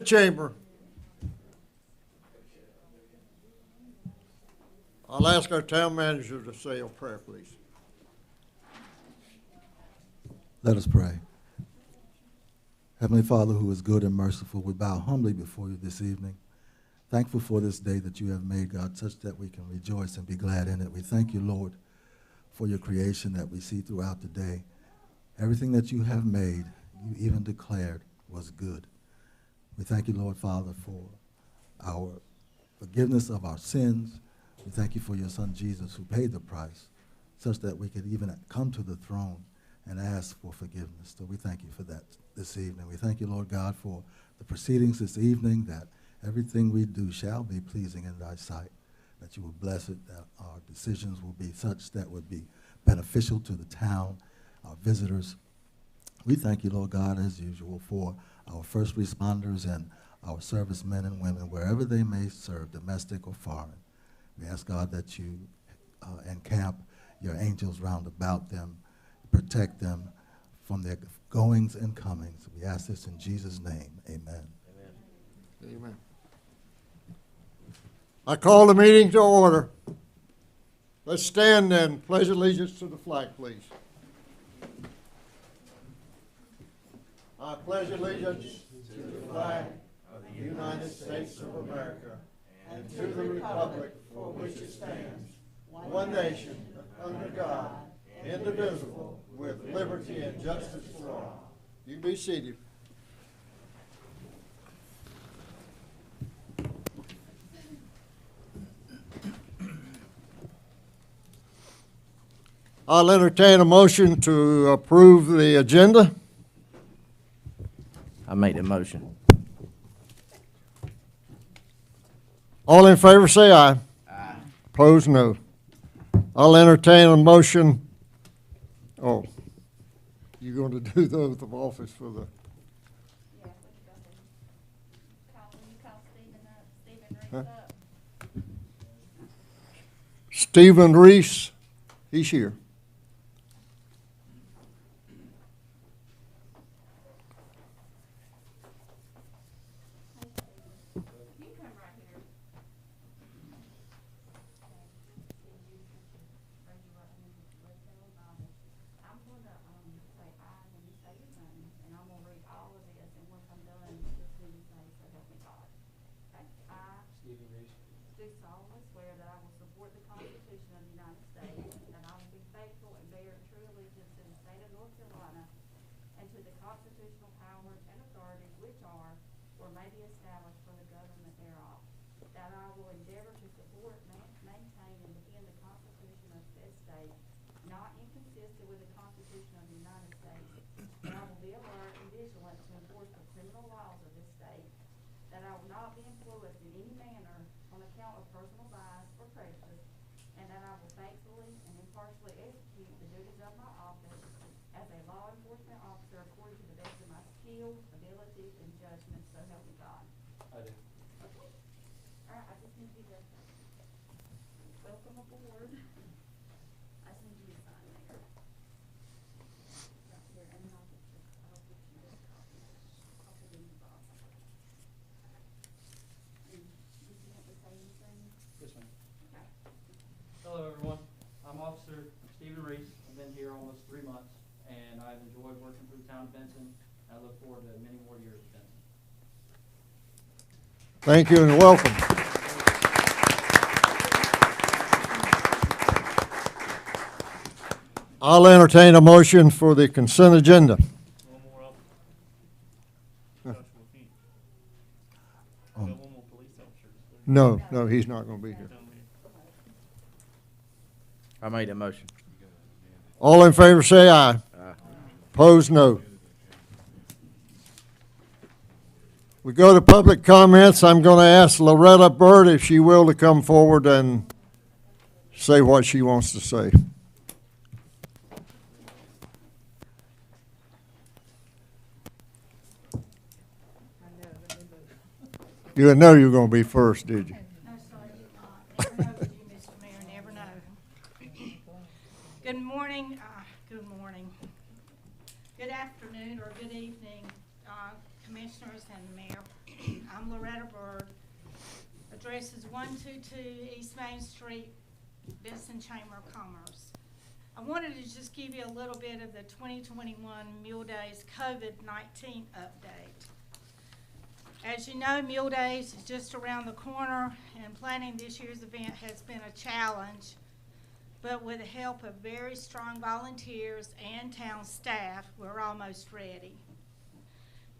Chamber. I'll ask our town manager to say a prayer, please. Let us pray. Heavenly Father, who is good and merciful, we bow humbly before you this evening, thankful for this day that you have made, God, such that we can rejoice and be glad in it. We thank you, Lord, for your creation that we see throughout the day. Everything that you have made, you even declared was good. We thank you, Lord Father, for our forgiveness of our sins. We thank you for your Son, Jesus, who paid the price, such that we could even come to the throne and ask for forgiveness. So we thank you for that this evening. We thank you, Lord God, for the proceedings this evening, that everything we do shall be pleasing in thy sight, that you will bless it, that our decisions will be such that would be beneficial to the town, our visitors. We thank you, Lord God, as usual, for our first responders and our servicemen and women, wherever they may serve, domestic or foreign. We ask, God, that you encamp your angels round about them, protect them from their goings and comings. We ask this in Jesus' name. Amen. Amen. Amen. I call the meeting to order. Let's stand and pledge allegiance to the flag, please. I pledge allegiance to the flag of the United States of America and to the republic for which it stands, one nation, under God, indivisible, with liberty and justice for all. You be seated. I'll entertain a motion to approve the agenda. I make the motion. All in favor say aye. Aye. Opposed, no. I'll entertain a motion. Oh, you're going to do the oath of office for the. Yeah, what you got there? Call Stephen up, Stephen Reese Huh? up. Stephen Reese, he's here. You come right here. Raise your right hand, left hand on the Bible. I'm going to say aye when you say your name, and I'm going to read all of this, and once I'm done, just do you say, so help me God. Okay, I Stephen Reese. do solemnly swear that I will support the Constitution of the United States, that I will be faithful and bear true allegiance to the state of North Carolina, and to the constitutional powers and authorities which are or may be established for the government thereof, that I will endeavor to support, maintain, and defend the Constitution of this state, not inconsistent with the Constitution of the United States, that I will be alert and vigilant to enforce the criminal laws of this state, that I will not be influenced in any manner on account of personal bias or prejudice, and that I will faithfully and impartially execute the duties of my office as a law enforcement officer according to the best of my skill, ability, and judgment, so help me God. I do. Okay. All right, I just need you to welcome aboard. I just need you to sign there. Right here, and then I'll get you this copy. I'll put it in the box. And did you want to say anything? Yes, ma'am. Okay. Hello, everyone. I'm Officer Stephen Reese. I've been here almost 3 months, and I've enjoyed working for the town of Benson. I look forward to many more years at Benson. Thank you and welcome. I'll entertain a motion for the consent agenda. One more up. Huh. Joshua King. Um, Got one more police officer. No, he's not going to be here. Tell me. I made the motion. All in favor say aye. Aye. Opposed, no. We go to public comments. I'm going to ask Loretta Bird if she will to come forward and say what she wants to say. You didn't know you were going to be first, did you? No, sir, I did not. Never know with you, Mr. Mayor, never know. Good morning, good afternoon, or good evening, commissioners and the mayor. I'm Loretta Bird. Address is 122 East Main Street, Benson Chamber of Commerce. I wanted to just give you a little bit of the 2021 Mule Days COVID-19 update. As you know, Mule Days is just around the corner, and planning this year's event has been a challenge. But with the help of very strong volunteers and town staff, we're almost ready.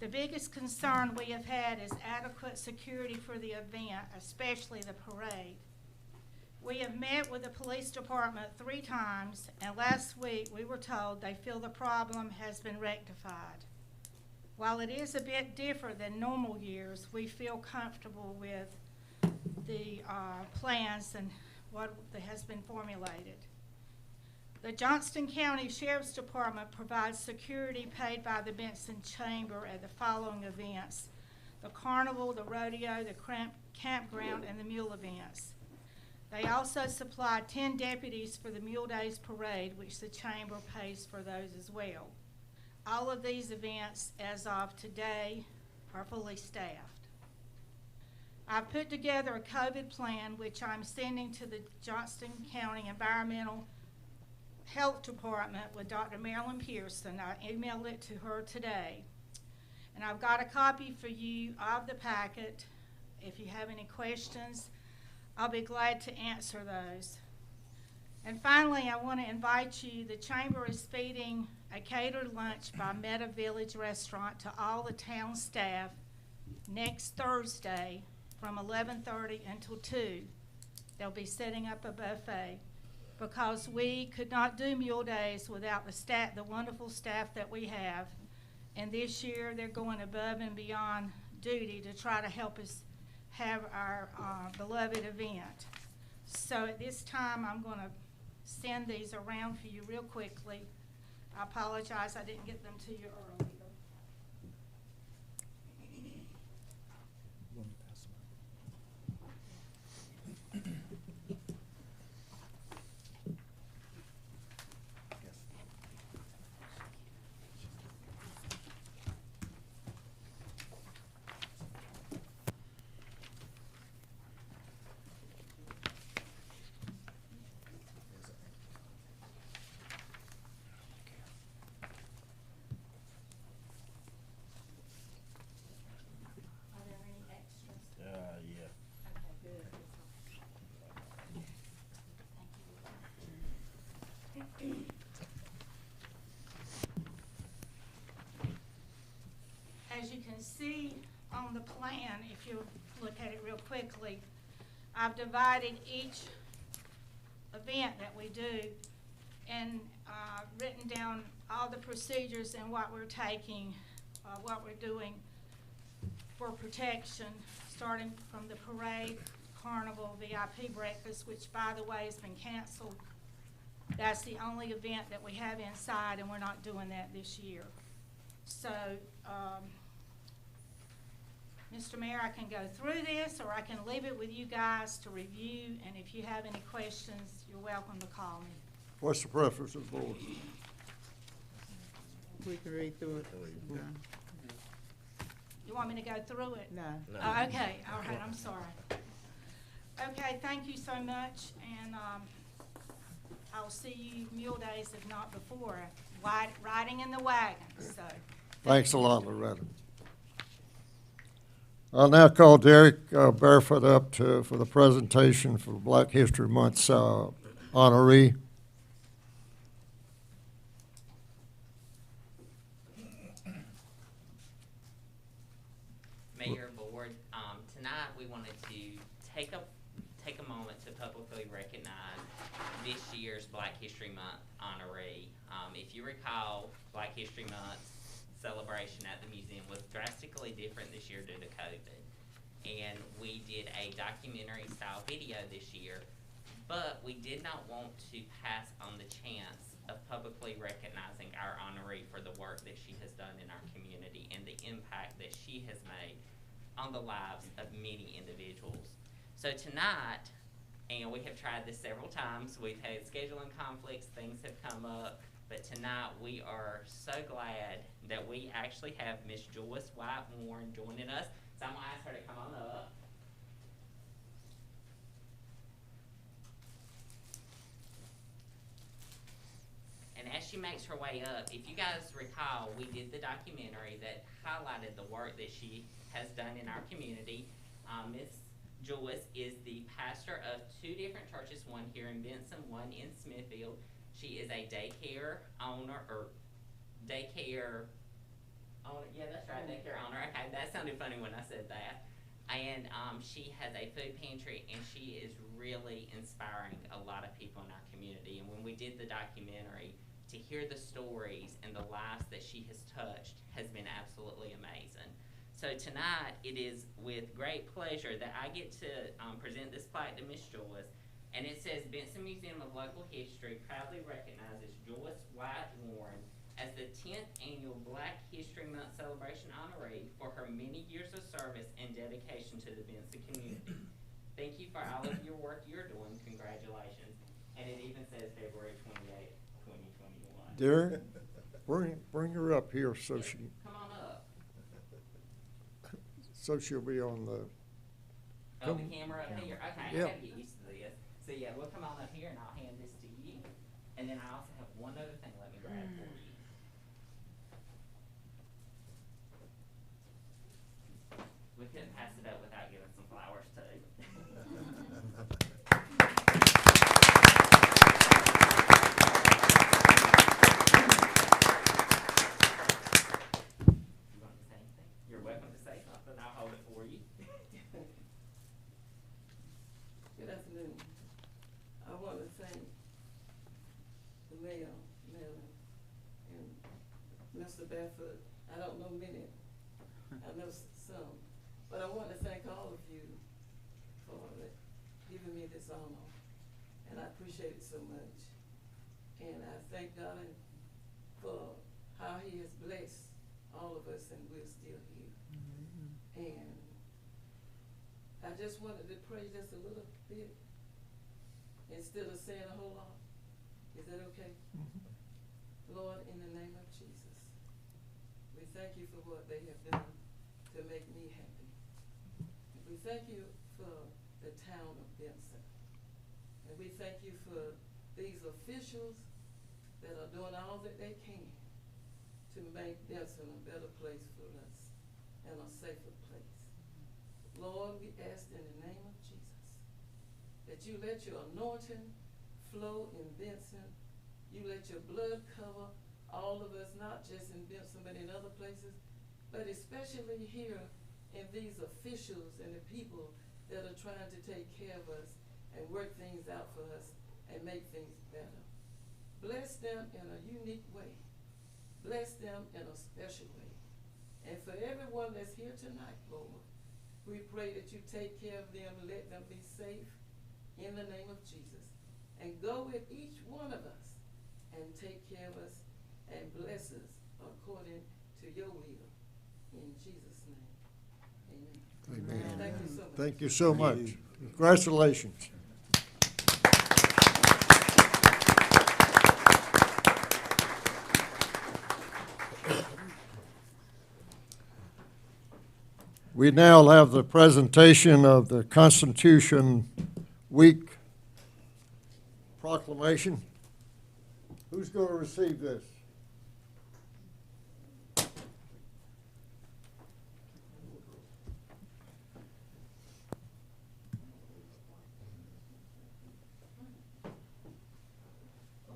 The biggest concern we have had is adequate security for the event, especially the parade. We have met with the police department 3 times, and last week we were told they feel the problem has been rectified. While it is a bit different than normal years, we feel comfortable with the plans and what has been formulated. The Johnston County Sheriff's Department provides security paid by the Benson Chamber at the following events: the carnival, the rodeo, the campground, and the mule events. They also supply 10 deputies for the Mule Days Parade, which the Chamber pays for those as well. All of these events, as of today, are fully staffed. I've put together a COVID plan, which I'm sending to the Johnston County Environmental Health Department with Dr. Marilyn Pearson. I emailed it to her today. And I've got a copy for you of the packet. If you have any questions, I'll be glad to answer those. And finally, I want to invite you, the Chamber is feeding a catered lunch by Meta Village Restaurant to all the town staff next Thursday from 11:30 until 2. They'll be setting up a buffet because we could not do Mule Days without the wonderful staff that we have. And this year, they're going above and beyond duty to try to help us have our beloved event. So at this time, I'm going to send these around for you real quickly. I apologize I didn't get them to you earlier. Are there any extras? Yeah. Okay, good. Thank you. As you can see on the plan, if you look at it real quickly, I've divided each event that we do and written down all the procedures and what we're taking, what we're doing for protection, starting from the parade, carnival, VIP breakfast, which by the way has been canceled. That's the only event that we have inside, and we're not doing that this year. So, Mr. Mayor, I can go through this, or I can leave it with you guys to review, and if you have any questions, you're welcome to call me. What's the preference of the board? We can read through it. Okay. You want me to go through it? No. Oh, okay, all right, I'm sorry. Okay, thank you so much, and I'll see you Mule Days, if not before, riding in the wagon, so. Thanks a lot, Loretta. I'll now call Derek Barefoot up for the presentation for Black History Month's honoree. Mayor, Board, tonight we wanted to take a moment to publicly recognize this year's Black History Month honoree. If you recall, Black History Month's celebration at the museum was drastically different this year due to COVID. And we did a documentary style video this year, but we did not want to pass on the chance of publicly recognizing our honoree for the work that she has done in our community and the impact that she has made on the lives of many individuals. So tonight, and we have tried this several times, we've had scheduling conflicts, things have come up, but tonight we are so glad that we actually have Miss Joyce White Warren joining us. So I'm gonna ask her to come on up. And as she makes her way up, if you guys recall, we did the documentary that highlighted the work that she has done in our community. Miss Joyce is the pastor of 2 different churches, one here in Benson, one in Smithfield. She is a daycare owner, yeah, that's right, daycare owner. Okay, that sounded funny when I said that. And she has a food pantry, and she is really inspiring a lot of people in our community. And when we did the documentary, to hear the stories and the lives that she has touched has been absolutely amazing. So tonight, it is with great pleasure that I get to present this plaque to Miss Joyce. And it says, Benson Museum of Local History proudly recognizes Joyce White Warren as the 10th Annual Black History Month Celebration honoree for her many years of service and dedication to the Benson community. Thank you for all of your work you're doing. Congratulations. And it even says February 28th, 2021. Darren, bring her up here so Come on up. she'll be on the. Oh, the camera up here? Okay, Yeah. I gotta get used to this. So yeah, we'll come on up here and I'll hand this to you. And then I also have one other thing let me grab for you. We couldn't pass it up without giving some flowers too. You want to say anything? You're welcome to say something. I'll hold it for you. Good afternoon. I want to thank the mayor, Marilyn, and Mr. Barefoot. I don't know many, I know some, but I want to thank all of you for giving me this honor, and I appreciate it so much. And I thank God for how He has blessed all of us, and we're still here. And I just wanted to pray just a little bit instead of saying a whole lot. Is that okay? Lord, in the name of Jesus, we thank you for what they have done to make me happy. We thank you for the town of Benson. And we thank you for these officials that are doing all that they can to make Benson a better place for us and a safer place. Lord, we ask in the name of Jesus that you let your anointing flow in Benson. You let your blood cover all of us, not just in Benson, but in other places, but especially here in these officials and the people that are trying to take care of us and work things out for us and make things better. Bless them in a unique way. Bless them in a special way. And for everyone that's here tonight, Lord, we pray that you take care of them, let them be safe in the name of Jesus. And go with each one of us and take care of us and bless us according to your will. In Jesus' name, amen. Amen. Thank you so much. Thank you so much. Congratulations. We now have the presentation of the Constitution Week proclamation. Who's going to receive this?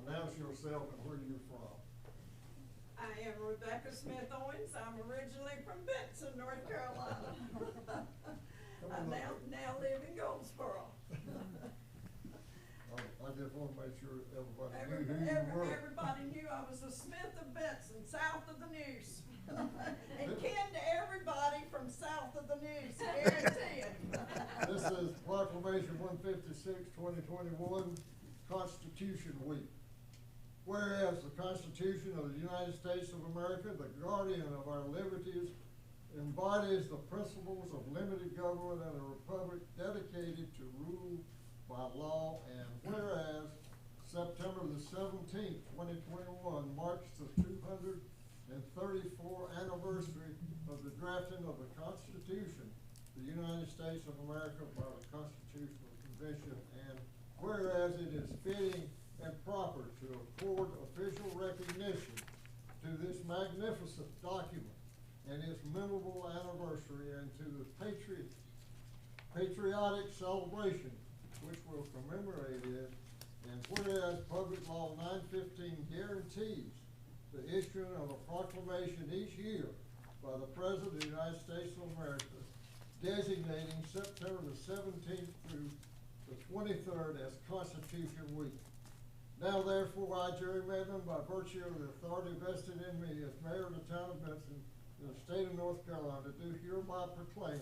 Announce yourself and where you're from. I am Rebecca Smith Owens. I'm originally from Benson, North Carolina. I now live in Goldsboro. I just want to make sure everybody knew who you were. Everybody knew I was a Smith of Benson, south of the Neuse. And kin to everybody from south of the Neuse, guarantee it. This is Proclamation 156, 2021, Constitution Week. Whereas the Constitution of the United States of America, the guardian of our liberties, embodies the principles of limited government and a republic dedicated to rule by law, and whereas September the 17th, 2021 marks the and 34th anniversary of the drafting of the Constitution of the United States of America by the Constitutional Convention, and whereas it is fitting and proper to accord official recognition to this magnificent document and its memorable anniversary, and to the patriotic celebration which will commemorate it, and whereas Public Law 915 guarantees the issuing of a proclamation each year by the President of the United States of America designating September the 17th through the 23rd as Constitution Week. Now therefore, I, Jerry Madden, by virtue of the authority vested in me as mayor of the town of Benson in the state of North Carolina, do hereby proclaim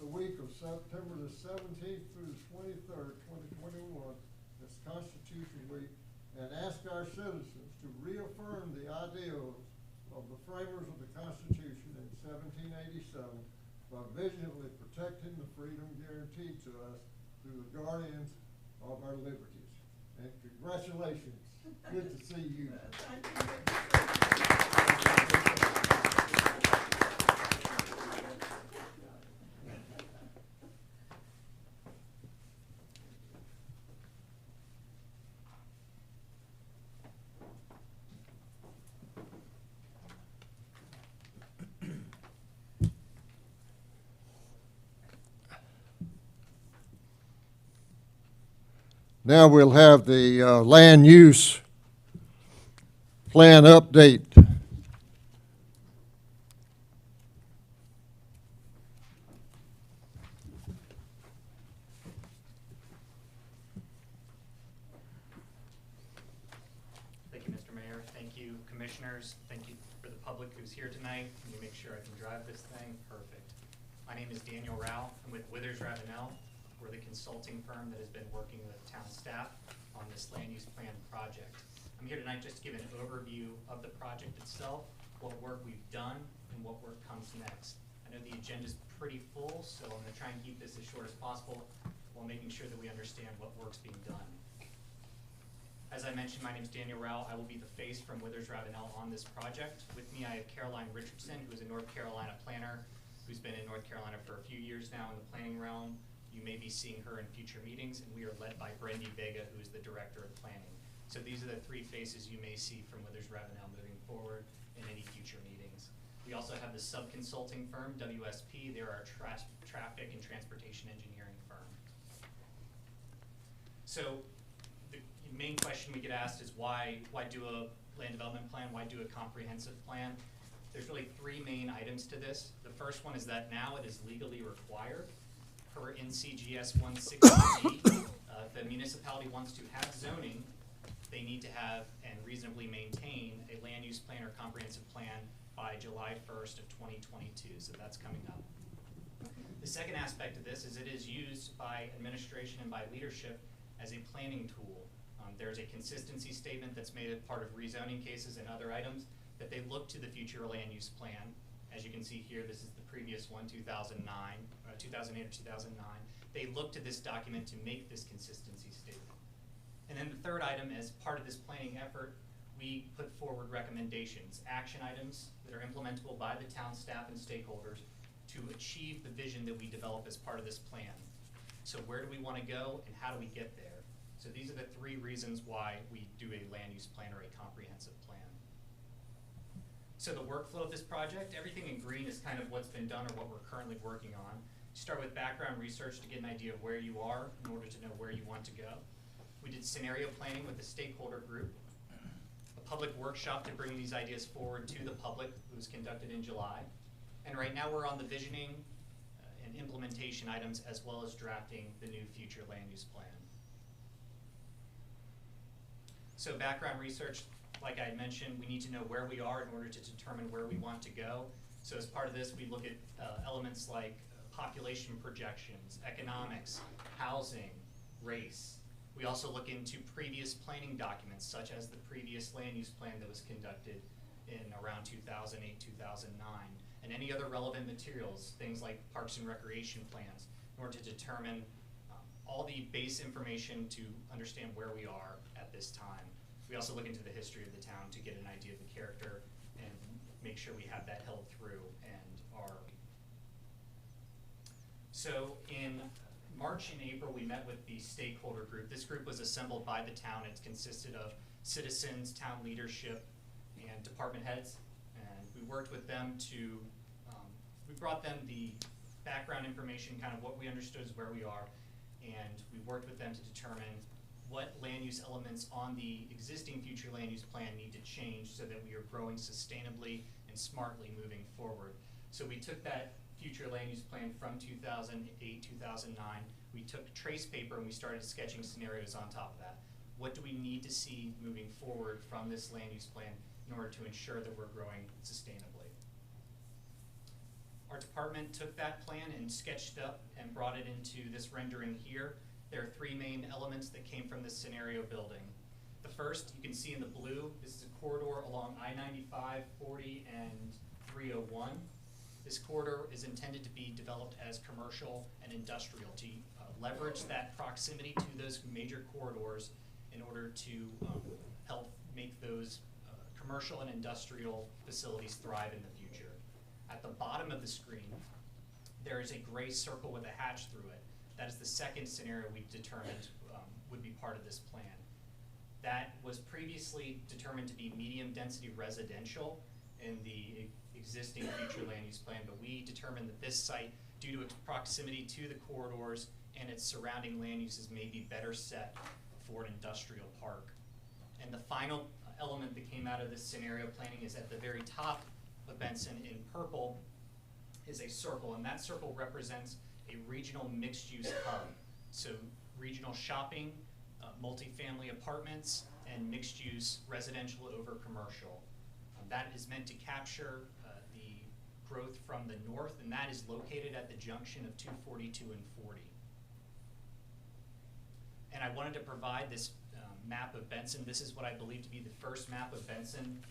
the week of September the 17th through the 23rd, 2021 as Constitution Week, and ask our citizens to reaffirm the ideals of the framers of the Constitution in 1787 by vigilantly protecting the freedom guaranteed to us through the guardians of our liberties. And congratulations. Good to see you. Thank you. Now we'll have the land use plan update. Thank you, Mr. Mayor. Thank you, commissioners. Thank you for the public who's here tonight. Let me make sure I can drive this thing. Perfect. My name is Daniel Rao. I'm with Withers Ravenel. We're the consulting firm that has been working with town staff on this land use plan project. I'm here tonight just to give an overview of the project itself, what work we've done, and what work comes next. I know the agenda's pretty full, so I'm gonna try and keep this as short as possible while making sure that we understand what work's being done. As I mentioned, my name is Daniel Rao. I will be the face from Withers Ravenel on this project. With me, I have Caroline Richardson, who is a North Carolina planner, who's been in North Carolina for a few years now in the planning realm. You may be seeing her in future meetings, and we are led by Brendy Vega, who is the Director of Planning. So these are the three faces you may see from Withers Ravenel moving forward in any future meetings. We also have the sub-consulting firm, WSP. They're our traffic and transportation engineering firm. So the main question we get asked is why do a land development plan? Why do a comprehensive plan? There's really three main items to this. The first one is that now it is legally required per NCGS 160G. If the municipality wants to have zoning, they need to have and reasonably maintain a land use plan or comprehensive plan by July 1st of 2022, so that's coming up. The second aspect of this is it is used by administration and by leadership as a planning tool. There's a consistency statement that's made as part of rezoning cases and other items that they look to the future land use plan. As you can see here, this is the previous one, 2008 or 2009. They look to this document to make this consistency statement. And then the third item, as part of this planning effort, we put forward recommendations, action items that are implementable by the town staff and stakeholders to achieve the vision that we develop as part of this plan. So where do we want to go and how do we get there? So these are the three reasons why we do a land use plan or a comprehensive plan. So the workflow of this project, everything in green is kind of what's been done or what we're currently working on. You start with background research to get an idea of where you are in order to know where you want to go. We did scenario planning with the stakeholder group, a public workshop to bring these ideas forward to the public, who was conducted in July. And right now we're on the visioning and implementation items as well as drafting the new future land use plan. So background research, like I had mentioned, we need to know where we are in order to determine where we want to go. So as part of this, we look at elements like population projections, economics, housing, race. We also look into previous planning documents, such as the previous land use plan that was conducted in around 2008, 2009, and any other relevant materials, things like parks and recreation plans, in order to determine all the base information to understand where we are at this time. We also look into the history of the town to get an idea of the character and make sure we have that held through and are. So in March and April, we met with the stakeholder group. This group was assembled by the town. It consisted of citizens, town leadership, and department heads. And we worked with them to, we brought them the background information, kind of what we understood is where we are, and we worked with them to determine what land use elements on the existing future land use plan need to change so that we are growing sustainably and smartly moving forward. So we took that future land use plan from 2008, 2009. We took trace paper and we started sketching scenarios on top of that. What do we need to see moving forward from this land use plan in order to ensure that we're growing sustainably? Our department took that plan and sketched up and brought it into this rendering here. There are three main elements that came from this scenario building. The first, you can see in the blue, this is a corridor along I-95, 40, and 301. This corridor is intended to be developed as commercial and industrial to leverage that proximity to those major corridors in order to help make those commercial and industrial facilities thrive in the future. At the bottom of the screen, there is a gray circle with a hatch through it. That is the second scenario we determined would be part of this plan. That was previously determined to be medium density residential in the existing future land use plan, but we determined that this site, due to its proximity to the corridors and its surrounding land uses, may be better set for an industrial park. And the final element that came out of this scenario planning is at the very top of Benson in purple is a circle, and that circle represents a regional mixed-use hub. So regional shopping, multifamily apartments, and mixed-use residential over commercial. That is meant to capture the growth from the north, and that is located at the junction of 242 and 40. And I wanted to provide this map of Benson. This is what I believe to be the first map of Benson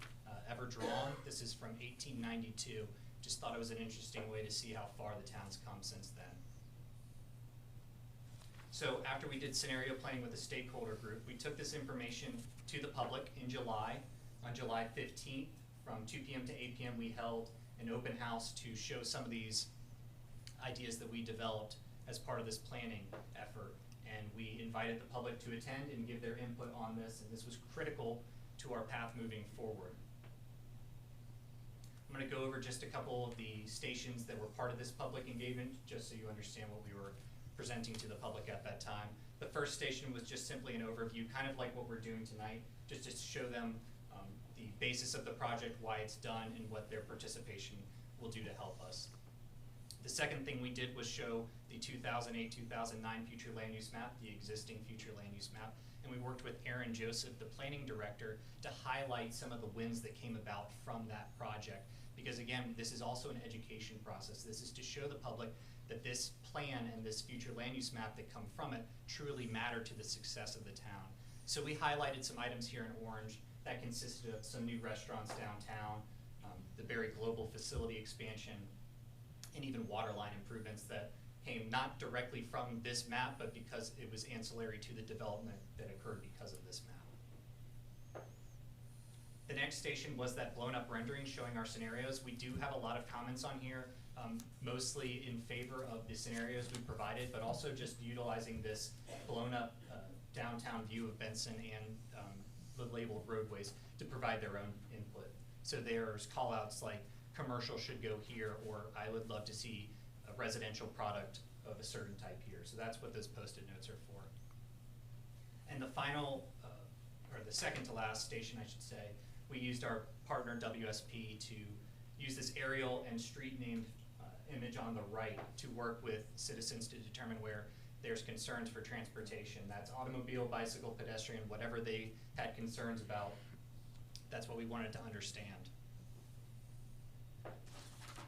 ever drawn. This is from 1892. Just thought it was an interesting way to see how far the town's come since then. So after we did scenario planning with the stakeholder group, we took this information to the public in July. On July 15th, from 2 p.m. to 8 p.m., we held an open house to show some of these ideas that we developed as part of this planning effort. And we invited the public to attend and give their input on this, and this was critical to our path moving forward. I'm going to go over just a couple of the stations that were part of this public engagement, just so you understand what we were presenting to the public at that time. The first station was just simply an overview, kind of like what we're doing tonight, just to show them the basis of the project, why it's done, and what their participation will do to help us. The second thing we did was show the 2008-2009 future land use map, the existing future land use map, and we worked with Aaron Joseph, the planning director, to highlight some of the wins that came about from that project. Because again, this is also an education process. This is to show the public that this plan and this future land use map that come from it truly matter to the success of the town. So we highlighted some items here in orange that consisted of some new restaurants downtown, the Berry Global facility expansion, and even water line improvements that came not directly from this map, but because it was ancillary to the development that occurred because of this map. The next station was that blown up rendering showing our scenarios. We do have a lot of comments on here, mostly in favor of the scenarios we provided, but also just utilizing this blown up downtown view of Benson and the labeled roadways to provide their own input. So there's call outs like commercial should go here, or I would love to see a residential product of a certain type here. So that's what those post-it notes are for. And the final, or the second to last station, I should say, we used our partner WSP to use this aerial and street named image on the right to work with citizens to determine where there's concerns for transportation. That's automobile, bicycle, pedestrian, whatever they had concerns about. That's what we wanted to understand.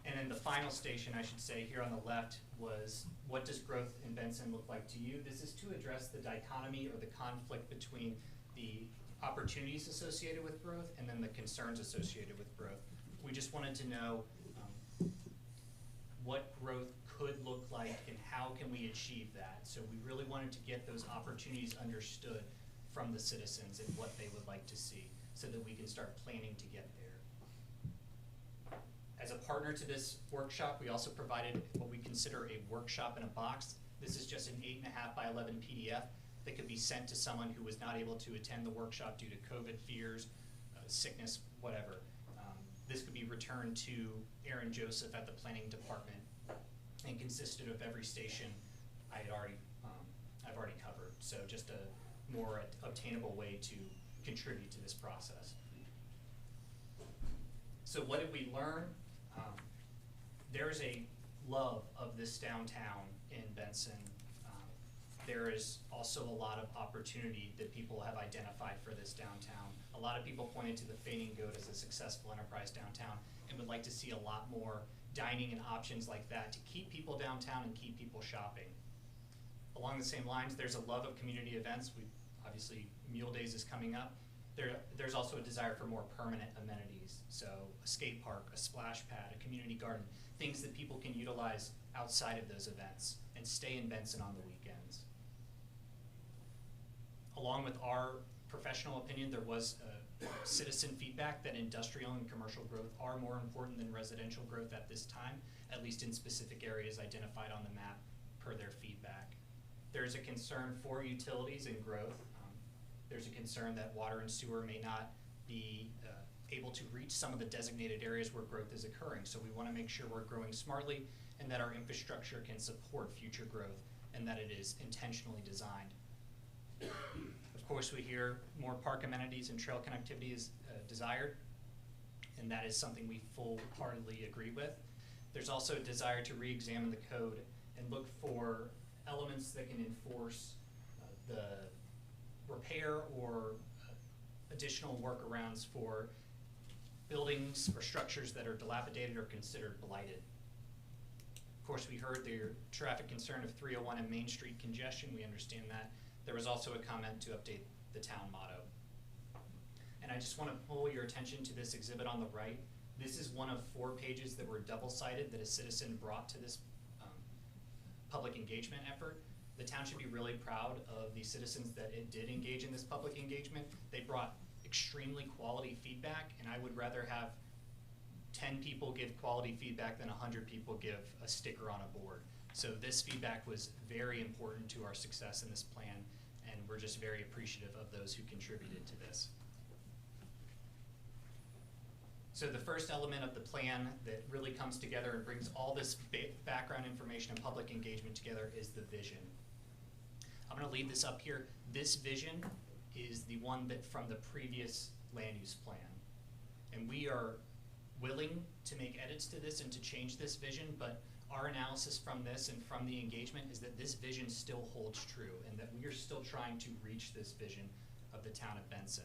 And then the final station, I should say, here on the left was, what does growth in Benson look like to you? This is to address the dichotomy or the conflict between the opportunities associated with growth and then the concerns associated with growth. We just wanted to know what growth could look like and how can we achieve that. So we really wanted to get those opportunities understood from the citizens and what they would like to see so that we can start planning to get there. As a partner to this workshop, we also provided what we consider a workshop in a box. This is just an 8.5 by 11 PDF that could be sent to someone who was not able to attend the workshop due to COVID fears, sickness, whatever. This could be returned to Aaron Joseph at the planning department and consisted of every station I've already covered. So just a more obtainable way to contribute to this process. So what did we learn? There's a love of this downtown in Benson. There is also a lot of opportunity that people have identified for this downtown. A lot of people pointed to the Fading Goat as a successful enterprise downtown and would like to see a lot more dining and options like that to keep people downtown and keep people shopping. Along the same lines, there's a love of community events. Obviously, Mule Days is coming up. There's also a desire for more permanent amenities. So a skate park, a splash pad, a community garden, things that people can utilize outside of those events and stay in Benson on the weekends. Along with our professional opinion, there was citizen feedback that industrial and commercial growth are more important than residential growth at this time, at least in specific areas identified on the map per their feedback. There's a concern for utilities and growth. There's a concern that water and sewer may not be able to reach some of the designated areas where growth is occurring. So we want to make sure we're growing smartly and that our infrastructure can support future growth and that it is intentionally designed. Of course, we hear more park amenities and trail connectivity is desired, and that is something we full-heartedly agree with. There's also a desire to re-examine the code and look for elements that can enforce the repair or additional workarounds for buildings or structures that are dilapidated or considered blighted. Of course, we heard the traffic concern of 301 and Main Street congestion. We understand that. There was also a comment to update the town motto. And I just want to pull your attention to this exhibit on the right. This is one of 4 pages that were double-sided that a citizen brought to this public engagement effort. The town should be really proud of the citizens that it did engage in this public engagement. They brought extremely quality feedback, and I would rather have 10 people give quality feedback than 100 people give a sticker on a board. So this feedback was very important to our success in this plan, and we're just very appreciative of those who contributed to this. So the first element of the plan that really comes together and brings all this background information and public engagement together is the vision. I'm going to leave this up here. This vision is the one that from the previous land use plan. And we are willing to make edits to this and to change this vision, but our analysis from this and from the engagement is that this vision still holds true and that we are still trying to reach this vision of the town of Benson.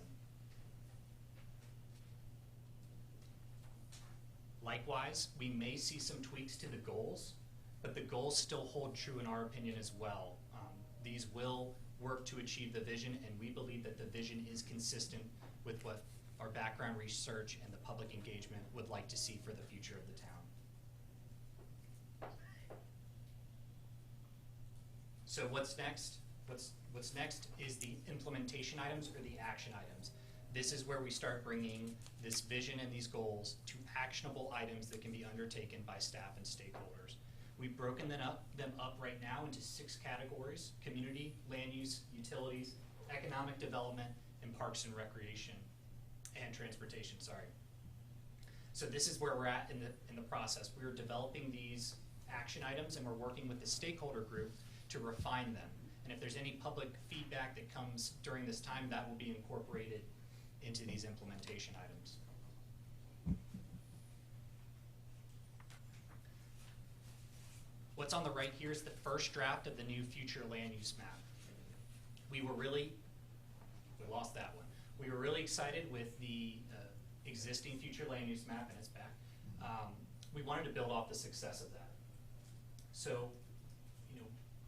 Likewise, we may see some tweaks to the goals, but the goals still hold true in our opinion as well. These will work to achieve the vision, and we believe that the vision is consistent with what our background research and the public engagement would like to see for the future of the town. So what's next? What's next is the implementation items or the action items. This is where we start bringing this vision and these goals to actionable items that can be undertaken by staff and stakeholders. We've broken them up right now into 6 categories: community, land use, utilities, economic development, and parks and recreation, and transportation, sorry. So this is where we're at in the process. We're developing these action items and we're working with the stakeholder group to refine them. And if there's any public feedback that comes during this time, that will be incorporated into these implementation items. What's on the right here is the first draft of the new future land use map. We lost that one. We were really excited with the existing future land use map, and it's back. We wanted to build off the success of that. So,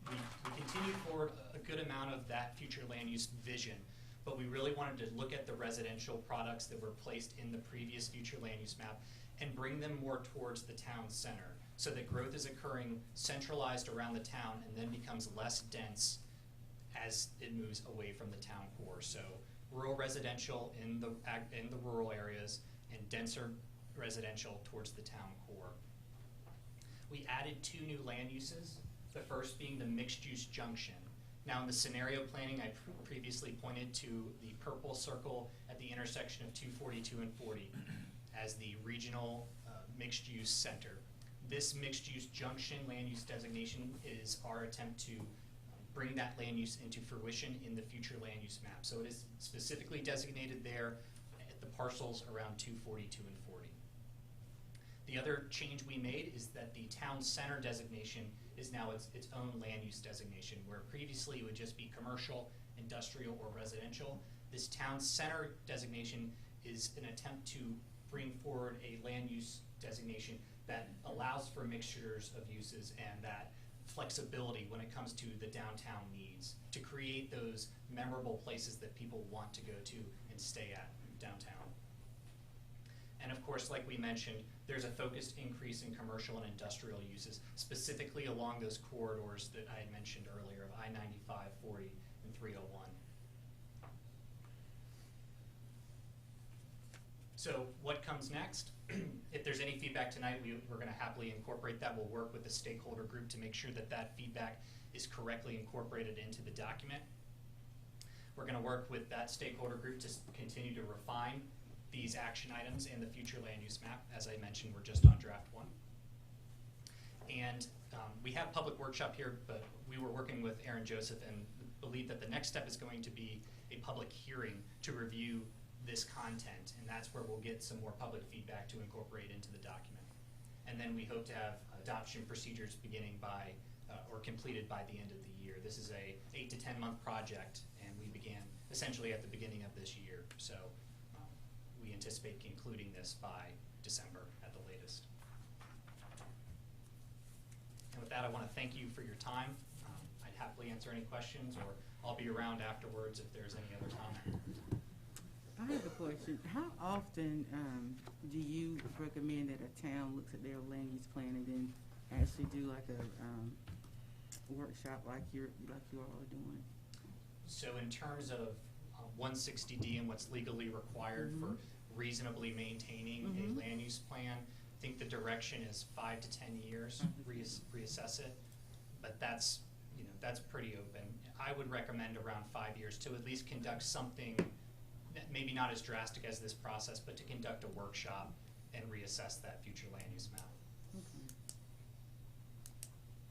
we continued forward a good amount of that future land use vision, but we really wanted to look at the residential products that were placed in the previous future land use map and bring them more towards the town center so that growth is occurring centralized around the town and then becomes less dense as it moves away from the town core. So rural residential in the rural areas and denser residential towards the town core. We added 2 new land uses, the first being the mixed-use junction. Now in the scenario planning, I previously pointed to the purple circle at the intersection of 242 and 40 as the regional mixed-use center. This mixed-use junction land use designation is our attempt to bring that land use into fruition in the future land use map. So it is specifically designated there at the parcels around 242 and 40. The other change we made is that the town center designation is now its own land use designation, where previously it would just be commercial, industrial, or residential. This town center designation is an attempt to bring forward a land use designation that allows for mixtures of uses and that flexibility when it comes to the downtown needs, to create those memorable places that people want to go to and stay at downtown. And of course, like we mentioned, there's a focused increase in commercial and industrial uses, specifically along those corridors that I had mentioned earlier of I-95, 40, and 301. So what comes next? If there's any feedback tonight, we're going to happily incorporate that. We'll work with the stakeholder group to make sure that that feedback is correctly incorporated into the document. We're going to work with that stakeholder group to continue to refine these action items in the future land use map. As I mentioned, we're just on draft 1. And we have public workshop here, but we were working with Aaron Joseph and believe that the next step is going to be a public hearing to review this content, and that's where we'll get some more public feedback to incorporate into the document. And then we hope to have adoption procedures beginning by or completed by the end of the year. This is a 8 to 10 month project, and we began essentially at the beginning of this year. So we anticipate concluding this by December at the latest. And with that, I want to thank you for your time. I'd happily answer any questions, or I'll be around afterwards if there's any other time. I have a question. How often do you recommend that a town looks at their land use plan and then actually do like a workshop like you all are doing? So in terms of 160D and what's legally required for reasonably maintaining a land use plan, I think the direction is 5 to 10 years, reassess it, but that's pretty open. I would recommend around 5 years to at least conduct something, maybe not as drastic as this process, but to conduct a workshop and reassess that future land use map.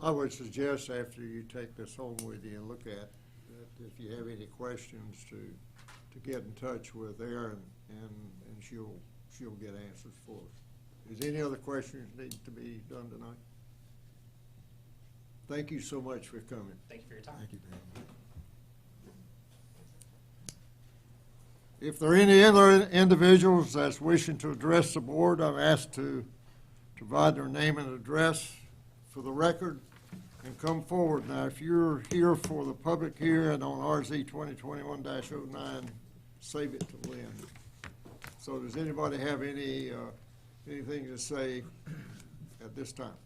I would suggest after you take this home with you and look at that, if you have any questions, to get in touch with Erin, and she'll get answers for us. Is any other questions need to be done tonight? Thank you so much for coming. Thank you for your time. Thank you, Dan. If there are any other individuals that's wishing to address the board, I'm asked to provide their name and address for the record and come forward. Now, if you're here for the public hearing on RZ 2021-09, save it to Lynn. So does anybody have anything to say at this time?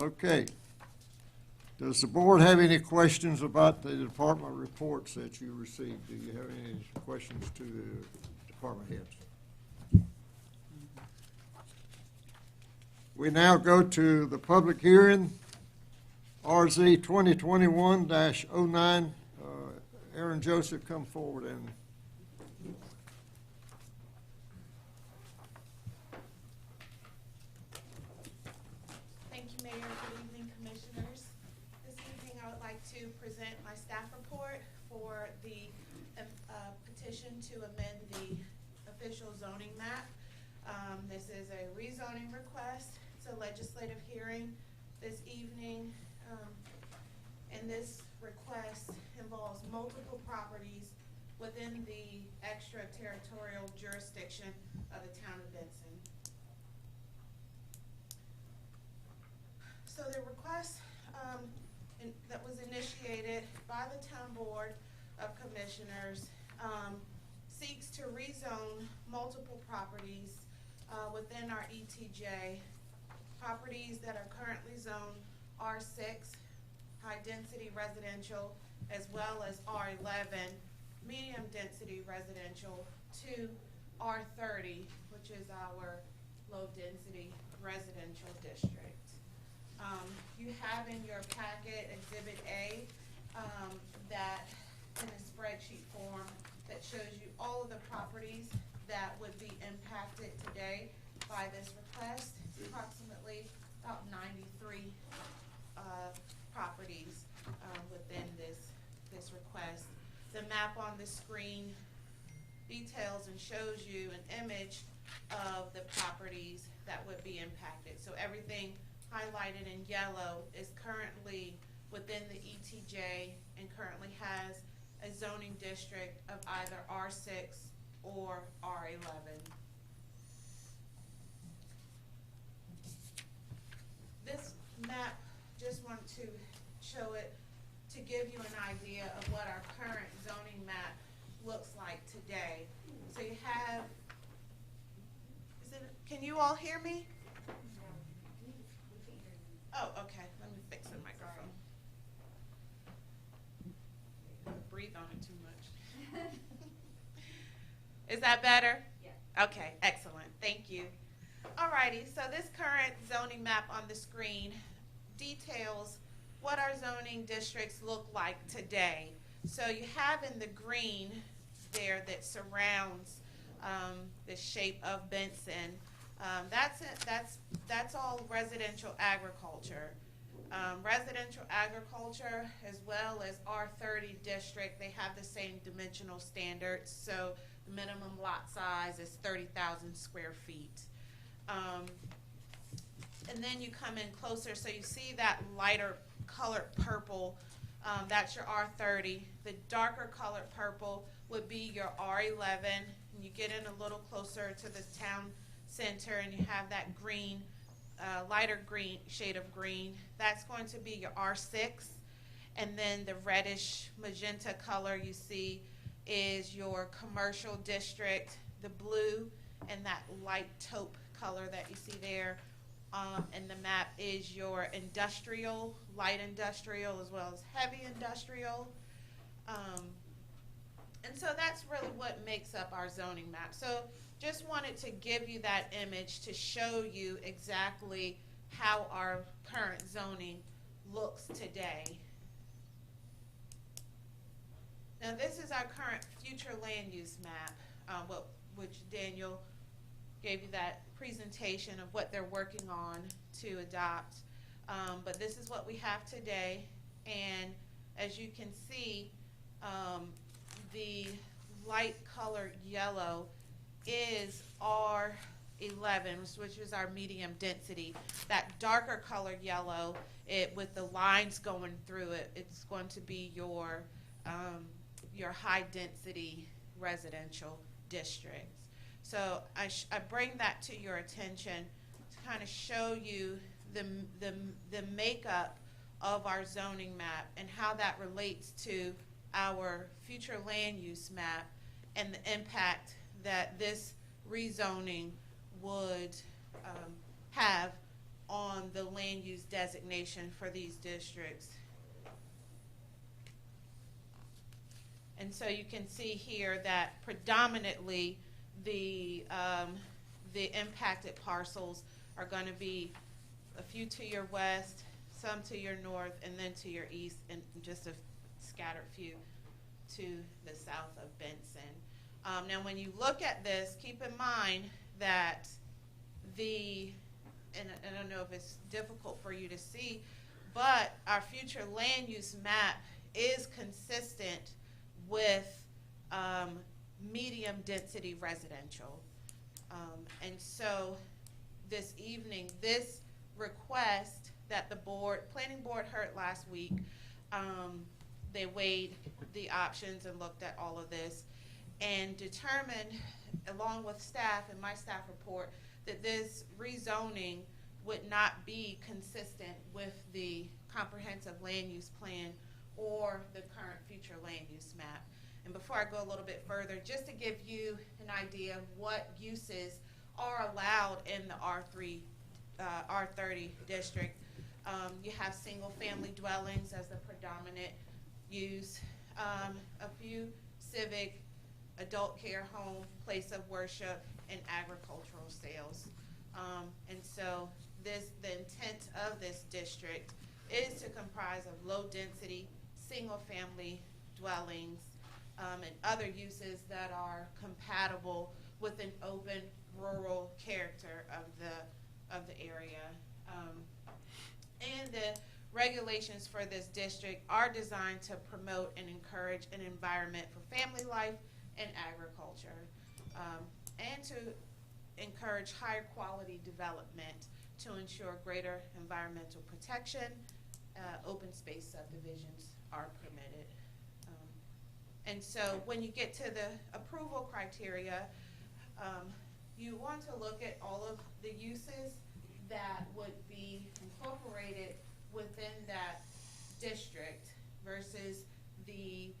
Okay. Does the board have any questions about the department reports that you received? Do you have any questions to the department heads? We now go to the public hearing, RZ 2021-09. Aaron Joseph, come forward and Thank you, Mayor. Good evening, Commissioners. This evening, I would like to present my staff report for the petition to amend the official zoning map. This is a rezoning request. It's a legislative hearing this evening, and this request involves multiple properties within the extraterritorial jurisdiction of the town of Benson. So the request that was initiated by the town board of commissioners seeks to rezone multiple properties within our ETJ, properties that are currently zoned R6, high density residential, as well as R11, medium density residential, to R30, which is our low-density residential district. You have in your packet Exhibit A, that in a spreadsheet form that shows you all of the properties that would be impacted today by this request. It's approximately about 93 properties within this request. The map on the screen details and shows you an image of the properties that would be impacted. So everything highlighted in yellow is currently within the ETJ and currently has a zoning district of either R6 or R11. This map, just want to show it to give you an idea of what our current zoning map looks like today. So you have, can you all hear me? Oh, okay, let me fix the microphone. Breathe on it too much. Is that better? Yeah. Okay, excellent, thank you. Alrighty, so this current zoning map on the screen details what our zoning districts look like today. So you have in the green there that surrounds the shape of Benson. That's all residential agriculture. Residential agriculture as well as R30 district, they have the same dimensional standards. So the minimum lot size is 30,000 square feet. And then you come in closer, so you see that lighter colored purple, that's your R30. The darker colored purple would be your R11. And you get in a little closer to the town center and you have that green, lighter green, shade of green. That's going to be your R6. And then the reddish magenta color you see is your commercial district. The blue and that light taupe color that you see there in the map is your industrial, light industrial as well as heavy industrial. And so that's really what makes up our zoning map. So just wanted to give you that image to show you exactly how our current zoning looks today. Now this is our current future land use map, which Daniel gave you that presentation of what they're working on to adopt. But this is what we have today, and as you can see, the light colored yellow is R11, which is our medium density. That darker colored yellow, with the lines going through it, it's going to be your high density residential districts. So I bring that to your attention to kind of show you the makeup of our zoning map and how that relates to our future land use map and the impact that this rezoning would have on the land use designation for these districts. And so you can see here that predominantly the impacted parcels are going to be a few to your west, some to your north, and then to your east, and just a scattered few to the south of Benson. Now when you look at this, keep in mind that and I don't know if it's difficult for you to see, but our future land use map is consistent with medium density residential. And so this evening, this request that the planning board heard last week, they weighed the options and looked at all of this and determined, along with staff and my staff report, that this rezoning would not be consistent with the comprehensive land use plan or the current future land use map. And before I go a little bit further, just to give you an idea of what uses are allowed in the R30 district, you have single family dwellings as the predominant use, a few civic adult care home, place of worship, and agricultural sales. And so the intent of this district is to comprise of low-density, single-family dwellings, and other uses that are compatible with an open rural character of the area. And the regulations for this district are designed to promote and encourage an environment for family life and agriculture, and to encourage higher quality development to ensure greater environmental protection. Open space subdivisions are permitted. And so when you get to the approval criteria, you want to look at all of the uses that would be incorporated within that district versus the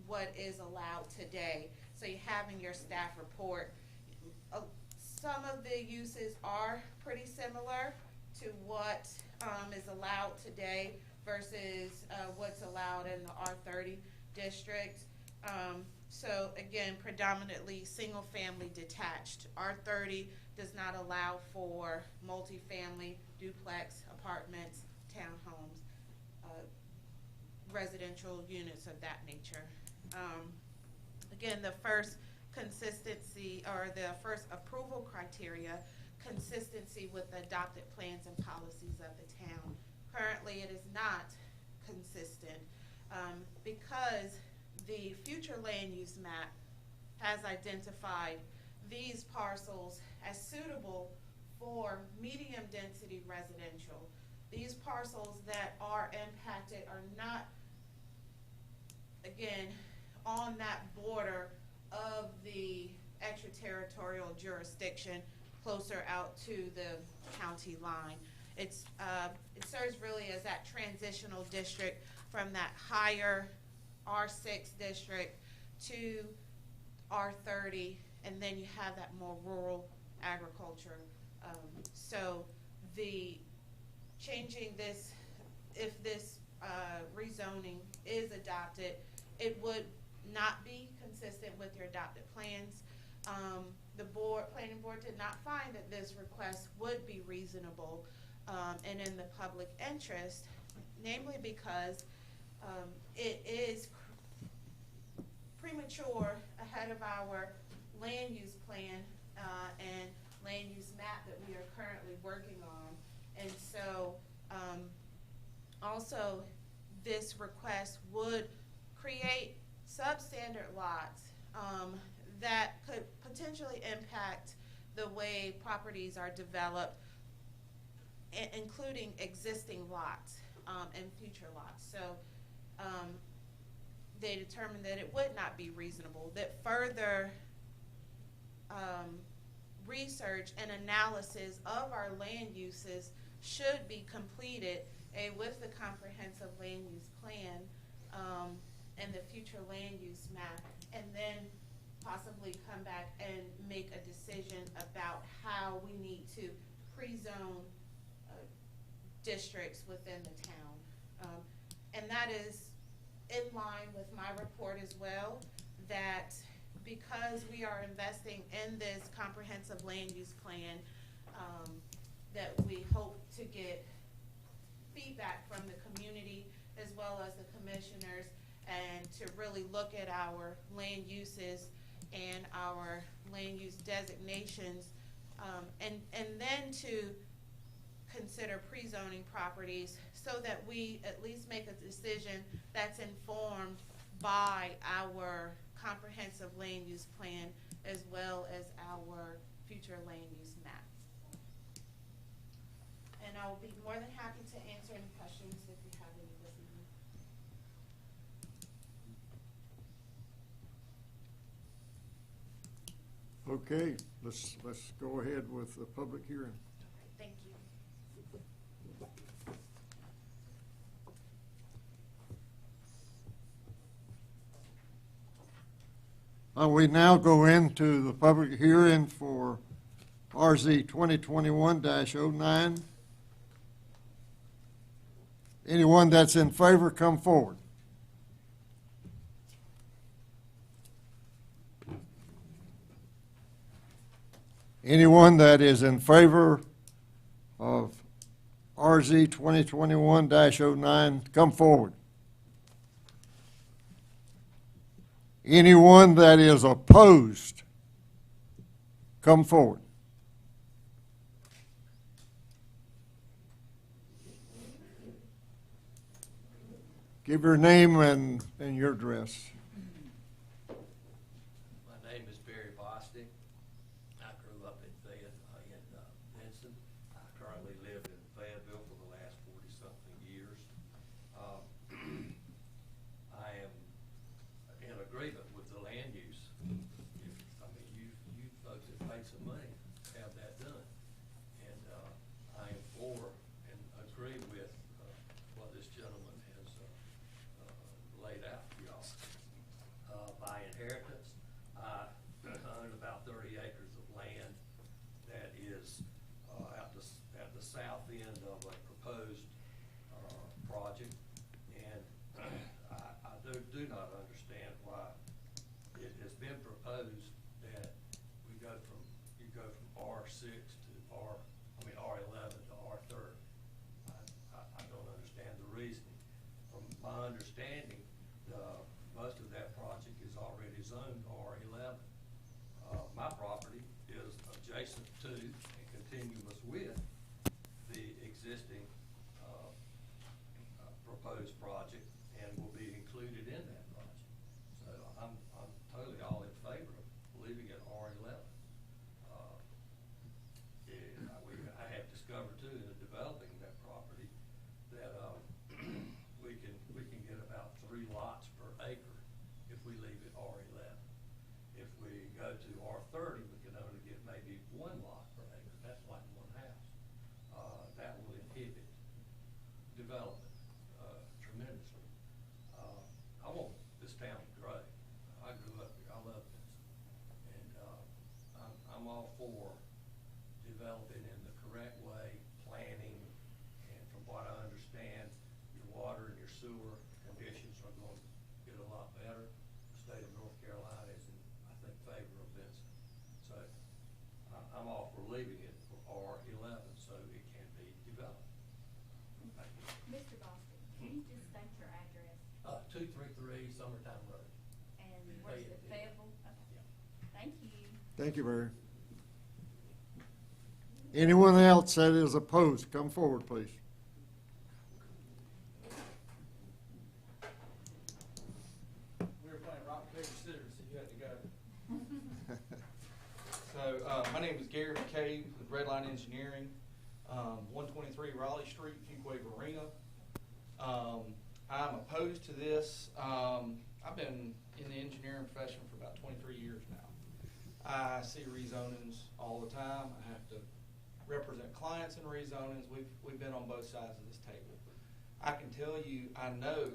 what is allowed today. So you have in your staff report, some of the uses are pretty similar to what is allowed today versus what's allowed in the R30 district. So again, predominantly single-family detached. R30 does not allow for multifamily, duplex, apartments, townhomes, residential units of that nature. Again, the first consistency, or the first approval criteria, consistency with the adopted plans and policies of the town. Currently, it is not consistent because the future land use map has identified these parcels as suitable for medium density residential. These parcels that are impacted are not, again, on that border of the extraterritorial jurisdiction closer out to the county line. It serves really as that transitional district from that higher R6 district to R30, and then you have that more rural agriculture. So the changing this, if this rezoning is adopted, it would not be consistent with your adopted plans. The planning board did not find that this request would be reasonable and in the public interest, namely because it is premature ahead of our land use plan and land use map that we are currently working on. And so also this request would create substandard lots that could potentially impact the way properties are developed, including existing lots and future lots. So they determined that it would not be reasonable, that further research and analysis of our land uses should be completed with the comprehensive land use plan and the future land use map, and then possibly come back and make a decision about how we need to pre-zone districts within the town. And that is in line with my report as well, that because we are investing in this comprehensive land use plan, that we hope to get feedback from the community as well as the commissioners, and to really look at our land uses and our land use designations, and then to consider pre-zoning properties so that we at least make a decision that's informed by our comprehensive land use plan as well as our future land use map. And I will be more than happy to answer any questions if you have any this evening. Okay, let's go ahead with the public hearing. Thank you. We now go into the public hearing for RZ 2021-09. Anyone that's in favor, come forward. Anyone that is in favor of RZ 2021-09, come forward. Anyone that is opposed, come forward. Give your name and your address. My name is Barry Bostic. I grew up in Benson. I currently live in Fayetteville for the last 40-something years. I am in agreement with the land use. You folks have paid some money to have that done. And I am for and agree with what this gentleman has laid out for y'all. By inheritance, I own about 30 acres of land that is at the south end of a proposed project, and I do not understand why it has been proposed that you go from R6 to R11 to R30. I don't understand the reasoning. From my understanding, most of that project is already zoned R11. My property is adjacent to and continuous with the existing proposed project and will be included in that project. So I'm totally all in favor of leaving it R11. I have discovered too in developing that property that we can get about 3 lots per acre if we leave it R11. If we go to R30, we can only get maybe 1 lot per acre. That's like 1 house. That will inhibit development tremendously. I want this town to grow. I grew up here. I love Benson. And I'm all for developing in the correct way, planning, and from what I understand, your water and your sewer conditions are going to get a lot better. The state of North Carolina is in, I think, favor of Benson. So I'm all for leaving it for R11 so it can be developed. Thank you. Mr. Boston, can you just state your address? 233 Summertime Road. And where's it, Fayetteville? Okay. Yeah. Thank you. Thank you, Barry. Anyone else that is opposed, come forward, please. We were playing rock, paper, scissors, so you had to go. So, my name is Gary McCabe with Redline Engineering, 123 Raleigh Street, Fuquay Arena. I'm opposed to this. I've been in the engineering profession for about 23 years now. I see rezonings all the time. I have to represent clients in rezonings. We've been on both sides of this table. I can tell you, I know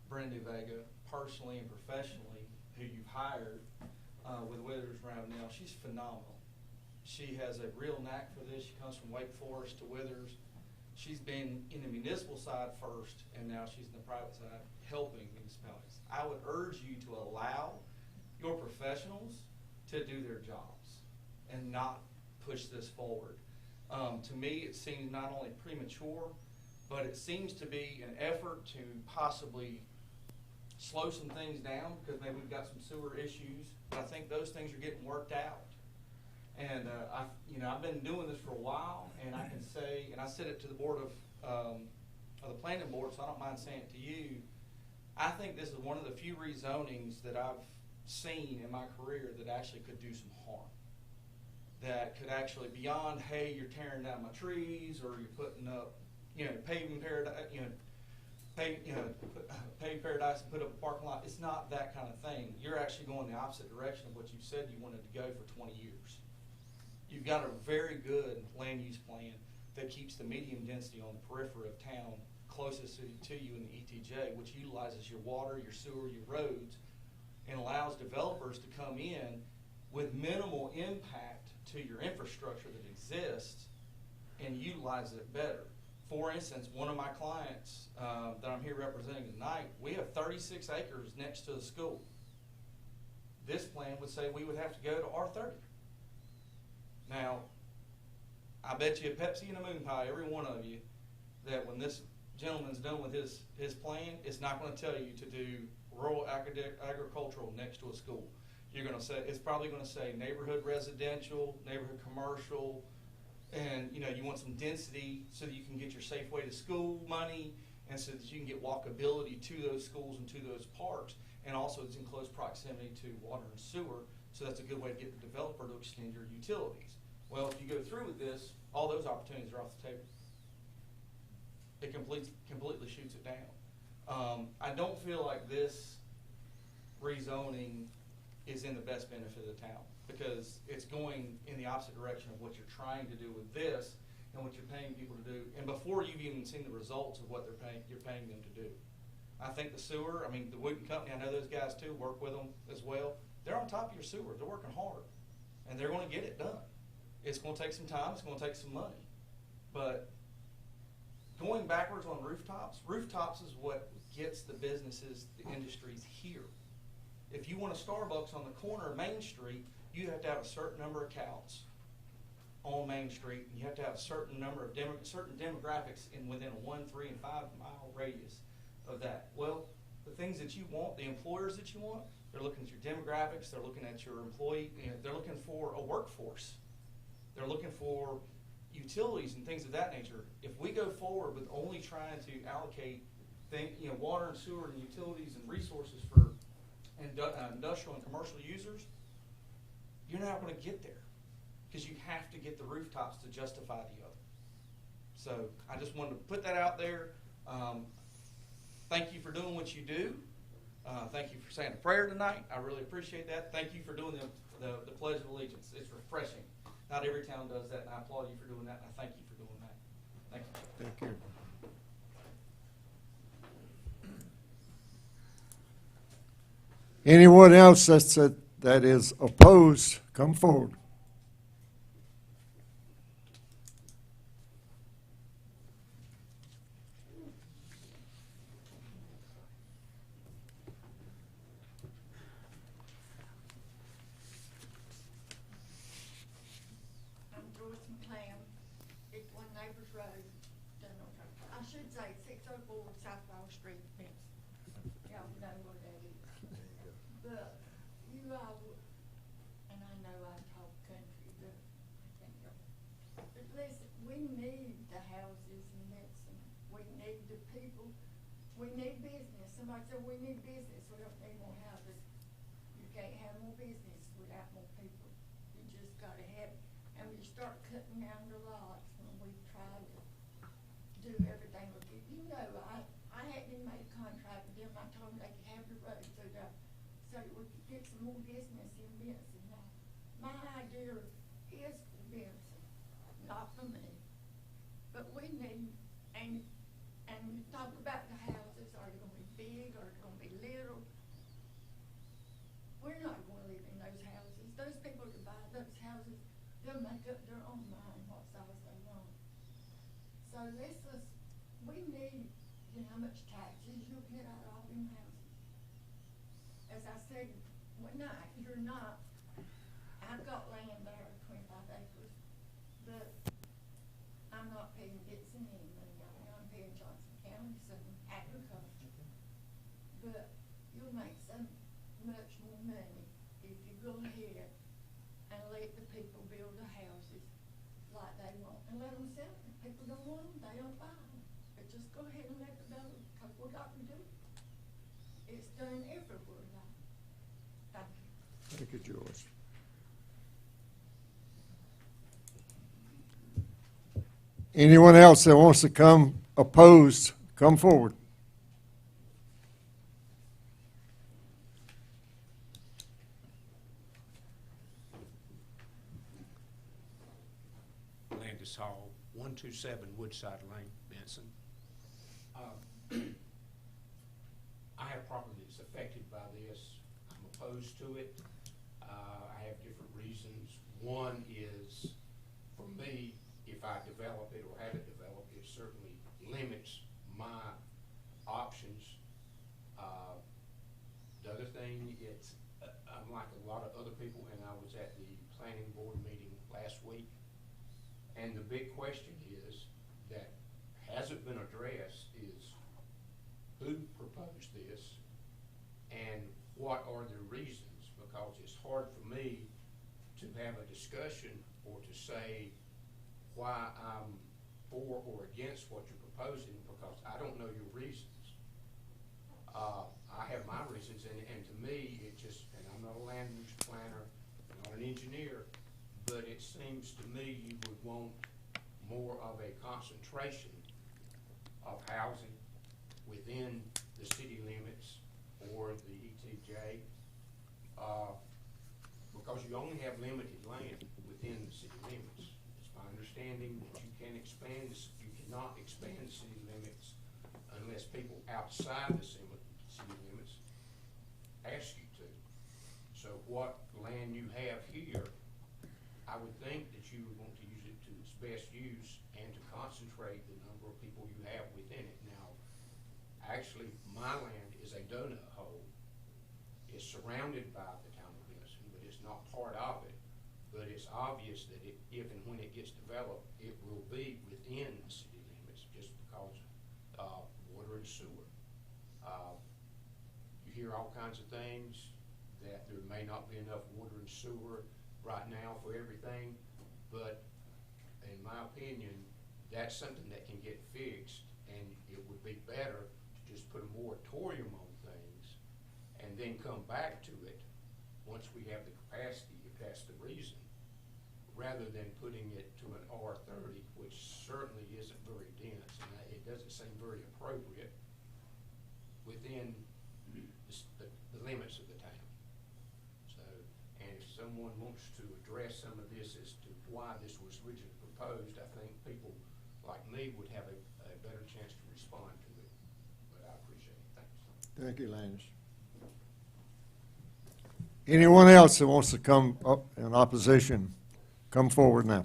Brenda Vega personally and professionally, who you've hired with Withers Ravenel. She's phenomenal. She has a real knack for this. She comes from Wake Forest to Withers. She's been in the municipal side first, and now she's in the private side helping municipalities. I would urge you to allow your professionals to do their jobs and not push this forward. To me, it seems not only premature, but it seems to be an effort to possibly slow some things down because maybe we've got some sewer issues. But I think those things are getting worked out. And I've been doing this for a while, and I can say, and I said it to the board of the planning board, so I don't mind saying it to you. I think this is one of the few rezonings that I've seen in my career that actually could do some harm. That could actually, beyond, hey, you're tearing down my trees, or you're putting up, paving paradise, pave paradise and put up a parking lot. It's not that kind of thing. You're actually going the opposite direction of what you said you wanted to go for 20 years. You've got a very good land use plan that keeps the medium density on the periphery of town closest to you in the ETJ, which utilizes your water, your sewer, your roads, and allows developers to come in with minimal impact to your infrastructure that exists and utilize it better. For instance, one of my clients that I'm here representing tonight, we have 36 acres next to the school. This plan would say we would have to go to R30. Now, I bet you a Pepsi and a moon pie, every one of you, that when this gentleman's done with his plan, it's not gonna tell you to do rural agricultural next to a school. You're gonna say, it's probably gonna say neighborhood residential, neighborhood commercial, and you know, you want some density so that you can get your safe way to school money, and so that you can get walkability to those schools and to those parks, and also it's in close proximity to water and sewer, so that's a good way to get the developer to extend your utilities. Well, if you go through with this, all those opportunities are off the table. It completely shoots it down. I don't feel like this rezoning is in the best benefit of the town, because it's going in the opposite direction of what you're trying to do with this and what you're paying people to do, and before you've even seen the results of what you're paying them to do. I think the sewer, I mean, the Wooten Company, I know those guys too, work with them as well. They're on top of your sewer. They're working hard, and they're going to get it done. It's going to take some time. It's going to take some money. But going backwards on rooftops is what gets the businesses, the industries here. If you want a Starbucks on the corner of Main Street, you have to have a certain number of accounts on Main Street. You have to have a certain number of certain demographics within a 1, 3, and 5 mile radius of that. Well, the things that you want, the employers that you want, they're looking at your demographics. They're looking at your employee. They're looking for a workforce. They're looking for utilities and things of that nature. If we go forward with only trying to allocate water and sewer and utilities and resources for industrial and commercial users, you're not going to get there, because you have to get the rooftops to justify the other. So I just wanted to put that out there. Thank you for doing what you do. Thank you for saying a prayer tonight. I really appreciate that. Thank you for doing the Pledge of Allegiance. It's refreshing. Not every town does that, and I applaud you for doing that, and I thank you for doing that. Thank you. Thank you. Anyone else that is opposed, come forward. I should say 604 South Wall Street, Benson. Y'all know where that is. But you all, and I know I talk country, but I can't go. But listen, we need the houses in Benson. We need the people. We need business. Somebody said we need business. We don't need more houses. You can't have more business without more people. You just gotta have it. And we start cutting down the lots when we try to do everything with it. You know, I hadn't made a contract with them. I told them they could have the road so that we could get some more business in Benson. Now, my idea is for Benson, not for me. But we need, and you talk about the houses, are they gonna be big, or are they gonna be little? We're not gonna live in those houses. Those people that buy those houses, they'll make up their own mind what size they want. So we need, how much taxes you'll get out of all them houses. As I said, I've got land there, 25 acres, but I'm not paying Benson any money. I'm paying Johnson County some agriculture. But you'll make so much more money if you go ahead and let the people build the houses like they want, and let them sell them. If people don't want them, they don't buy them. But just go ahead and let them build them, because we got to do it. It's done everywhere now. Thank you. Thank you, Joyce. Anyone else that wants to come opposed, come forward. Landis Hall, 127 Woodside Lane, Benson. I have property that's affected by this. I'm opposed to it. I have different reasons. One is, for me, if I develop it or have it developed, it certainly limits my options. The other thing, I'm like a lot of other people, and I was at the planning board meeting last week. And the big question is, that hasn't been addressed, is who proposed this and what are the reasons? Because it's hard for me to have a discussion or to say why I'm for or against what you're proposing, because I don't know your reasons. I have my reasons, and to me, it just, and I'm not a land use planner, I'm not an engineer, but it seems to me you would want more of a concentration of housing within the city limits or the ETJ, because you only have limited land within the city limits. It's my understanding that you cannot expand the city limits unless people outside the city limits ask you to. So what land you have here, I would think that you would want to use it to its best use and to concentrate the number of people you have within it. Now, actually, my land is a donut hole. It's surrounded by the town of Benson, but it's not part of it. But it's obvious that if and when it gets developed, it will be within the city limits just because water and sewer. You hear all kinds of things, that there may not be enough water and sewer right now for everything, but in my opinion, that's something that can get fixed, and it would be better to just put a moratorium on things and then come back to it once we have the capacity, if that's the reason, rather than putting it to an R30, which certainly isn't very dense, and it doesn't seem very appropriate within the limits of the town. So, and if someone wants to address some of this as to why this was originally proposed, I think people like me would have a better chance to respond to it. But I appreciate it. Thanks. Thank you, Landis. Anyone else that wants to come up in opposition, come forward now.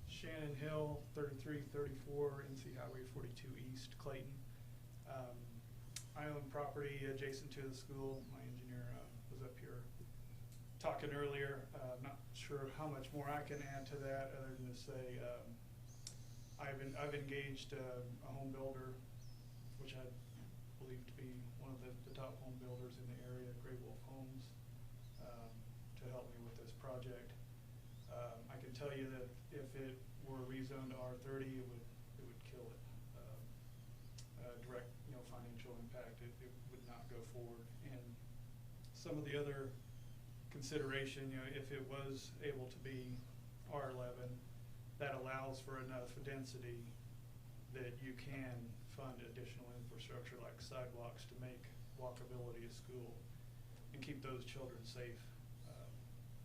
Shannon Hill, 3334 NC Highway 42 East, Clayton. I own property adjacent to the school. My engineer was up here talking earlier. Not sure how much more I can add to that other than to say I've engaged a home builder, which I believe to be one of the top home builders in the area, Great Wolf Homes, to help me with this project. I can tell you that if it were rezoned to R30, it would kill it. Direct, financial impact. It would not go forward. And some of the other consideration, if it was able to be R11, that allows for enough density that you can fund additional infrastructure like sidewalks to make walkability of school and keep those children safe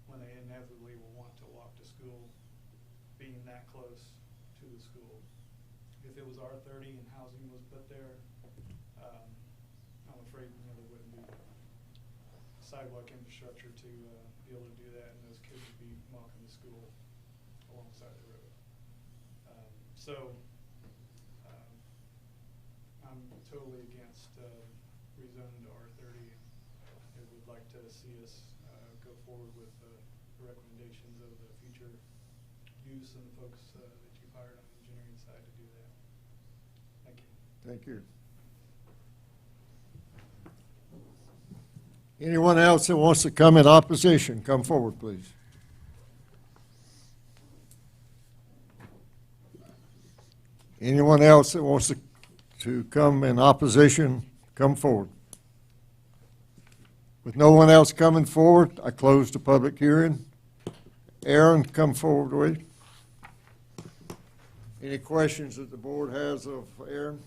when they inevitably will want to walk to school, being that close to the school. If it was R30 and housing was put there, I'm afraid there wouldn't be sidewalk infrastructure to be able to do that, and those kids would be walking to school alongside the road. I'm totally against rezoning to R30. I would like to see us go forward with the recommendations of the future use and the folks that you've hired on the engineering side to do that. Thank you. Thank you. Anyone else that wants to come in opposition, come forward, please. Anyone else that wants to come in opposition, come forward. With no one else coming forward, I close the public hearing. Aaron, come forward, will you? Any questions that the board has of Aaron?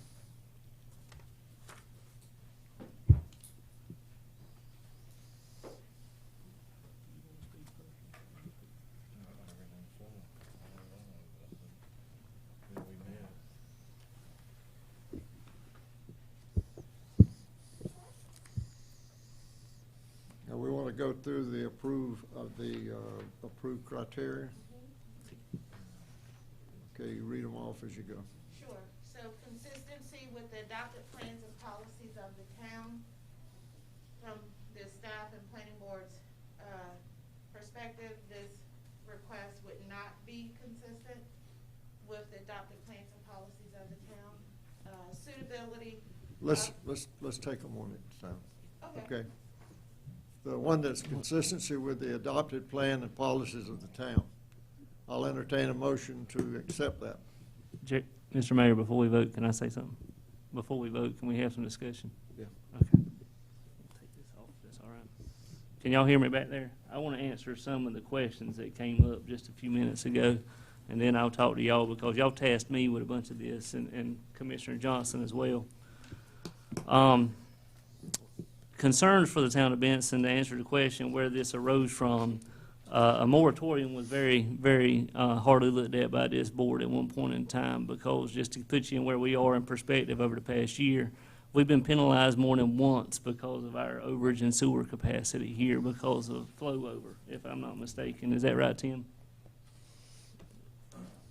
Now we want to go through the approved criteria. Okay, you read them off as you go. Sure. So consistency with the adopted plans and policies of the town, from the staff and planning board's, perspective, this request would not be consistent with the adopted plans and policies of the town. Suitability. Let's take them one at a time. Okay. Okay. The one that's consistency with the adopted plan and policies of the town. I'll entertain a motion to accept that. Mr. Mayor, before we vote, can I say something? Before we vote, can we have some discussion? Yeah. Okay. Take this off, if that's all right. Can y'all hear me back there? I want to answer some of the questions that came up just a few minutes ago, and then I'll talk to y'all because y'all tasked me with a bunch of this, and Commissioner Johnson as well. Concerns for the town of Benson, to answer the question where this arose from, a moratorium was very, very hardly looked at by this board at one point in time, because just to put you in where we are in perspective over the past year, we've been penalized more than once because of our overage and sewer capacity here because of flow over, if I'm not mistaken. Is that right, Tim?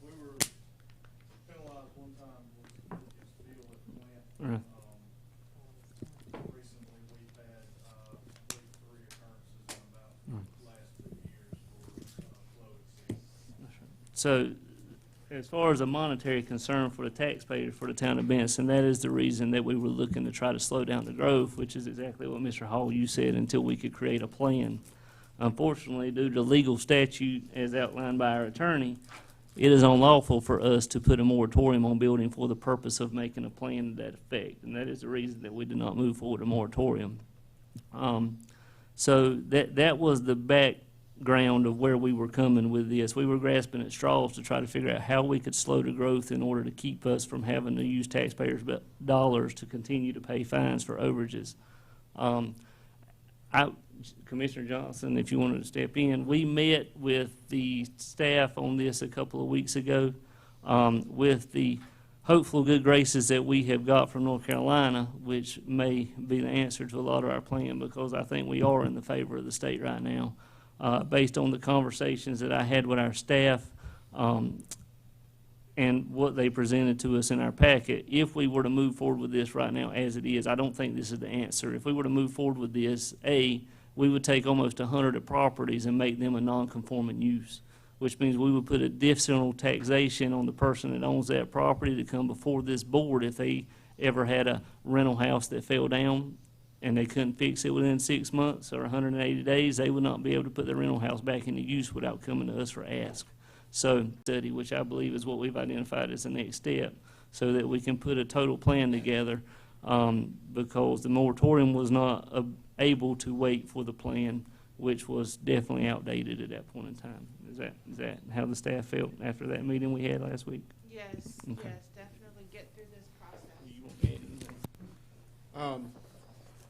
We were penalized one time with this deal at the plant. Right. Recently, we've had, I believe, 3 occurrences in about the last 2 years for flow exceeding. So, as far as a monetary concern for the taxpayers for the town of Benson, that is the reason that we were looking to try to slow down the growth, which is exactly what Mr. Hall, you said, until we could create a plan. Unfortunately, due to legal statute as outlined by our attorney, it is unlawful for us to put a moratorium on building for the purpose of making a plan to that effect, and that is the reason that we did not move forward a moratorium. So that was the background of where we were coming with this. We were grasping at straws to try to figure out how we could slow the growth in order to keep us from having to use taxpayers' dollars to continue to pay fines for overages. Commissioner Johnson, if you wanted to step in, we met with the staff on this a couple of weeks ago with the hopeful good graces that we have got from North Carolina, which may be the answer to a lot of our plan, because I think we are in the favor of the state right now. Based on the conversations that I had with our staff and what they presented to us in our packet, if we were to move forward with this right now as it is, I don't think this is the answer. If we were to move forward with this, we would take almost 100 properties and make them a non-conforming use, which means we would put additional taxation on the person that owns that property to come before this board if they ever had a rental house that fell down and they couldn't fix it within 6 months or 180 days, they would not be able to put their rental house back into use without coming to us for ask. So, study, which I believe is what we've identified as the next step, so that we can put a total plan together, because the moratorium was not able to wait for the plan, which was definitely outdated at that point in time. Is that how the staff felt after that meeting we had last week? Yes, Okay. yes, definitely get through this process.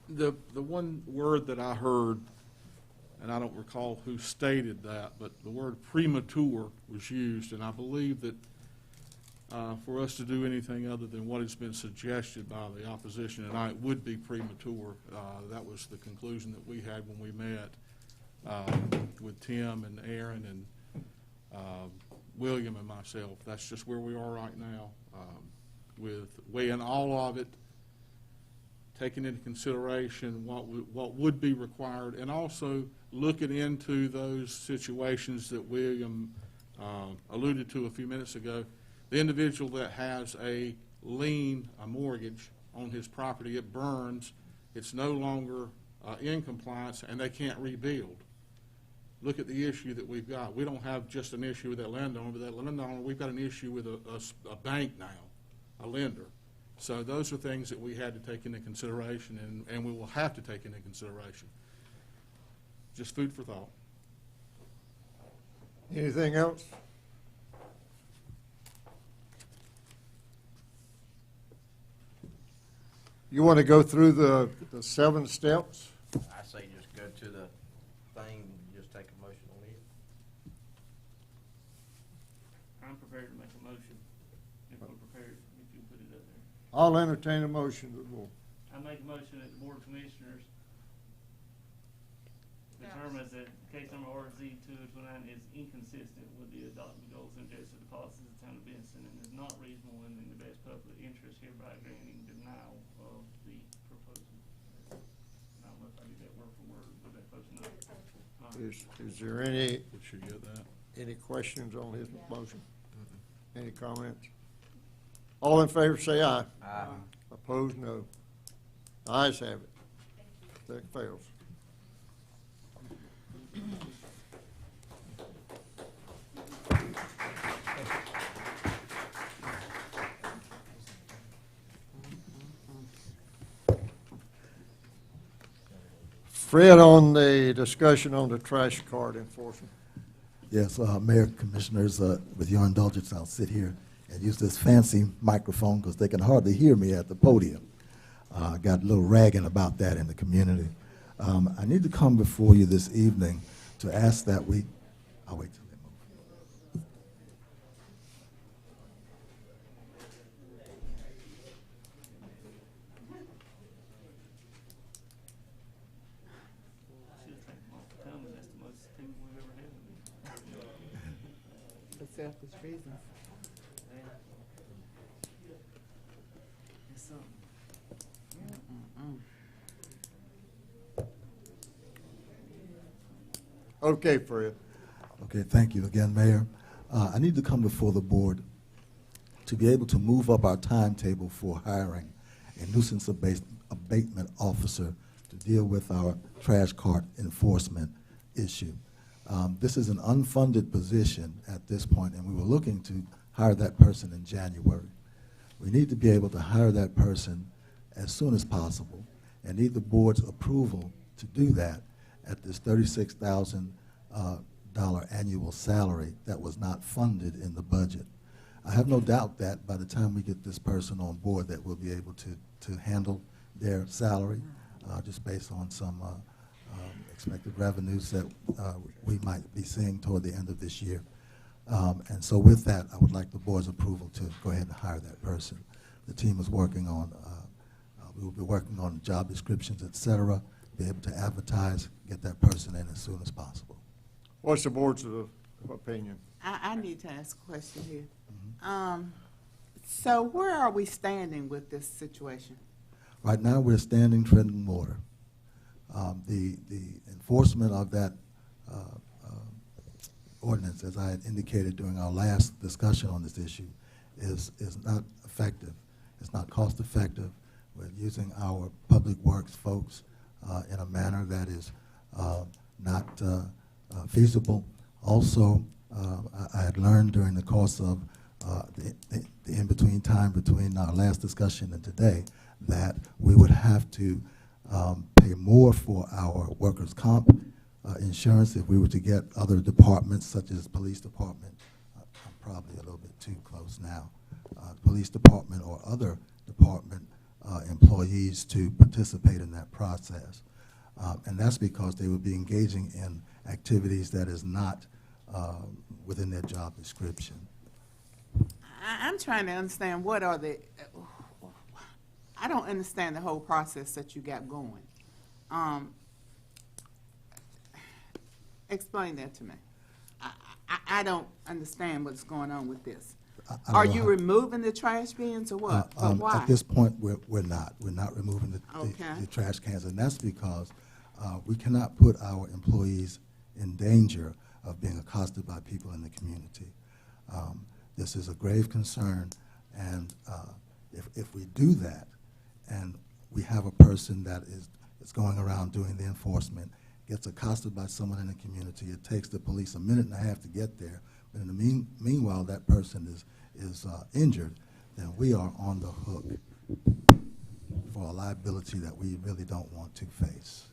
The one word that I heard, and I don't recall who stated that, but the word premature was used, and I believe that for us to do anything other than what has been suggested by the opposition tonight would be premature. That was the conclusion that we had when we met with Tim and Aaron and William and myself. That's just where we are right now, with weighing all of it, taking into consideration what would be required, and also looking into those situations that William alluded to a few minutes ago. The individual that has a lien, a mortgage on his property, it burns, it's no longer in compliance, and they can't rebuild. Look at the issue that we've got. We don't have just an issue with that landowner, but that landowner, we've got an issue with a bank now, a lender. So those are things that we had to take into consideration, and we will have to take into consideration. Just food for thought. Anything else? You want to go through the 7 steps? I say just go to the thing, just take a motion on it. I'm prepared to make a motion, if we're prepared, if you put it up there. I'll entertain a motion to the board. I make a motion that the Board of Commissioners determines that case number RZ-2029 is inconsistent with the adopted goals and objectives of the policies of the town of Benson and is not reasonable and in the best public interest, hereby granting denial of the proposal. I don't know if I did that Is there any, Did you get that? any questions on his motion? Any comments? All in favor say aye. Aye. Opposed, no. Ayes have it. That fails. Fred, on the discussion on the trash card enforcement. Yes, Mayor, Commissioners, with your indulgence, I'll sit here and use this fancy microphone because they can hardly hear me at the podium. Got a little ragging about that in the community. I need to come before you this evening to ask that I'll wait till they move. For selfish reasons. It's something. Okay, Fred. Okay, thank you again, Mayor. I need to come before the board to be able to move up our timetable for hiring a nuisance abatement officer to deal with our trash cart enforcement issue. This is an unfunded position at this point, and we were looking to hire that person in January. We need to be able to hire that person as soon as possible and need the board's approval to do that at this $36,000 annual salary that was not funded in the budget. I have no doubt that by the time we get this person on board that we'll be able to handle their salary just based on some expected revenues that we might be seeing toward the end of this year. And so with that, I would like the board's approval to go ahead and hire that person. The team is working on, we will be working on job descriptions, et cetera, be able to advertise, get that person in as soon as possible. What's the board's opinion? I need to ask a question here. So where are we standing with this situation? Right now, we're standing treading water. The enforcement of that ordinance, as I had indicated during our last discussion on this issue, is not effective. It's not cost effective. We're using our public works folks in a manner that is not feasible. Also, I had learned during the course of the in-between time between our last discussion and today that we would have to pay more for our workers' comp insurance if we were to get other departments such as police department. I'm probably a little bit too close now. Police department or other department employees to participate in that process. And that's because they would be engaging in activities that is not within their job description. I'm trying to understand what are the, I don't understand the whole process that you got going. Explain that to me. I don't understand what's going on with this. Are you removing the trash bins or what? Why? At this point, we're not. We're not removing the trash cans, and that's because we cannot put our employees in danger of being accosted by people in the community. This is a grave concern, and if we do that, and we have a person that is going around doing the enforcement, gets accosted by someone in the community, it takes the police a minute and a half to get there, but in the meanwhile that person is injured, then we are on the hook for a liability that we really don't want to face.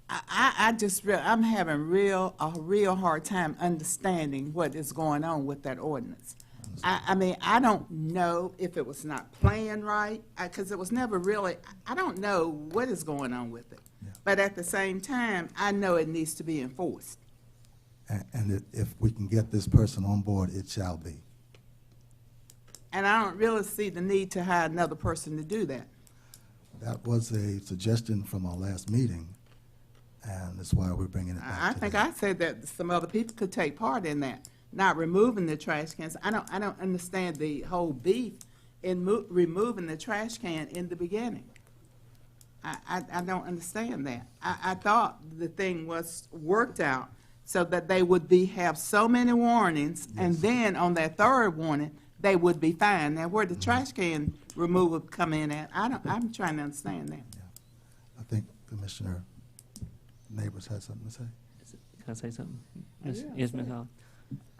I'm having a real hard time understanding what is going on with that ordinance. I mean, I don't know if it was not planned right, because it was never really, I don't know what is going on with it. Yeah. But at the same time, I know it needs to be enforced. And if we can get this person on board, it shall be. And I don't really see the need to hire another person to do that. That was a suggestion from our last meeting, and that's why we're bringing it back I today. think I said that some other people could take part in that, not removing the trash cans. I don't understand the whole beef in removing the trash can in the beginning. I don't understand that. I thought the thing was worked out so that they would have so many warnings, and then on that third warning, they would be fine. Now, where the trash can removal come in at, I'm trying to understand that. I think Commissioner Neighbors has something to say. Can I say something? Yes, Ms. Hall.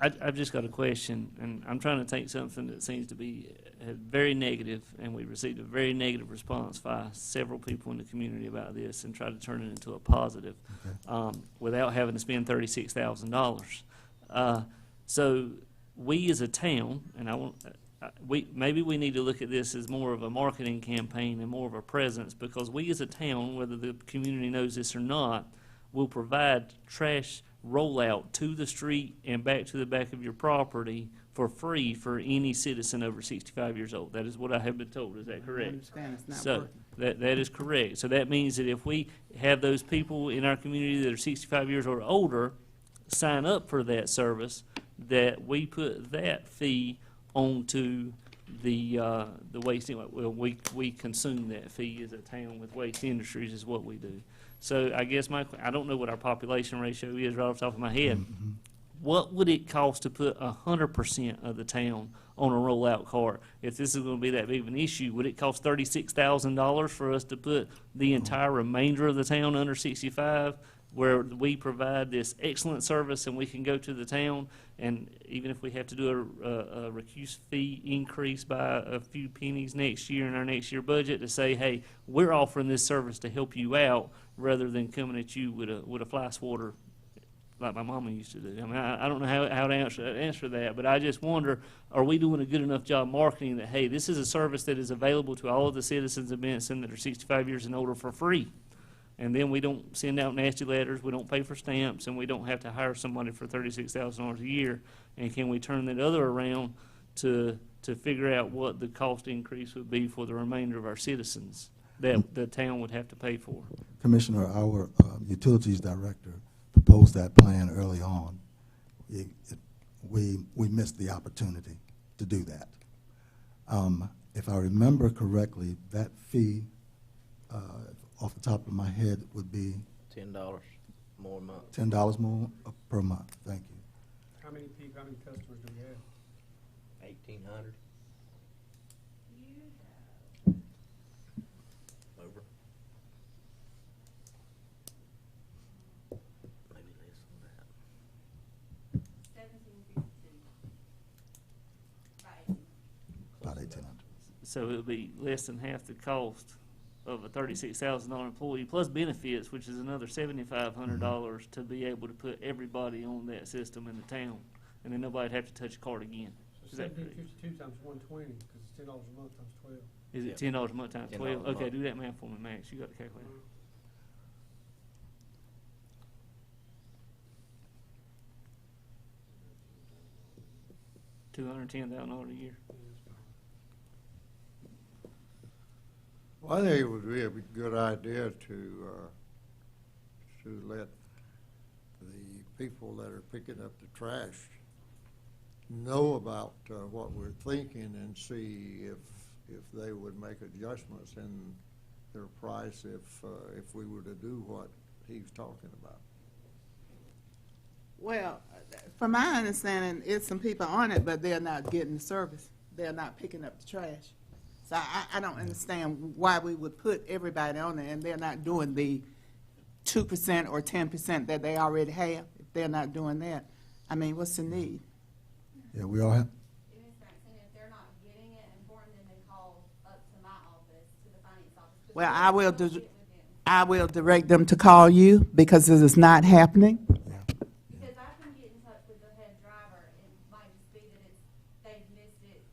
I've just got a question, and I'm trying to take something that seems to be very negative, and we received a very negative response by several people in the community about this, and try to turn it into a positive, without having to spend $36,000. So we as a town, and maybe we need to look at this as more of a marketing campaign and more of a presence, because we as a town, whether the community knows this or not, will provide trash rollout to the street and back to the back of your property for free for any citizen over 65 years old. That is what I have been told. Is that correct? I understand it's not So working. that is correct. So that means that if we have those people in our community that are 65 years or older sign up for that service, that we put that fee onto the waste. Well, we consume that fee as a town with Waste Industries is what we do. So I guess I don't know what our population ratio is right off the top of my head. What would it cost to put 100% of the town on a rollout cart? If this is going to be that big of an issue, would it cost $36,000 for us to put the entire remainder of the town under 65, where we provide this excellent service and we can go to the town, and even if we have to do a recuse fee increase by a few pennies next year in our next year budget to say, hey, we're offering this service to help you out, rather than coming at you with a fly swatter like my mama used to do. I mean, I don't know how to answer that, but I just wonder, are we doing a good enough job marketing that, hey, this is a service that is available to all of the citizens of Benson that are 65 years and older for free? And then we don't send out nasty letters, we don't pay for stamps, and we don't have to hire somebody for $36,000 a year. And can we turn that other around to figure out what the cost increase would be for the remainder of our citizens that the town would have to pay for? Commissioner, our utilities director proposed that plan early on. We missed the opportunity to do that. If I remember correctly, that fee, off the top of my head, would be $10 more a month. $10 more per month. Thank you. How many customers do we have? 1,800. Over. Maybe less than that. 1752. About 1,800. So it would be less than half the cost of a $36,000 employee, plus benefits, which is another $7,500 to be able to put everybody on that system in the town, and then nobody'd have to touch a card again. So 1752 times 120, because it's $10 a month times 12. Is it $10 a month times 12? $10 a Okay, month. do that math for me, Max. You got the calculator. $210,000 a year. Well, I think it would be a good idea to let the people that are picking up the trash know about what we're thinking and see if they would make adjustments in their price if we were to do what he's talking about. Well, from my understanding, it's some people on it, but they're not getting the service. They're not picking up the trash. So I don't understand why we would put everybody on there and they're not doing the 2% or 10% that they already have. If they're not doing that, I mean, what's the need? Yeah, we all have. Ms. Maxon, if they're not getting it, inform them and call up to my office, to the finance office. 'Cause Well, we'll I will get with them. I will direct them to call you because it is not happening. Because I can get in touch with the head driver, it might just be that they've missed it,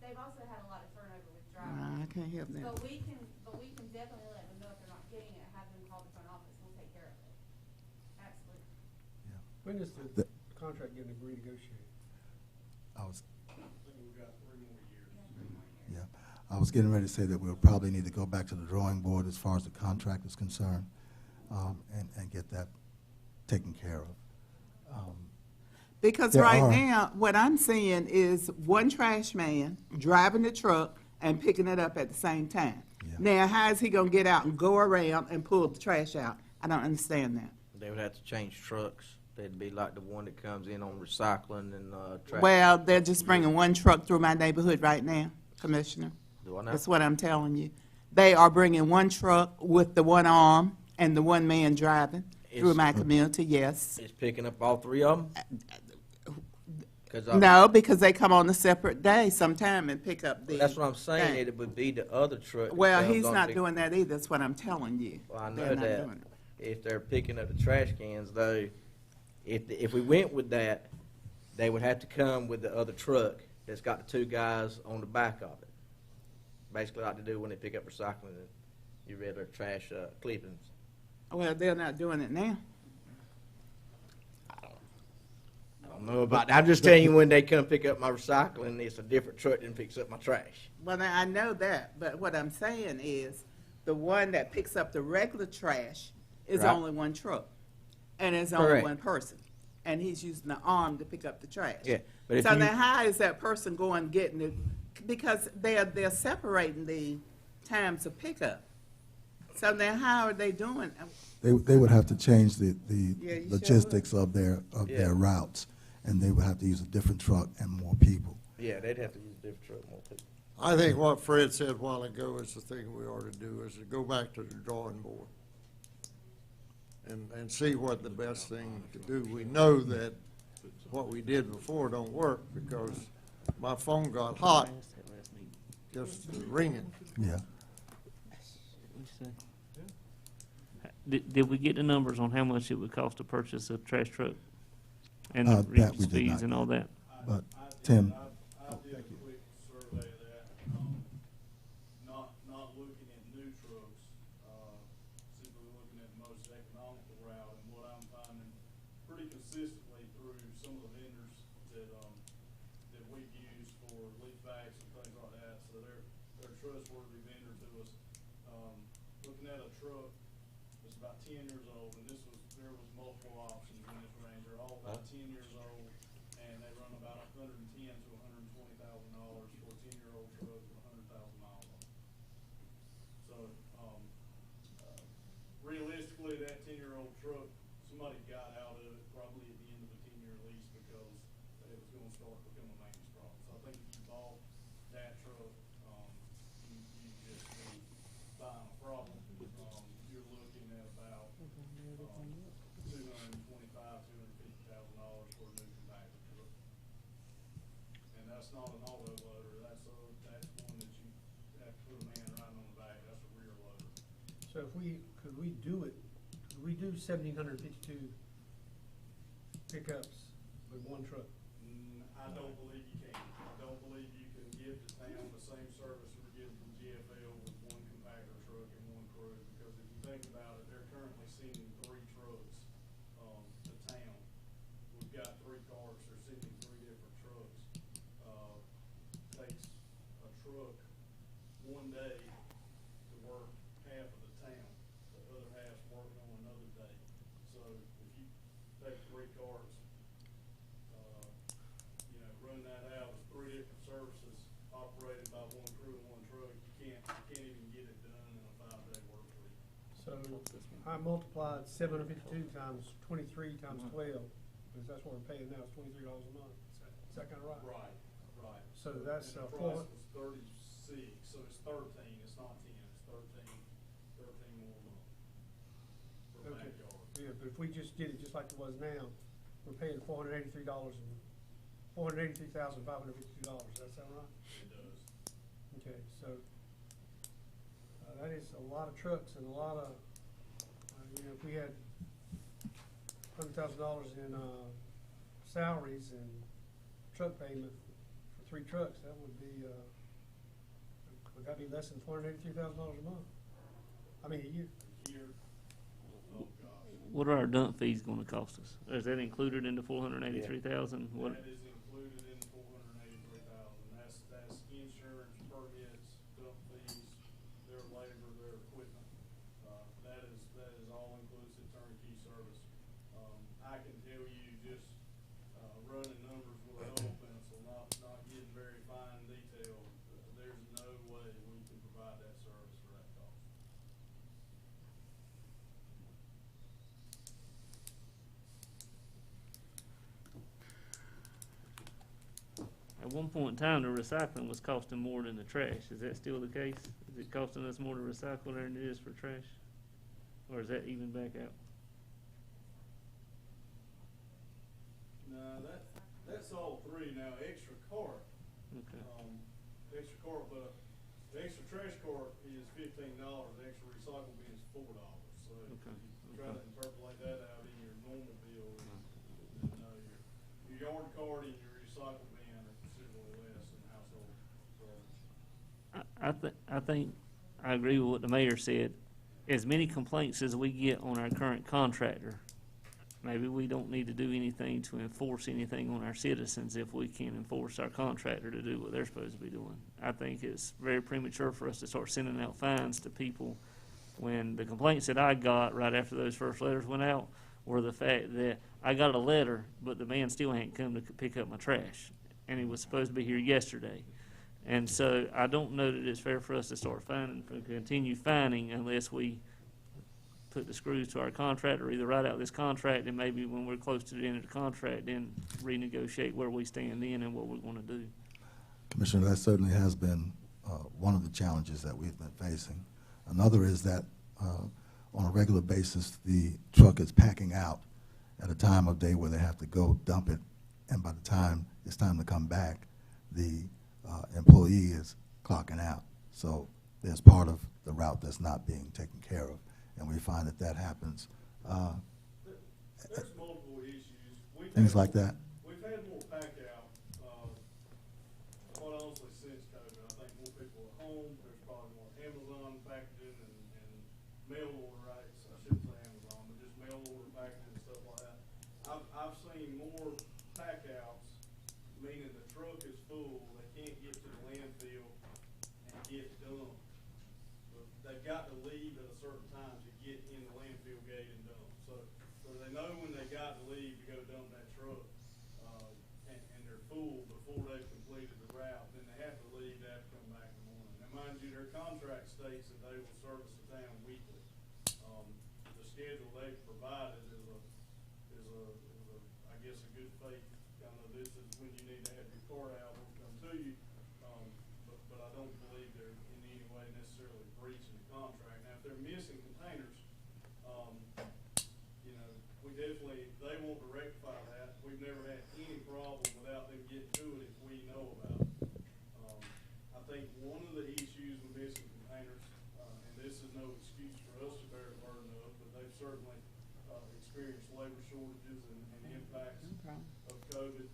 they've also had a lot of turnover with drivers. I can't help that. But we can definitely let them know if they're not getting it, have them call the front office, we'll take care of it. Absolutely. When is the contract getting renegotiated? I was getting ready to say that we'll probably need to go back to the drawing board as far as the contract is concerned, and get that taken care of. Because There right are- now, what I'm seeing is one trash man driving the truck and picking it up at the same time. Yeah. Now, how is he gonna get out and go around and pull the trash out? I don't understand that. They would have to change trucks. They'd be like the one that comes in on recycling and, trash. Well, they're just bringing one truck through my neighborhood right now, Commissioner. Do I know? That's what I'm telling you. They are bringing one truck with the one arm and the one man driving through It's- my community, yes. It's picking up all three of them? No, because they come on a separate day sometime and pick up the. That's what I'm saying, thing. it would be the other truck. that Well, comes he's on not big- doing that either, that's what I'm telling you. Well, I know They're not that. doing it. If they're picking up the trash cans, though, if we went with that, they would have to come with the other truck that's got the two guys on the back of it. Basically like they do when they pick up recycling and your regular trash clippings. Well, they're not doing it now. I don't know about that. I'm just telling you, when they come pick up my recycling, it's a different truck than picks up my trash. Well, now, I know that, but what I'm saying is, the one that picks up the regular trash is Right. only one truck, and it's only Correct. one person, and he's using the arm to pick up the trash. Yeah, but if So you- now, how is that person going getting it? Because they're separating the times of pickup. So now, how are they doing? They would have to change the Yeah, you sure logistics of their routes, and they would have to use a different truck and more people. Yeah, they'd have to use a different truck more people. I think what Fred said a while ago is the thing we ought to do, is to go back to the drawing board and see what the best thing to do. We know that what we did before don't work, because my phone got hot just ringing. Yeah. Did we get the numbers on how much it would cost to purchase a trash truck? And That the we reach did fees not. and all that? But Tim, I did a quick survey of that, not looking at new trucks, simply looking at the most economical route, and what I'm finding pretty consistently through some of the vendors that we've used for leaf bags and things like that, so they're a trustworthy vendor to us. Looking at a truck that's about 10 years old, and there was multiple options in this range, they're all about 10 years old, and they run about $110,000 to $120,000 for a 10-year-old truck with 100,000 miles on it. So, realistically, that 10-year-old truck, somebody got out of it probably at the end of a 10-year lease, because it was gonna start to become a maintenance problem. So I think if you bought that truck, you'd just be buying a problem. You're looking at about, $225,000 to $250,000 for a new compactor truck. And that's not an auto loader, that's one that you have to put a man riding on the back, that's a rear loader. So could we do 1,752 pickups with one truck? I don't believe you can. I don't believe you can give the town the same service we're getting from GFL with one compactor truck and one crew, because if you think about it, they're currently sending 3 trucks, to town. We've got 3 cars, they're sending 3 different trucks. Takes a truck one day to work half of the town, the other half's working on another day. So if you take 3 cars, run that out as 3 different services operated by one crew and one truck, you can't even get it done in a 5-day work week. So I multiplied 752 times 23 times 12, because that's what we're paying now, it's $23 a month. Is that kind of right? Right. So that's, And the price was 36, so it's 13, it's not 10, it's 13 more a month for Okay. backyard. Yeah, but if we just did it just like it was now, we're paying $483,552. Does that sound right? It does. Okay, so that is a lot of trucks and a lot of, if we had $100,000 in salaries and truck payment for 3 trucks, that would be, would that be less than $483,000 a month? I mean, a year. Here, oh gosh. What are our dump fees gonna cost us? Is that included in the 483,000? What? That is included in 483,000. That's insurance, permits, dump fees, their labor, their equipment. That is all inclusive turnkey service. I can tell you just, running numbers with a whole pencil, not getting very fine detail, there's no way we can provide that service for At one point in time, the recycling was costing more than the trash. Is that still the case? Is it costing us more to recycle than it is for trash? Or is that even back out? No, that's all three now, extra cart. Okay. Extra cart, but the extra trash cart is $15, the extra recycle bin is $4. So Okay. if you try to interpolate that out in your normal bill, then your yard cart and your recycle bin are considerably less than household garbage. I think I agree with what the mayor said. As many complaints as we get on our current contractor, maybe we don't need to do anything to enforce anything on our citizens if we can enforce our contractor to do what they're supposed to be doing. I think it's very premature for us to start sending out fines to people when the complaints that I got right after those first letters went out were the fact that I got a letter, but the man still ain't come to pick up my trash, and he was supposed to be here yesterday. And so I don't know that it's fair for us to start fining, continue fining unless we put the screws to our contractor, either write out this contract and maybe when we're close to the end of the contract, then renegotiate where we stand then and what we're going to do. Commissioner, that certainly has been one of the challenges that we've been facing. Another is that on a regular basis, the truck is packing out at a time of day where they have to go dump it, and by the time it's time to come back, the employee is clocking out. So there's part of the route that's not being taken care of, and we find that that happens. There's multiple issues. Things like that. We've had more pack out, quite honestly, since COVID. I think more people are home. There's probably more Amazon packaging and mail order rights. I shouldn't say Amazon, but just mail order packaging and stuff like that. I've seen more pack outs, meaning the truck is full, they can't get to the landfill and get dumped. But they've got to leave at a certain time to get in the landfill gate and dump. So they know when they got to leave to go dump that truck, and they're full before they've completed the route, then they have to leave to have to come back in the morning. Now, mind you, their contract states that they will service the town weekly. The schedule they've provided is I guess, a good faith, kind of, this is when you need to have your cart out, we'll come to you. But I don't believe they're in any way necessarily breaching the contract. Now, if they're missing containers, they want to rectify that. We've never had any problem without them getting to it if we know about it. I think one of the issues with missing containers, and this is no excuse for us to bear the burden of, but they've certainly experienced labor shortages and impacts of COVID.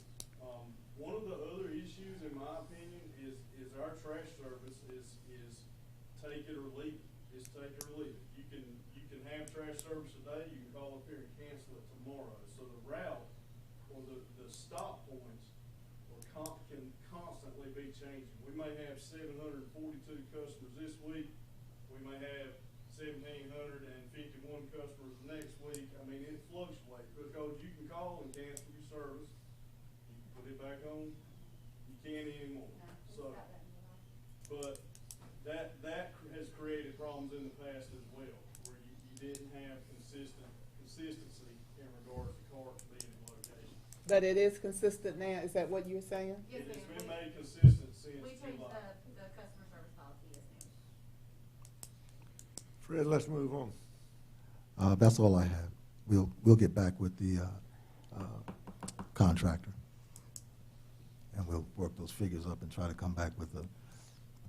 One of the other issues, in my opinion, is our trash service is take it or leave it. It's take it or leave it. You can have trash service today, you can call up here and cancel it tomorrow. So the route or the stop points can constantly be changing. We may have 742 customers this week. We may have 1,751 customers the next week. I mean, it fluctuates because you can call and cancel your service. You can put it back on. You can't anymore. So, but that has created problems in the past as well, where you didn't have consistency in regards to carts being in location. But it is consistent now, is that what you're saying? Yes, It's ma'am. been made consistent since We changed July. the customer service policy, yes, ma'am. Fred, let's move on. That's all I have. We'll get back with the contractor, and we'll work those figures up and try to come back with a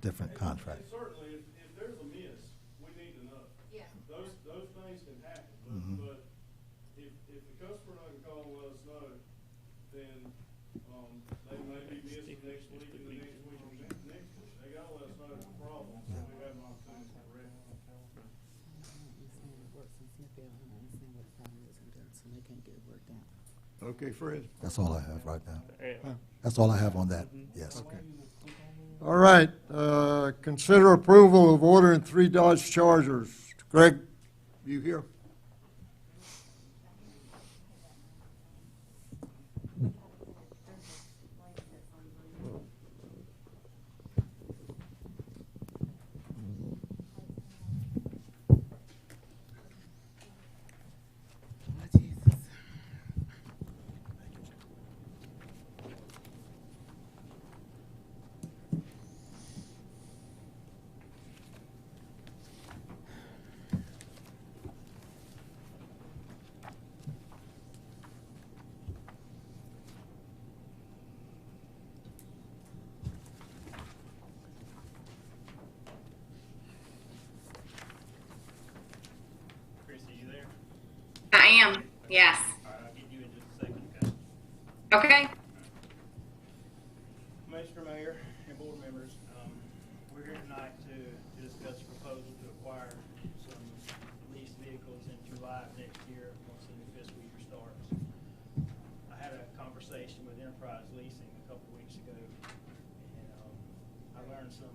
different contract. And certainly, if there's a miss, we need to know. Yeah. Those things can happen, but if the customer doesn't call and let us know, then they may be missing next week and the next week and next week. They gotta let us know there's a problem, so we have an opportunity to correct it. Okay, Fred. That's all I have right now. That's all I have on that, yes. Okay. All right, consider approval of ordering 3 Dodge Chargers. Greg, you here? Yes. All right, I'll get you in just a second, okay? Okay. Mr. Mayor and board members, we're here tonight to discuss a proposal to acquire some leased vehicles in July of next year once the new fiscal year starts. I had a conversation with Enterprise Leasing a couple weeks ago, and I learned some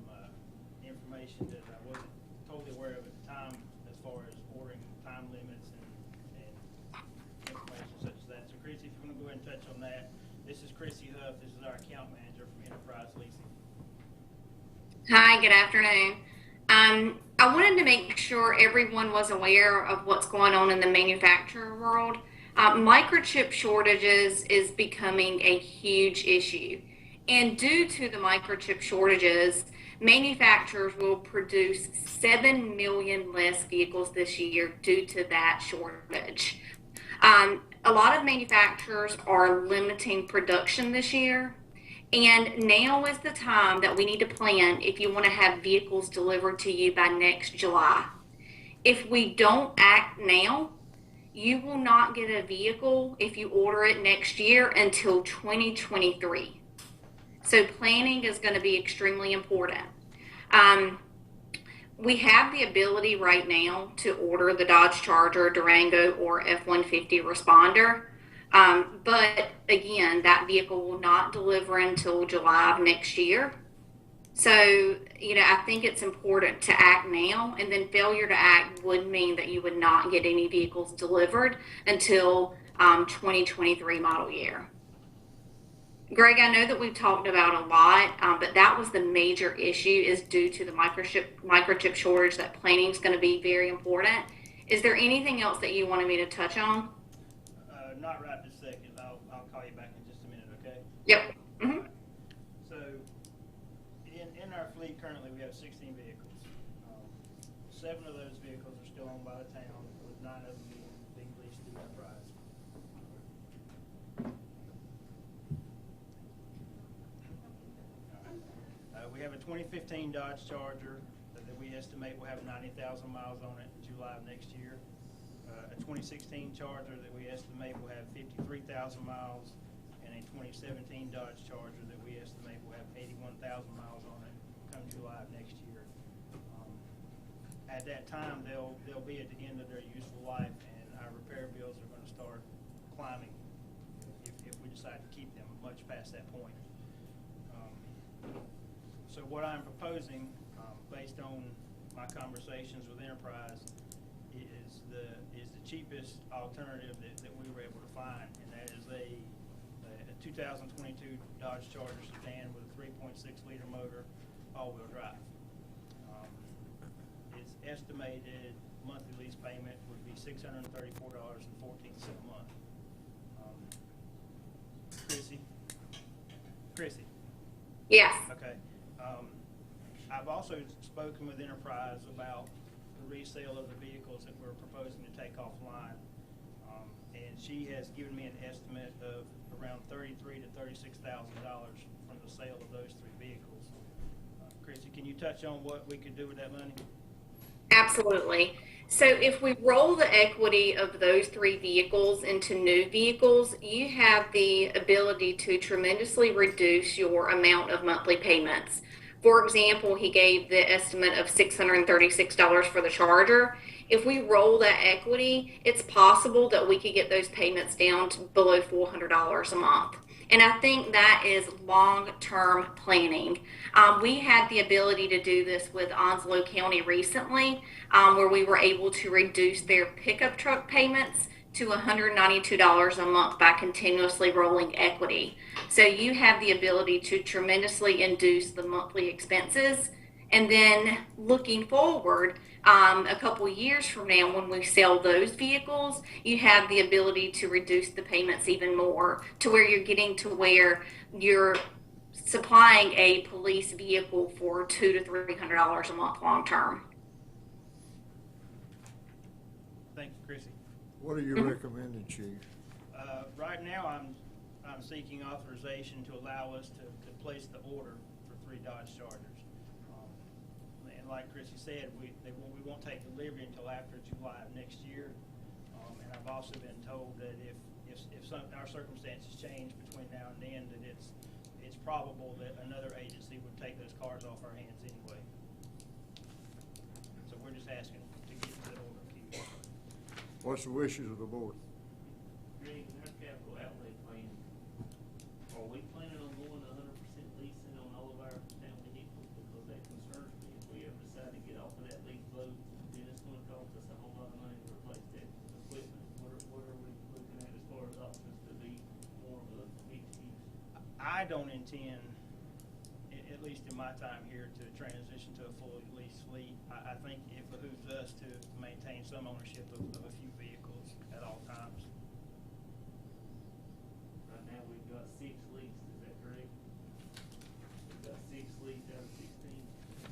information that I wasn't totally aware of at the time as far as ordering time limits and information such as that. So Chrissy, if you want to go ahead and touch on that. This is Chrissy Huff. This is our account manager from Enterprise Leasing. Hi, good afternoon. I wanted to make sure everyone was aware of what's going on in the manufacturer world. Microchip shortages is becoming a huge issue. And due to the microchip shortages, manufacturers will produce 7 million less vehicles this year due to that shortage. A lot of manufacturers are limiting production this year, and now is the time that we need to plan if you want to have vehicles delivered to you by next July. If we don't act now, you will not get a vehicle if you order it next year until 2023. So planning is going to be extremely important. We have the ability right now to order the Dodge Charger, Durango, or F-150 Responder. But again, that vehicle will not deliver until July of next year. So, I think it's important to act now, and then failure to act would mean that you would not get any vehicles delivered until 2023 model year. Greg, I know that we've talked about a lot, but that was the major issue is due to the microchip shortage. That planning is going to be very important. Is there anything else that you wanted me to touch on? Not right this second. I'll call you back in just a minute, okay? Yep. Mm-hmm. So, in our fleet currently, we have 16 vehicles. 7 of those vehicles are still owned by the town, with 9 of them being leased through Enterprise. We have a 2015 Dodge Charger that we estimate will have 90,000 miles on it in July of next year. A 2016 Charger that we estimate will have 53,000 miles, and a 2017 Dodge Charger that we estimate will have 81,000 miles on it come July of next year. At that time, they'll be at the end of their useful life, and our repair bills are going to start climbing if we decide to keep them much past that point. So what I'm proposing, based on my conversations with Enterprise, is the cheapest alternative that we were able to find, and that is a 2022 Dodge Charger sedan with a 3.6 liter motor, all-wheel drive. Its estimated monthly lease payment would be $634.14 a month. Chrissy? Yes. Okay. I've also spoken with Enterprise about the resale of the vehicles that we're proposing to take offline, and she has given me an estimate of around $33,000 to $36,000 from the sale of those 3 vehicles. Chrissy, can you touch on what we could do with that money? Absolutely. So if we roll the equity of those 3 vehicles into new vehicles, you have the ability to tremendously reduce your amount of monthly payments. For example, he gave the estimate of $636 for the Charger. If we roll that equity, it's possible that we could get those payments down to below $400 a month. And I think that is long-term planning. We had the ability to do this with Onslow County recently, where we were able to reduce their pickup truck payments to $192 a month by continuously rolling equity. So you have the ability to tremendously induce the monthly expenses. And then looking forward, a couple years from now, when we sell those vehicles, you have the ability to reduce the payments even more to where you're getting to where you're supplying a police vehicle for $200 to $300 a month long term. Thank you, Chrissy. What are you recommending, Chief? Right now, I'm seeking authorization to allow us to place the order for 3 Dodge Chargers. And like Chrissy said, we won't take delivery until after July of next year. And I I've also been told that if our circumstances change between now and then, that it's probable that another agency would take those cars off our hands anyway. So we're just asking to get to that order queue. What's the wishes of the board? Greg, in our capital outlay plan, are we planning on going 100% leasing on all of our town vehicles? Because that concerns me. If we ever decide to get off of that lease boat, then it's gonna cost us a whole lot of money to replace that equipment. What are we looking at as far as options to be more of a mixed use? I don't intend, at least in my time here, to transition to a full lease fleet. I think it behooves us to maintain some ownership of a few vehicles at all times. Right now, we've got 6 leased, is that correct? We've got 6 leased out of 16.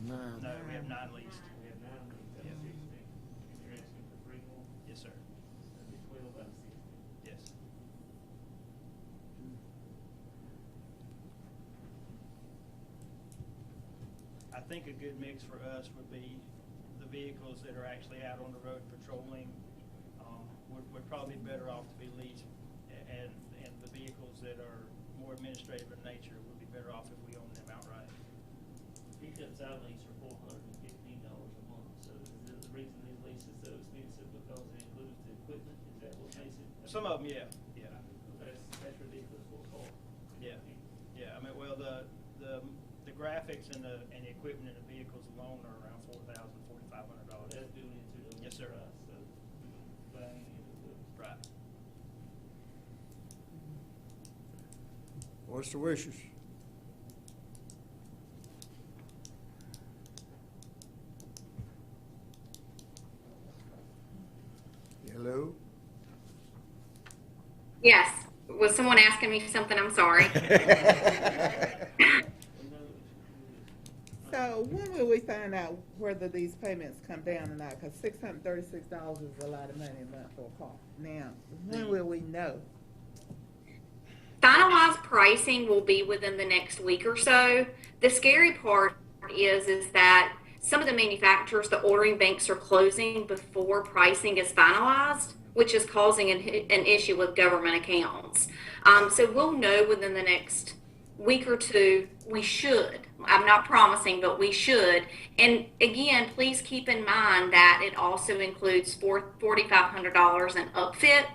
No. No, we have 9 leased. We have 9 leased out of 16. And you're asking for 3 more? Yes, sir. That'd be 12 out of 16. Yes. I think a good mix for us would be the vehicles that are actually out on the road patrolling. We're probably better off to be leased, and the vehicles that are more administrative in nature would be better off if we own them outright. Pickups I lease are $415 a month, so is the reason these leases so expensive because it includes the equipment? Is that what makes it? Some of them, yeah. That's ridiculous for a car. Yeah. I mean, well, the graphics and the equipment and the vehicles alone are around $4,000, $4,500. That's doing it to the Yes, sir. price, so buying it is Right. What's the wishes? Hello? Yes. Was someone asking me something? I'm sorry. So when will we find out whether these payments come down or not? Because $636 is a lot of money a month for a car. Now, when will we know? Finalized pricing will be within the next week or so. The scary part is that some of the manufacturers, the ordering banks are closing before pricing is finalized, which is causing an issue with government accounts. So we'll know within the next week or two. We should. I'm not promising, but we should. And again, please keep in mind that it also includes $4,500 in upfit,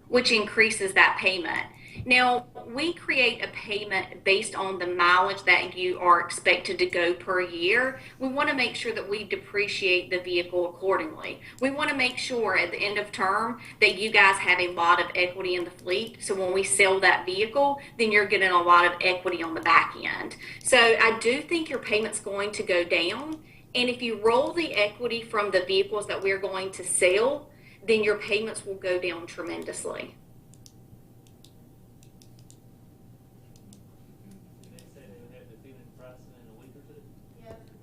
which increases that payment. Now, we create a payment based on the mileage that you are expected to go per year. We want to make sure that we depreciate the vehicle accordingly. We want to make sure at the end of term that you guys have a lot of equity in the fleet. So when we sell that vehicle, then you're getting a lot of equity on the back end. So I do think your payment's going to go down. And if you roll the equity from the vehicles that we're going to sell, then your payments will go down tremendously.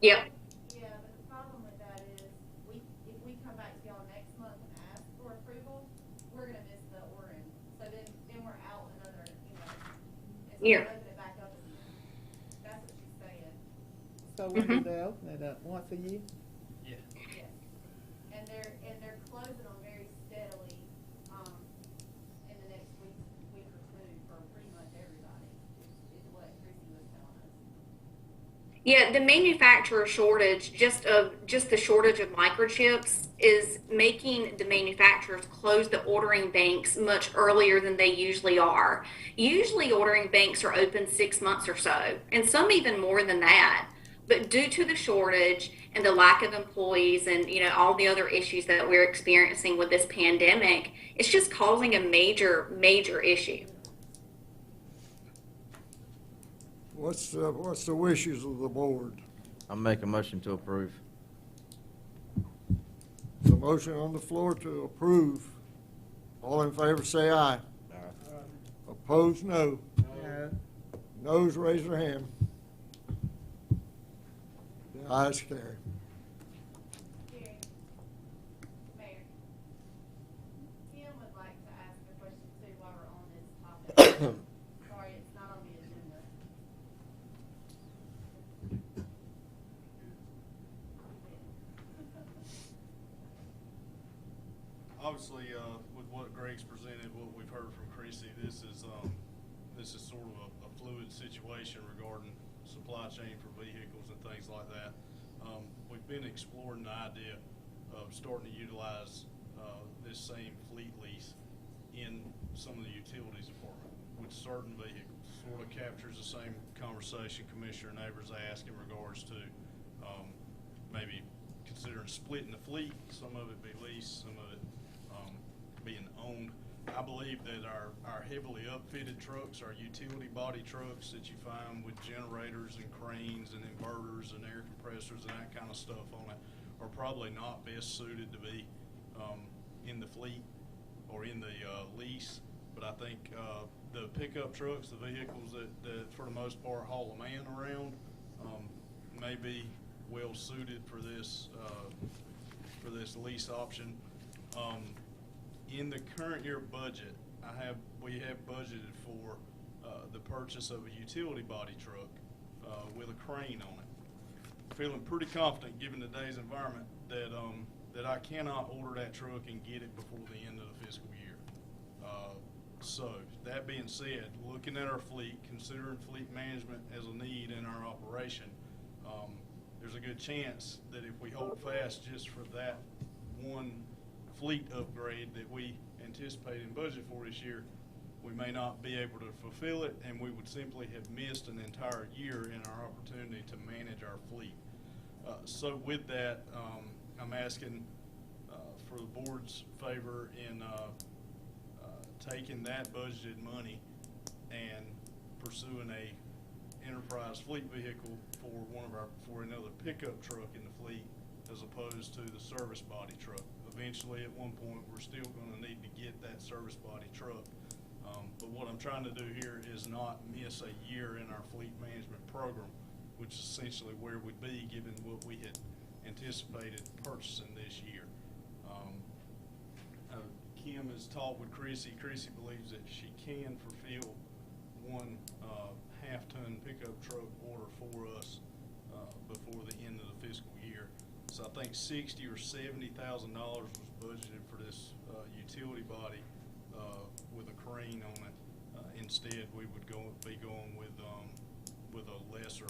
Yep. Yeah, but the problem with that is, if we come back to y'all next month and ask for approval, we're gonna miss the ordering. So then we're out another, it's Yeah. gonna open it back up again. That's what she's saying. So when do they open it up? Once a year? Yeah. Yes. And they're closing them very steadily, in the next week or two for pretty much everybody, is what Chrissy was telling us. Yeah, the manufacturer shortage, just the shortage of microchips, is making the manufacturers close the ordering banks much earlier than they usually are. Usually ordering banks are open 6 months or so, and some even more than that. But due to the shortage and the lack of employees and all the other issues that we're experiencing with this pandemic, it's just causing a major issue. What's the wishes of the board? I'll make a motion to approve. The motion on the floor to approve. All in favor say aye. Opposed, no. No. Noes, raise their hand. The ayes carry. Gary, Mayor, Tim would like to ask a question too while we're on this topic. Sorry, it's not on the agenda. Obviously, with what Greg's presented, what we've heard from Chrissy, this is sort of a fluid situation regarding supply chain for vehicles and things like that. We've been exploring the idea of starting to utilize this same fleet lease in some of the utilities department with certain vehicles. Sort of captures the same conversation Commissioner Neighbors asked in regards to maybe considering splitting the fleet, some of it be leased, some of it being owned. I believe that our heavily upfitted trucks, our utility body trucks that you find with generators and cranes and inverters and air compressors and that kind of stuff on it are probably not best suited to be in the fleet or in the lease. But I think the pickup trucks, the vehicles that for the most part haul a man around, may be well suited for this lease option. In the current year budget, we have budgeted for the purchase of a utility body truck with a crane on it. Feeling pretty confident, given today's environment, that I cannot order that truck and get it before the end of the fiscal year. So that being said, looking at our fleet, considering fleet management as a need in our operation, there's a good chance that if we hold fast just for that one fleet upgrade that we anticipate and budget for this year, we may not be able to fulfill it, and we would simply have missed an entire year in our opportunity to manage our fleet. So with that, I'm asking for the board's favor in taking that budgeted money and pursuing a enterprise fleet vehicle for another pickup truck in the fleet, as opposed to the service body truck. Eventually, at one point, we're still going to need to get that service body truck. But what I'm trying to do here is not miss a year in our fleet management program, which is essentially where we'd be given what we had anticipated purchasing this year. Kim has talked with Chrissy. Chrissy believes that she can fulfill one half-ton pickup truck order for us before the end of the fiscal year. So I think $60,000 or $70,000 was budgeted for this utility body with a crane on it. Instead, we would be going with a lesser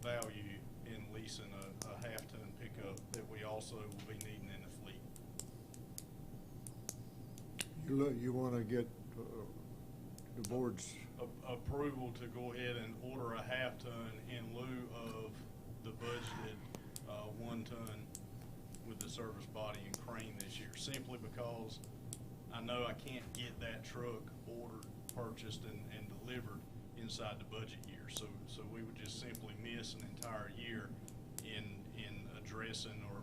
value in leasing a half-ton pickup that we also will be needing in the fleet. You want to get the board's approval to go ahead and order a half-ton in lieu of the budgeted 1 ton with the service body and crane this year, simply because I know I can't get that truck ordered, purchased, and delivered inside the budget year. So we would just simply miss an entire year in addressing or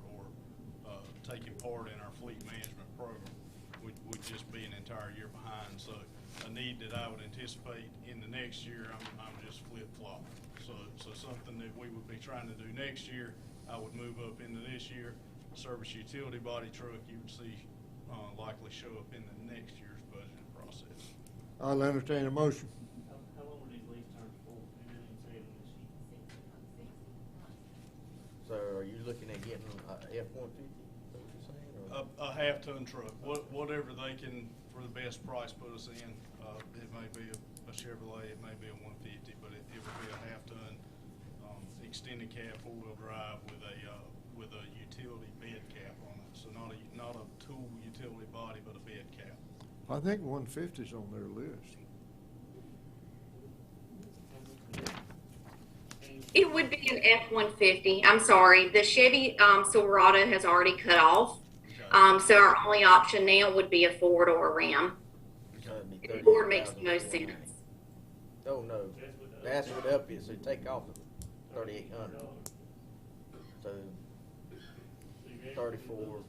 taking part in our fleet management program. We'd just be an entire year behind. So a need that I would anticipate in the next year, I'm just flip-flopping. So something that we would be trying to do next year, I would move up into this year. Service utility body truck, you would see likely show up in the next year's budgeting process. I'll entertain a motion. How long were these lease terms for? You didn't say it on the sheet. So are you looking at getting a F-150? A half-ton truck, whatever they can, for the best price, put us in. It may be a Chevrolet, it may be a 150, but it would be a half-ton extended cab, four-wheel drive with a utility bed cap on it. So not a tool utility body, but a bed cap. I think 150's on their list. It would be an F-150. I'm sorry. The Chevy Silverado has already cut off. So our only option now would be a Ford or a Ram. Ford makes the most sense. Oh, no. That's what upfit, so take off the 3,800. So 34.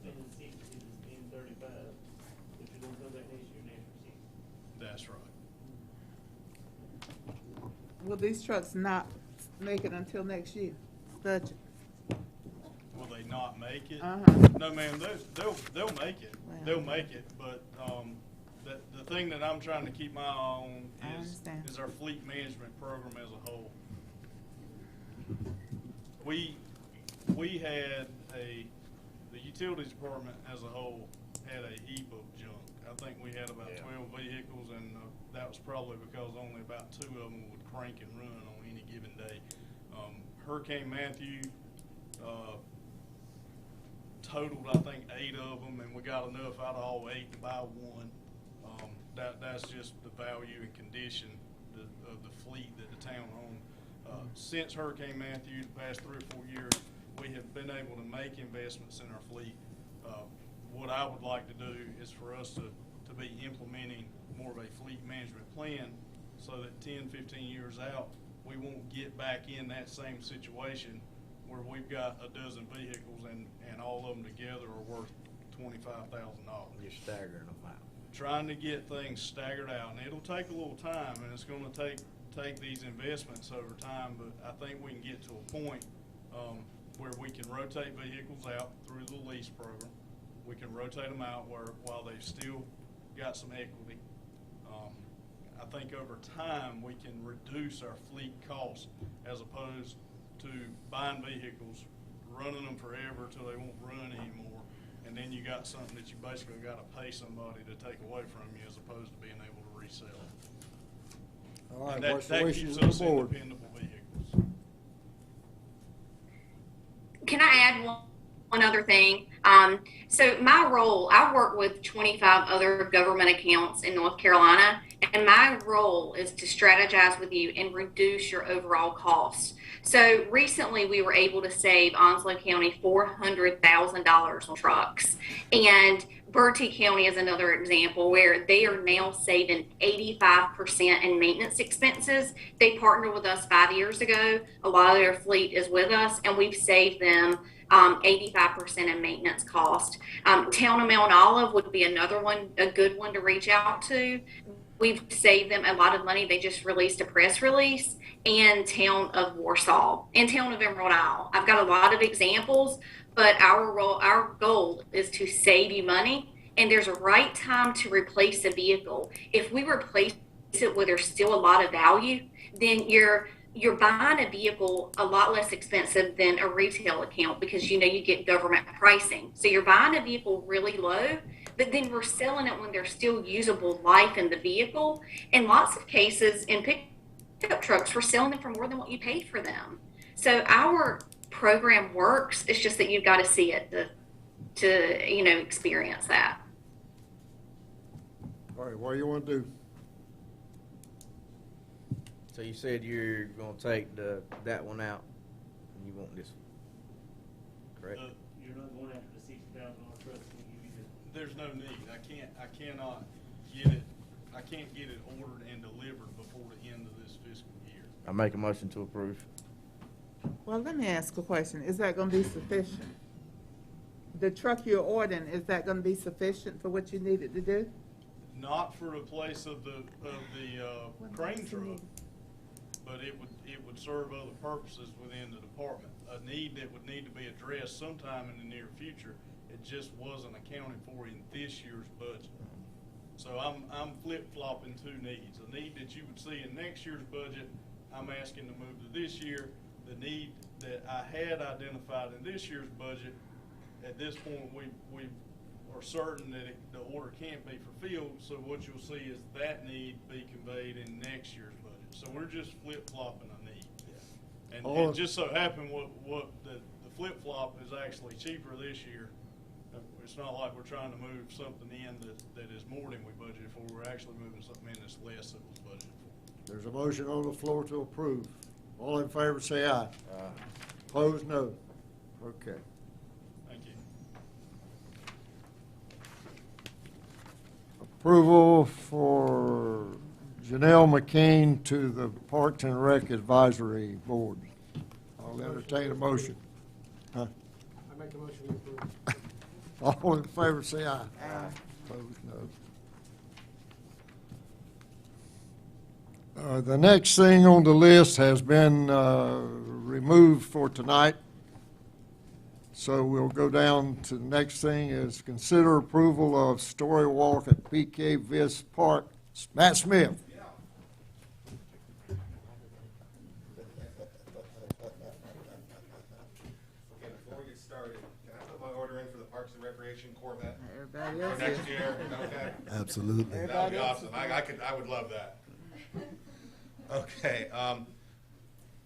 That's right. Will these trucks not make it until next year? Budget. Will they not make it? Uh-huh. No, ma'am. They'll make it. Wow. They'll make it. But the thing that I'm trying to keep my eye on is our fleet management program as a whole. We had the utilities department as a whole had a heap of junk. I think we had about 12 vehicles, and that was probably because only about 2 of them would crank and run on any given day. Hurricane Matthew totaled, I think, 8 of them, and we got enough out of all 8 to buy 1. That's just the value and condition of the fleet that the town owned. Since Hurricane Matthew, the past 3 or 4 years, we have been able to make investments in our fleet. What I would like to do is for us to be implementing more of a fleet management plan so that 10, 15 years out, we won't get back in that same situation where we've got a dozen vehicles and all of them together are worth $25,000. You're staggering them out. Trying to get things staggered out, and it'll take a little time, and it's going to take these investments over time, but I think we can get to a point where we can rotate vehicles out through the lease program. We can rotate them out while they've still got some equity. I think over time we can reduce our fleet costs as opposed to buying vehicles, running them forever till they won't run anymore, and then you got something that you basically got to pay somebody to take away from you as opposed to being able to resell it. All right, And what's the that wishes keeps of us the board? independent vehicles. Can I add one other thing? So my role, I work with 25 other government accounts in North Carolina, and my role is to strategize with you and reduce your overall costs. So recently we were able to save Onslow County $400,000 on trucks. And Bertie County is another example where they are now saving 85% in maintenance expenses. They partnered with us 5 years ago. A lot of their fleet is with us, and we've saved them 85% in maintenance cost. Town of Mount Olive would be another one, a good one to reach out to. We've saved them a lot of money. They just released a press release. And Town of Warsaw and Town of Emerald Isle. I've got a lot of examples, but our goal is to save you money. And there's a right time to replace a vehicle. If we replace it where there's still a lot of value, then you're buying a vehicle a lot less expensive than a retail account because you get government pricing. So you're buying a vehicle really low, but then we're selling it when there's still usable life in the vehicle. In lots of cases, in pickup trucks, we're selling them for more than what you paid for them. So our program works. It's just that you've got to see it to experience that. All right, what do you want to do? So you said you're going to take that one out, and you want this one, correct? You're not going after the $60,000 truck. There's no need. I cannot get it. I can't get it ordered and delivered before the end of this fiscal year. I make a motion to approve. Well, let me ask a question. Is that gonna be sufficient? The truck you're ordering, is that gonna be sufficient for what you needed to do? Not for a place of the crane truck, but it would serve other purposes within the department. A need that would need to be addressed sometime in the near future. It just wasn't accounted for in this year's budget. So I'm flip-flopping 2 needs. A need that you would see in next year's budget, I'm asking to move to this year. The need that I had identified in this year's budget, at this point we are certain that the order can't be fulfilled. So what you'll see is that need be conveyed in next year's budget. So we're just flip-flopping a need. And it just so happened what the flip-flop is actually cheaper this year. It's not like we're trying to move something in that is more than we budgeted for. We're actually moving something in that's less than was budgeted for. There's a motion on the floor to approve. All in favor say aye. Opposed, no. Okay. Thank you. Approval for Janelle McCain to the Parks and Rec Advisory Board. I'll entertain a motion. Huh? I make a motion to approve. All in favor say aye. Opposed, no. The next thing on the list has been removed for tonight. So we'll go down to the next thing is consider approval of story walk at PK Vis Park. Matt Smith. Okay, before we get started, can I put my order in for the park Parks and Recreation Corvette Everybody for else next is. year, okay? Absolutely. That would Everybody be else awesome. is. I would love that. Okay,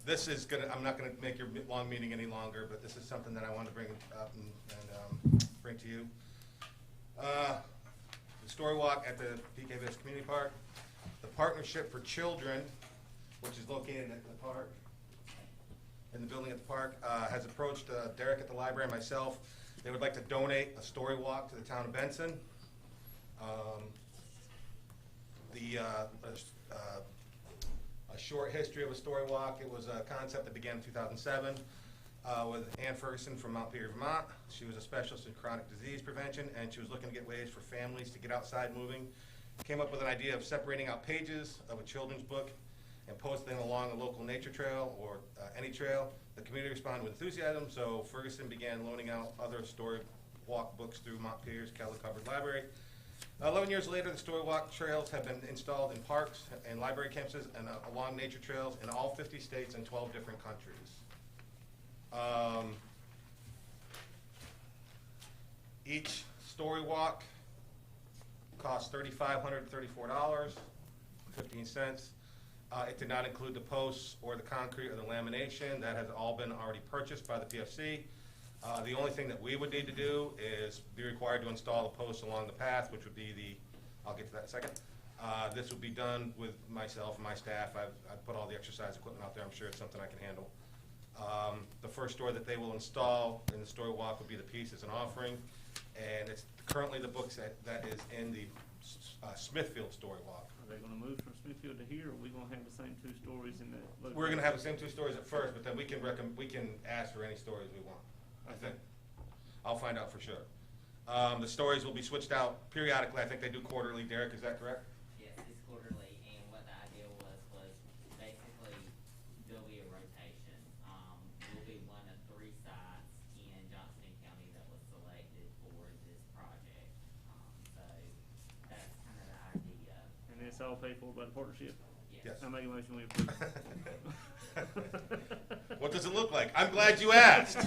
this is gonna, I'm not gonna make your long meeting any longer, but this is something that I wanted to bring up and bring to you. The story walk at the PK Vista Community Park, the Partnership for Children, which is located at the park, in the building at the park, has approached Derek at the library and myself. They would like to donate a story walk to the town of Benson. A short history of a story walk. It was a concept that began in 2007 with Ann Ferguson from Montpelier, Vermont. She was a specialist in chronic disease prevention, and she was looking to get ways for families to get outside moving. Came up with an idea of separating out pages of a children's book and posting them along a local nature trail or any trail. The community responded with enthusiasm, so Ferguson began loaning out other story walk books through Montpelier's Keller Cupboard Library. 11 years later, the story walk trails have been installed in parks and library campuses and along nature trails in all 50 states and 12 different countries. Each story walk costs $3,534.15. It did not include the posts or the concrete or the lamination. That has all been already purchased by the PFC. The only thing that we would need to do is be required to install a post along the path, which would be I'll get to that in a second. This will be done with myself and my staff. I've put all the exercise equipment out there. I'm sure it's something I can handle. The first story that they will install in the story walk will be The Peace as an Offering, and it's currently the book that is in the Smithfield story walk. Are they gonna move from Smithfield to here, or are we gonna have the same two stories in that location? We're gonna have the same two stories at first, but then we can ask for any stories we want, I think. I'll find out for sure. The stories will be switched out periodically. I think they do quarterly. Derek, is that correct? Yes, it's quarterly, and what the idea was basically there'll be a rotation. We'll be one of 3 sites in Johnston County that was selected for this project. So that's kind of the idea. And it's all paid for by the partnership? Yes. I make a motion we approve. What does it look like? I'm glad you asked. You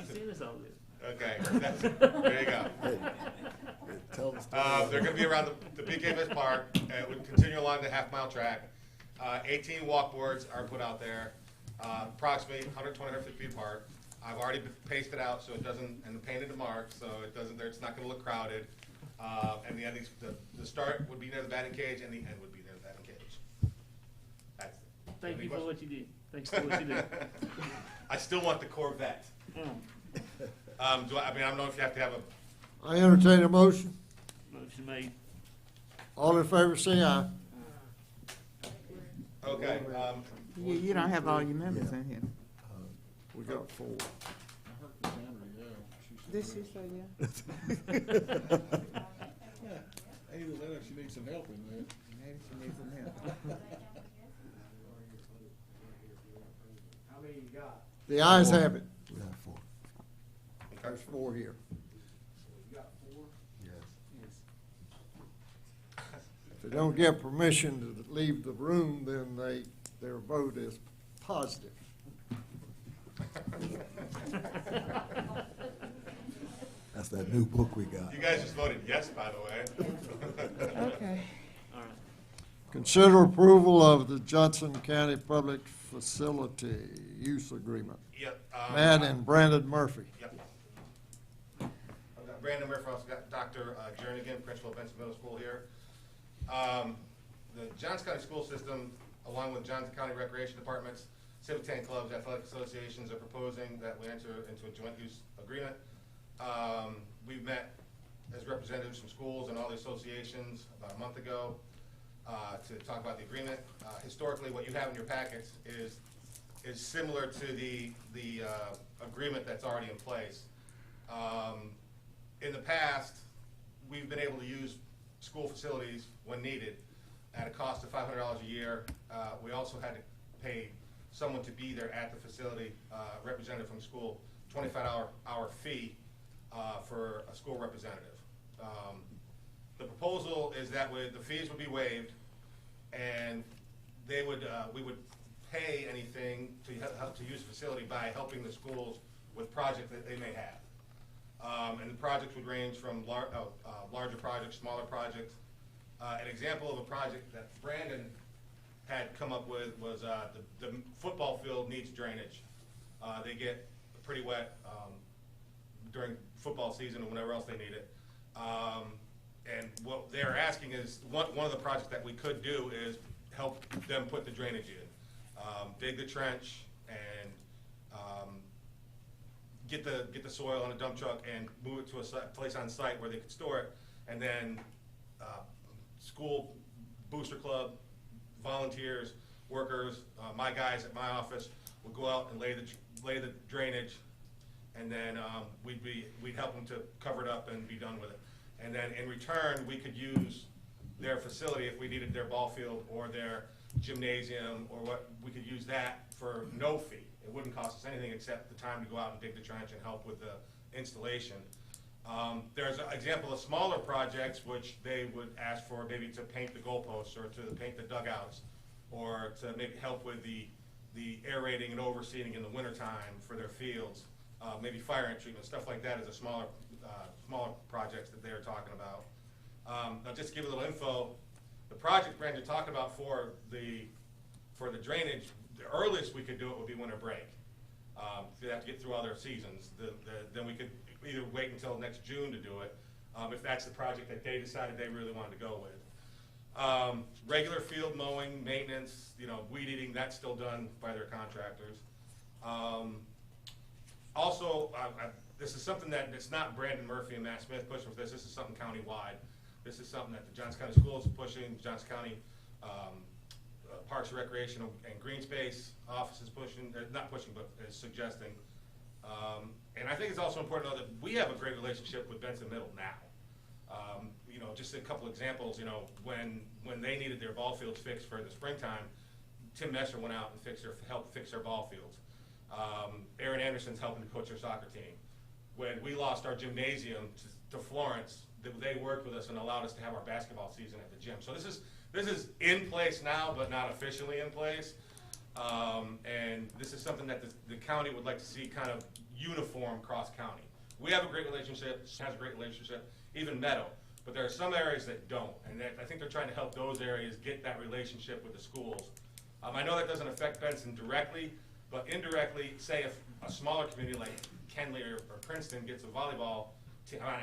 seen us all this. Okay, there you go. Tell us. They're going to be around the PK Vista Park. It would continue along the half-mile track. 18 walkboards are put out there, approximately 120, 150 feet apart. I've already pasted out so it doesn't, and painted the mark so it doesn't. It's not going to look crowded. And the start would be near the batting cage, and the end would be near the batting cage. That's it. Thank you for what you did. Thanks for what you did. I still want the Corvette. I don't know if you have to have a. I entertain a motion. Motion made. All in favor, say aye. Okay. You don't have all your members in here. We got 4. Did she say yeah? Either that or she needs some help in there. Maybe she needs some help. How many you got? The ayes have it. We have 4. There's 4 here. You got 4? Yes. If they don't get permission to leave the room, then their vote is positive. That's that new book we got. You guys just voted yes, by the way. Okay. All right. Consider approval of the Johnson County Public Facility Use Agreement. Yep. Matt and Brandon Murphy. Yep. I've got Brandon Murphy. I also got Dr. Jernigan, principal of Benson Middle School here. The Johnson County School System, along with Johnson County Recreation Departments, Civic Tank Clubs, athletic associations are proposing that we enter into a joint use agreement. We've met as representatives from schools and all the associations about a month ago to talk about the agreement. Historically, what you have in your packets is similar to the agreement that's already in place. In the past, we've been able to use school facilities when needed at a cost of $500 a year. We also had to pay someone to be there at the facility, representative from the school, $25 fee for a school representative. The proposal is that the fees would be waived, and we would pay anything to help to use the facility by helping the schools with projects that they may have. And the projects would range from larger projects, smaller projects. An example of a project that Brandon had come up with was the football field needs drainage. They get pretty wet during football season and whenever else they need it. And what they're asking is, one of the projects that we could do is help them put the drainage in. Dig the trench and get the soil on a dump truck and move it to a place on site where they could store it, and then school booster club, volunteers, workers, my guys at my office would go out and lay the drainage, and then we'd help them to cover it up and be done with it. And then in return, we could use their facility if we needed their ball field or their gymnasium or what, we could use that for no fee. It wouldn't cost us anything except the time to go out and dig the trench and help with the installation. There's an example of smaller projects which they would ask for, maybe to paint the goalposts or to paint the dugouts, or to maybe help with the aerating and overseeding in the wintertime for their fields. Maybe fire ant treatment, stuff like that is a smaller projects that they're talking about. Now just to give a little info, the project Brandon talked about for the drainage, the earliest we could do it would be winter break. They'd have to get through all their seasons. Then we could either wait until next June to do it, if that's the project that they decided they really wanted to go with. Regular field mowing, maintenance, weed eating, that's still done by their contractors. Also, this is something that it's not Brandon Murphy and Matt Smith pushing for this. This is something county-wide. This is something that the Johnson County Schools is pushing, Johnson County Parks and Recreation and Green Space Office is pushing, not pushing, but is suggesting. And I think it's also important to know that we have a great relationship with Benson Middle now. Just a couple examples, when they needed their ball fields fixed for the springtime, Tim Messer went out and helped fix their ball fields. Aaron Anderson's helping to coach their soccer team. When we lost our gymnasium to Florence, they worked with us and allowed us to have our basketball season at the gym. So this is in place now, but not officially in place. And this is something that the county would like to see kind of uniform cross-county. We have a great relationship, has a great relationship, even Meadow. But there are some areas that don't, and I think they're trying to help those areas get that relationship with the schools. I know that doesn't affect Benson directly, but indirectly, say if a smaller community like Kenley or Princeton gets a volleyball team, I don't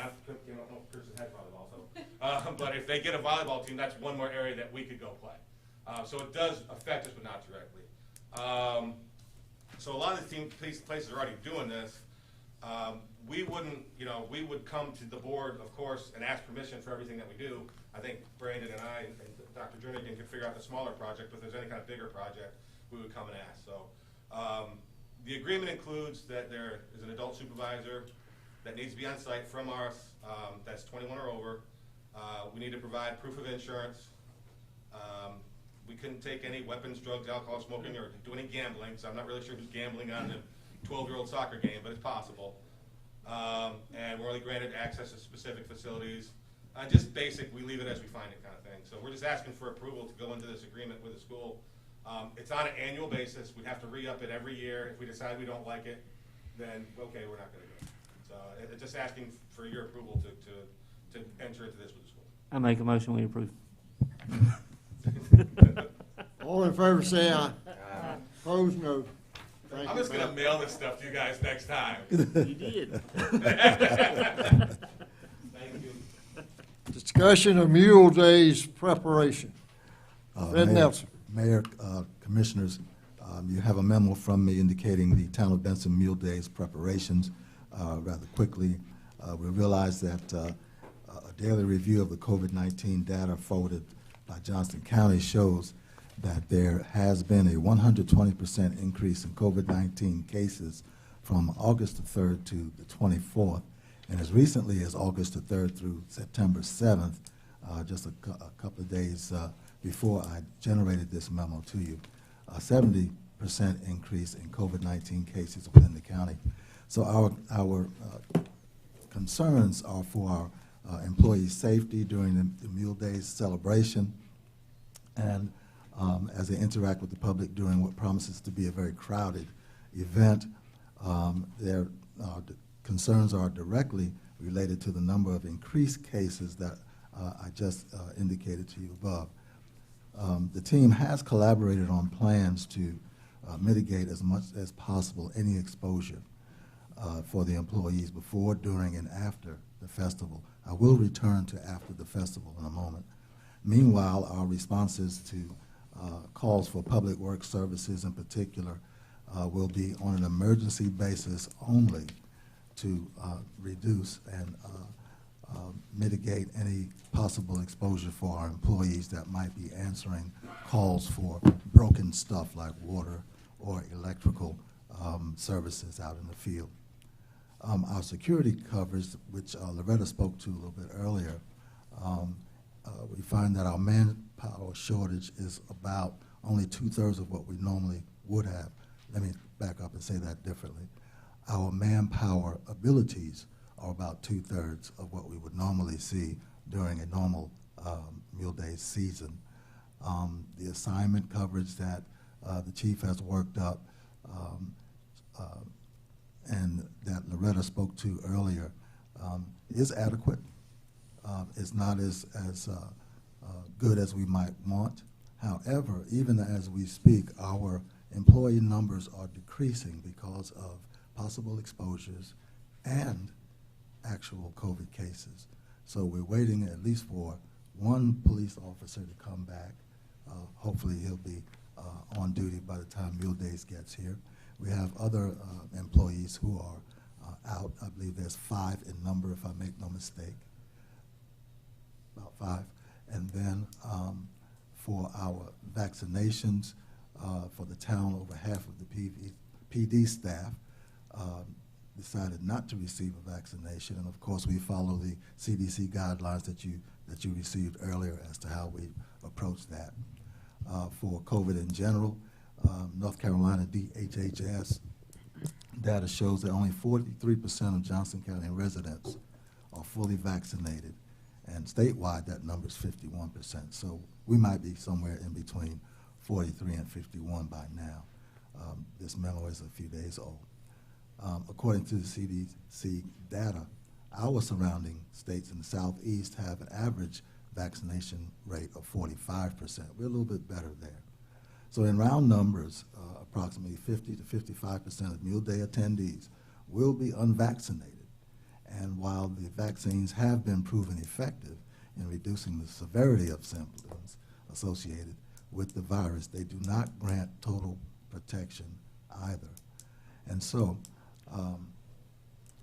know if Princeton has volleyball, so, but if they get a volleyball team, that's one more area that we could go play. So it does affect us, but not directly. So a lot of the places are already doing this. We wouldn't, we would come to the board, of course, and ask permission for everything that we do. I think Brandon and I and Dr. Jernigan can figure out the smaller project, but if there's any kind of bigger project, we would come and ask. So the agreement includes that there is an adult supervisor that needs to be on site from us, that's 21 or over. We need to provide proof of insurance. We couldn't take any weapons, drugs, alcohol, smoking, or do any gambling, so I'm not really sure who's gambling on the 12-year-old soccer game, but it's possible. And we're only granted access to specific facilities. Just basic, we leave it as we find it kind of thing. So we're just asking for approval to go into this agreement with the school. It's on an annual basis. We'd have to re-up it every year. If we decide we don't like it, then okay, we're not going to go. So it's just asking for your approval to enter into this with the school. I make a motion we approve. All in favor say aye. Opposed, no. Thank I'm you, just going to mail this stuff to you guys next time. You did. Thank you. Discussion of Mule Days preparation. Red Mayor, Nelson. Mayor, Commissioners, you have a memo from me indicating the Town of Benson Mule Days preparations rather quickly. We realize that a daily review of the COVID-19 data forwarded by Johnston County shows that there has been a 120% increase in COVID-19 cases from August the 3rd to the 24th, and as recently as August the 3rd through September 7th, just a couple of days before I generated this memo to you, 70% increase in COVID-19 cases within the county. So our concerns are for our employee safety during the Mule Days celebration, and as they interact with the public during what promises to be a very crowded event. Their concerns are directly related to the number of increased cases that I just indicated to you above. The team has collaborated on plans to mitigate as much as possible any exposure for the employees before, during, and after the festival. I will return to after the festival in a moment. Meanwhile, our responses to calls for public works services in particular will be on an emergency basis only to reduce and mitigate any possible exposure for our employees that might be answering calls for broken stuff like water or electrical services out in the field. Our security coverage, which Loretta spoke to a little bit earlier, we find that our manpower shortage is about only 2/3 of what we normally would have. Let me back up and say that differently. Our manpower abilities are about 2/3 of what we would normally see during a normal Mule Day season. The assignment coverage that the chief has worked up and that Loretta spoke to earlier is adequate. It's not as good as we might want. However, even as we speak, our employee numbers are decreasing because of possible exposures and actual COVID cases. So we're waiting at least for one police officer to come back. Hopefully he'll be on duty by the time Mule Days gets here. We have other employees who are out. I believe there's 5 in number, if I make no mistake. About 5. And then for our vaccinations for the town, over half of the PD staff decided not to receive a vaccination. And of course, we follow the CDC guidelines that you received earlier as to how we approach that. For COVID in general, North Carolina DHHS data shows that only 43% of Johnson County residents are fully vaccinated. And statewide, that number is 51%. So we might be somewhere in between 43 and 51 by now. This memo is a few days old. According to the CDC data, our surrounding states in the southeast have an average vaccination rate of 45%. We're a little bit better there. So in round numbers, approximately 50 to 55% of Mule Day attendees will be unvaccinated. And while the vaccines have been proven effective in reducing the severity of symptoms associated with the virus, they do not grant total protection either. And so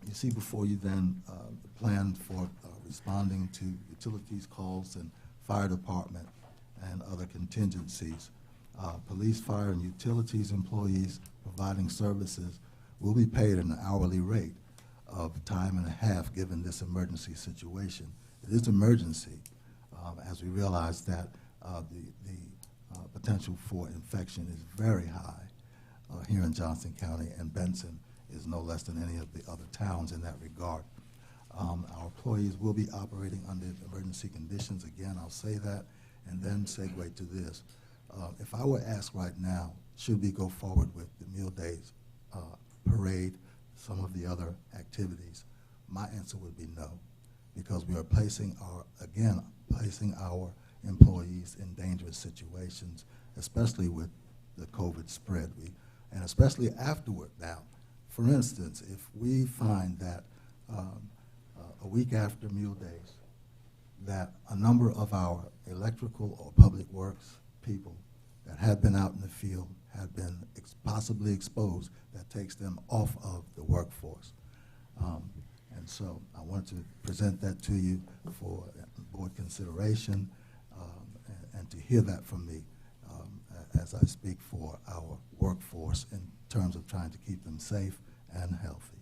you see before you then the plan for responding to utilities calls and fire department and other contingencies. Police, fire, and utilities employees providing services will be paid an hourly rate of time and a half given this emergency situation. It is emergency as we realize that the potential for infection is very high here in Johnson County, and Benson is no less than any of the other towns in that regard. Our employees will be operating under emergency conditions. Again, I'll say that, and then segue to this. If I were asked right now, should we go forward with the Mule Days parade, some of the other activities, my answer would be no, because we are placing our employees in dangerous situations, especially with the COVID spread, and especially afterward. Now, for instance, if we find that a week after Mule Days, that a number of our electrical or public works people that had been out in the field had been possibly exposed, that takes them off of the workforce. And so I want to present that to you for board consideration and to hear that from me as I speak for our workforce in terms of trying to keep them safe and healthy.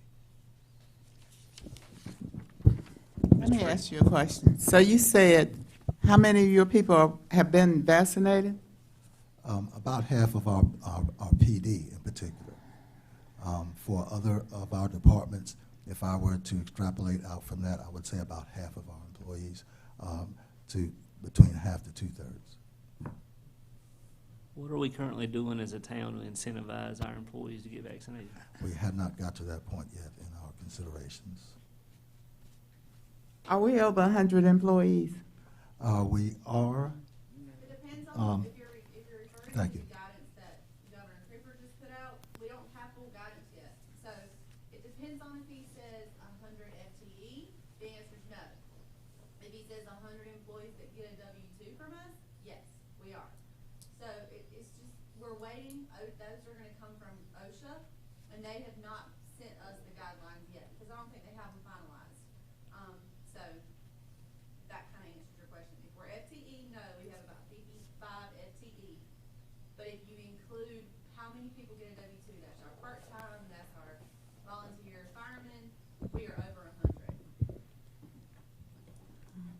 Let me ask you a question. So you said how many of your people have been vaccinated? About half of our PD in particular. For other of our departments, if I were to extrapolate out from that, I would say about half of our employees to between half to 2/3. What are we currently doing as a town to incentivize our employees to get vaccinated? We have not got to that point yet in our considerations. Are we over 100 employees? We are. It depends on, if you're referring Thank to you. the guidance that Governor Cooper just put out, we don't have full guidance yet. So it depends on if he says 100 FTE, the answer is no. If he says 100 employees that get a W-2 from us, yes, we are. So it's just, we're waiting, those are gonna come from OSHA, and they have not sent us the guidelines yet, because I don't think they have them finalized. So that kind of answers your question. If we're FTE, no, we have about 55 FTE. But if you include how many people get a W-2, that's our part-time, that's our volunteer firemen, we are over 100.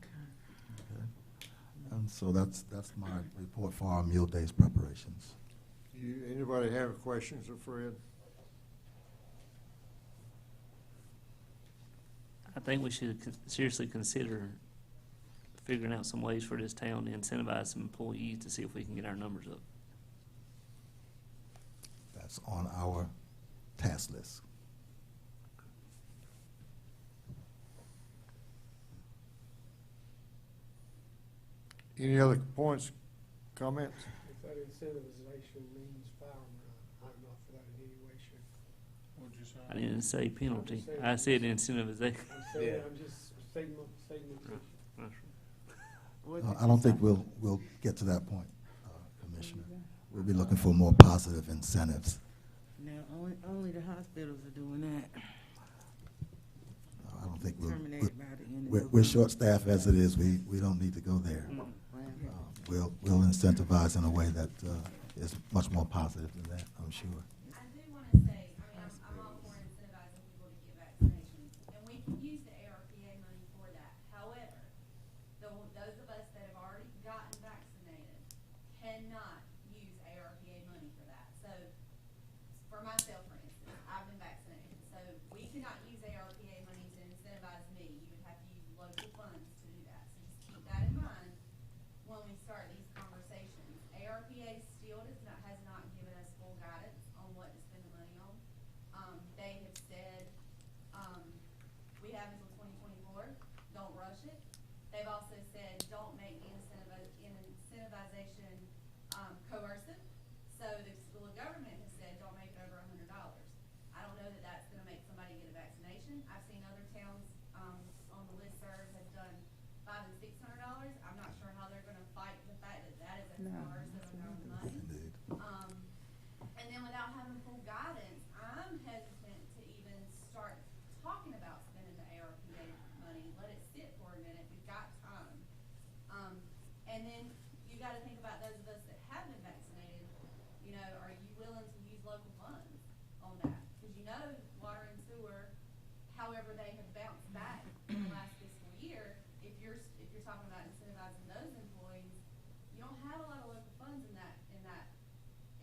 Okay. And so that's my report for our meal days preparations. Anybody have questions of Fred? I think we should seriously consider figuring out some ways for this town to incentivize some employees to see if we can get our numbers up. That's on our task list. Any other points, comments? If that incentivization means firemen, I'm not for that in any way, shape. What'd you say? I didn't say penalty. saying- I said incentivization. I'm saying, I'm just stating the issue. I don't think we'll get to that point, Commissioner. We'll be looking for more positive incentives. Now, only the hospitals are doing that. I don't think Terminated by the end of we're November. short-staffed as it is. We don't need to go there. We'll incentivize in a way that is much more positive than that, I'm sure. I do want to say, I'm all for incentivizing people to get vaccinations, and we can use the ARPA money for that. However, those of us that have already gotten vaccinated cannot use ARPA money for that. So, for myself, for instance, I've been vaccinated, so we cannot use ARPA money to incentivize me. You would have to use local funds to do that. So just keep that in mind when we start these conversations. ARPA still has not given us full guidance on what to spend the money on. They have said, we have until 2024, don't rush it. They've also said, don't make the incentivization, coercive. So the school of government has said, don't make it over $100. I don't know that that's gonna make somebody get a vaccination. I've seen other towns, on the listserv have done $500 and $600. I'm not sure how they're gonna fight the fact that that is a coercive amount of money. Indeed. And then without having full guidance, I'm hesitant to even start talking about spending the ARPA money. Let it sit for a minute. We've got time. And then you gotta think about those of us that have been vaccinated. You know, are you willing to use local funds on that? Because you know, water and sewer, however they have bounced back in the last fiscal year, if you're talking about incentivizing those employees, you don't have a lot of local funds in that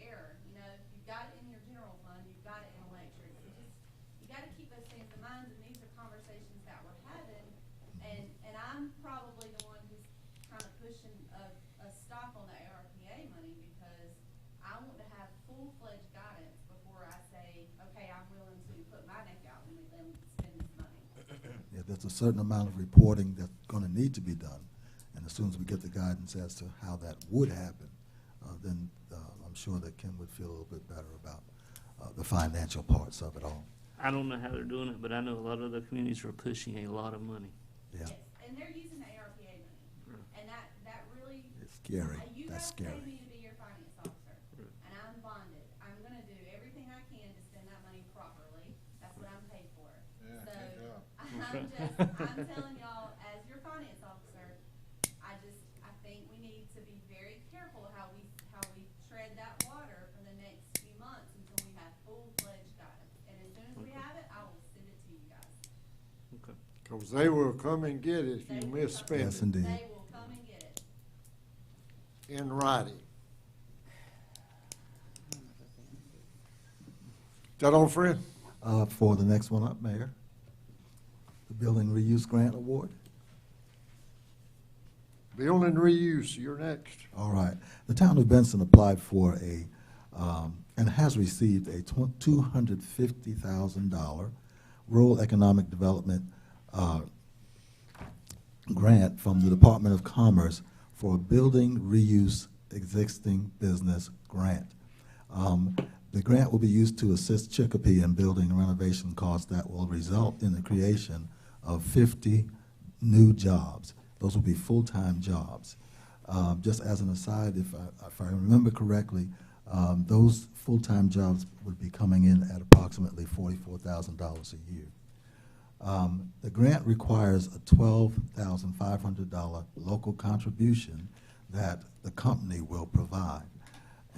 era. You know, you've got it in your general fund, you've got it in electric. You gotta keep those things in mind, and these are conversations that we're having. And I'm probably the one who's kind of pushing a stop on the ARPA money, because I want to have full-fledged guidance before I say, okay, I'm willing to put my neck out and spend this money. Yeah, there's a certain amount of reporting that's going to need to be done. And as soon as we get the guidance as to how that would happen, then I'm sure that Kim would feel a little bit better about the financial parts of it all. I don't know how they're doing it, but I know a lot of other communities are pushing a lot of money. Yeah. Yes, and they're using the ARPA money. And that really. It's scary. You That's guys scary. pay me to be your finance officer, and I'm bonded. I'm gonna do everything I can to spend that money properly. That's what I'm paid for. Yeah, So, good job. I'm telling y'all, as your finance officer, I think we need to be very careful how we tread that water for the next few months until we have full-fledged guidance. And as soon as we have it, I will send it to you guys. Okay. Because they will come and get it if you misspend Yes, it indeed. They will come and get it. in writing. Is that all, Fred? For the next one up, Mayor, the Building Reuse Grant Award. Build and reuse, you're next. All right. The town of Benson applied for and has received a $250,000 rural economic development grant from the Department of Commerce for a building reuse existing business grant. The grant will be used to assist Chicopee in building renovation costs that will result in the creation of 50 new jobs. Those will be full-time jobs. Just as an aside, if I remember correctly, those full-time jobs would be coming in at approximately $44,000 a year. The grant requires a $12,500 local contribution that the company will provide.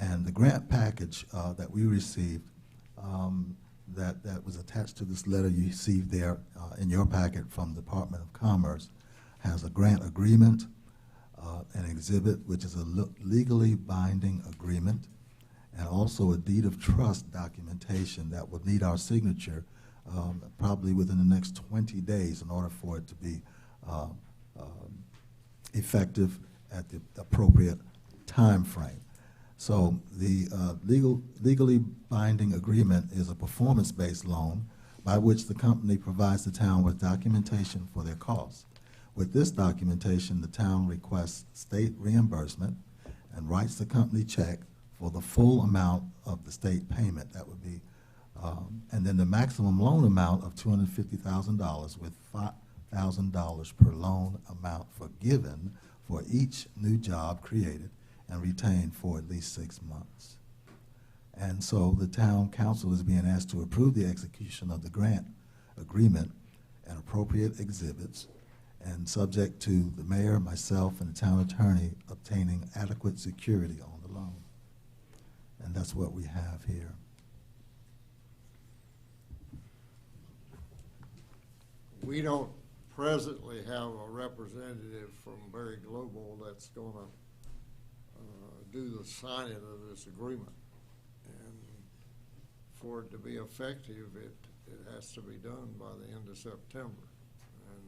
And the grant package that we received that was attached to this letter you received there in your packet from the Department of Commerce has a grant agreement, an exhibit, which is a legally binding agreement, and also a deed of trust documentation that will need our signature probably within the next 20 days in order for it to be effective at the appropriate time frame. So the legally binding agreement is a performance-based loan by which the company provides the town with documentation for their costs. With this documentation, the town requests state reimbursement and writes the company check for the full amount of the state payment. That would be, and then the maximum loan amount of $250,000 with $5,000 per loan amount forgiven for each new job created and retained for at least 6 months. And so the town council is being asked to approve the execution of the grant agreement and appropriate exhibits, and subject to the mayor, myself, and the town attorney obtaining adequate security on the loan. And that's what we have here. We don't presently have a representative from Berry Global that's going to do the signing of this agreement. And for it to be effective, it has to be done by the end of September. And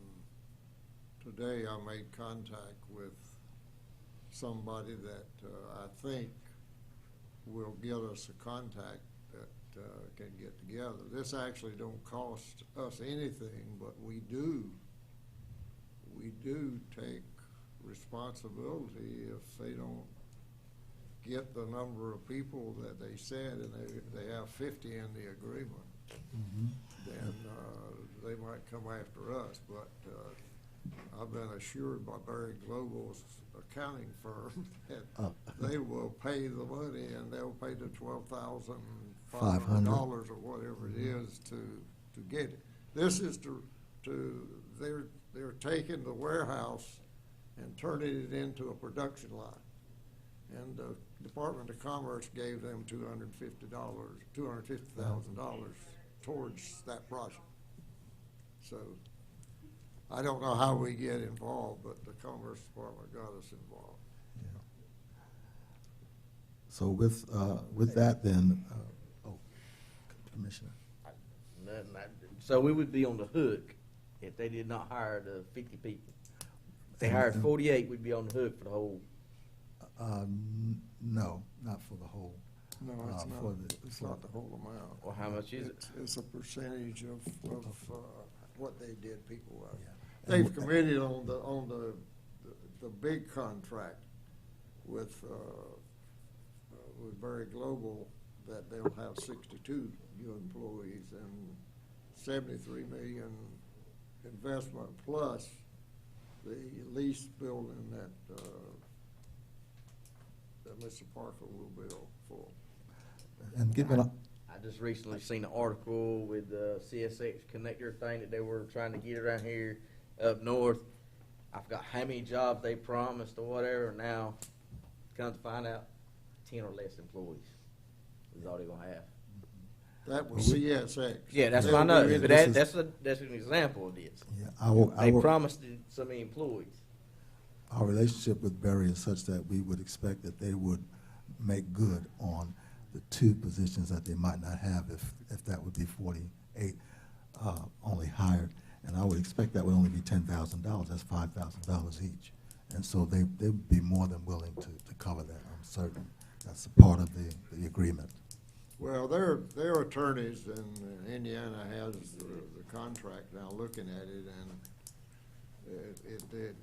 today I made contact with somebody that I think will get us a contact that can get together. This actually don't cost us anything, but we do take responsibility if they don't get the number of people that they said, and they have 50 in the agreement. Mm-hmm. Then they might come after us. But I've been assured by Berry Global's accounting firm that they will pay the money, and they'll pay the $12,500 or whatever it is to get it. This is they're taking the warehouse and turning it into a production line. And the Department of Commerce gave them $250,000 towards that project. So I don't know how we get involved, but the Commerce Department got us involved. Yeah. So with that, then, Commissioner. So we would be on the hook if they did not hire the 50 people. If they hired 48, we'd be on the hook for the whole. No, not for the whole. No, it's not. It's not the whole amount. Well, how much is it? It's a percentage of what they did people-wise. Yeah. They've committed on the big contract with Berry Global that they'll have 62 new employees and $73 million investment plus the lease building that Mr. Parker will build for. And given I just recently seen an article with the CSX connector thing that they were trying to get around here up north. I forgot how many jobs they promised or whatever. Now, come to find out, 10 or less employees is all they're gonna have. That was CSX. Yeah, that's what I know. But that's an example of this. Yeah, they promised so many employees. Our relationship with Berry is such that we would expect that they would make good on the 2 positions that they might not have if that would be 48 only hired. And I would expect that would only be $10,000. That's $5,000 each. And so they would be more than willing to cover that, I'm certain. That's a part of the agreement. Well, their attorneys in Indiana has the contract now looking at it, and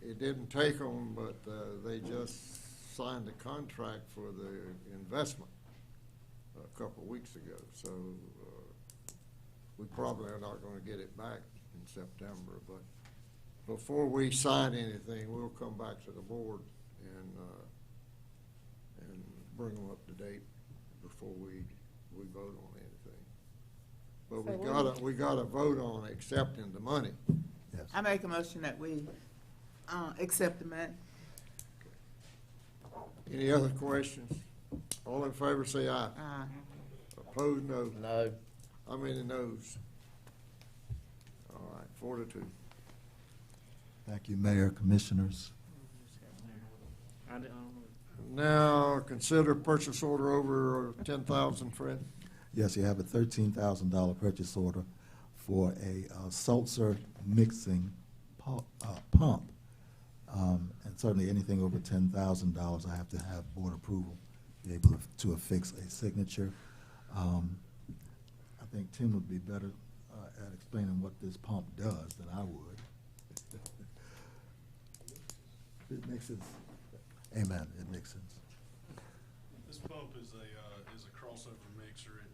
it didn't take them, but they just signed a contract for the investment a couple of weeks ago. So we probably are not going to get it back in September, but before we sign anything, we'll come back to the board and bring them up to date before we vote on anything. But So we gotta vote on accepting the money. Yes. I make a motion that we accept the money. Any other questions? All in favor say aye. Aye. Opposed, no. No. How many noes? All right, 4-2. Thank you, Mayor, Commissioners. I don't know. Now, consider purchase order over 10,000, Fred. Yes, you have a $13,000 purchase order for a seltzer mixing pump. And certainly anything over $10,000, I have to have board approval, be able to affix a signature. I think Tim would be better at explaining what this pump does than I would. It mixes, amen, it mixes. This pump is a crossover mixer.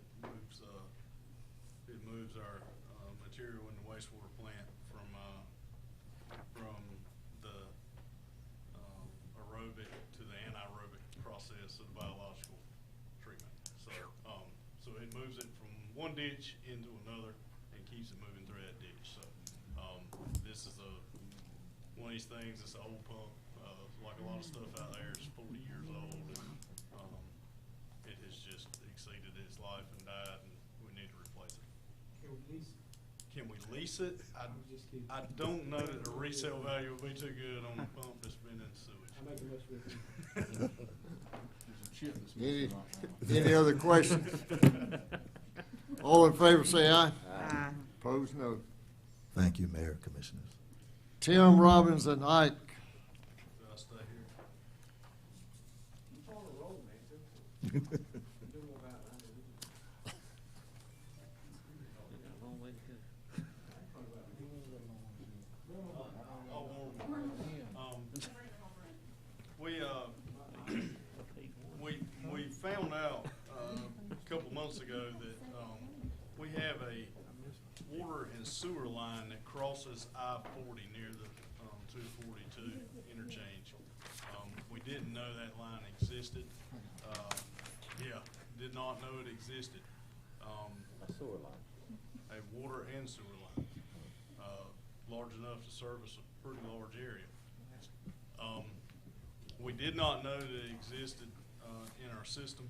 It moves our material in the wastewater plant from the aerobic to the anaerobic process of the biological treatment. So it moves it from one ditch into another and keeps it moving through that ditch. So this is one of these things. It's an old pump. Like a lot of stuff out there, it's 40 years old, and it has just exceeded its life and died, and we need to replace it. Can we lease it? I don't know that the resale value will be too good on a pump that's been in sewage. Any other questions? All in favor say aye. Aye. Opposed, no. Thank you, Mayor, Commissioners. Tim Robbins and Ike. Do I stay here? We found out a couple months ago that we have a water and sewer line that crosses I-40 near the 242 interchange. We didn't know that line existed. Did not know it existed. A sewer line. A water and sewer line, large enough to service a pretty large area. We did not know that it existed in our system.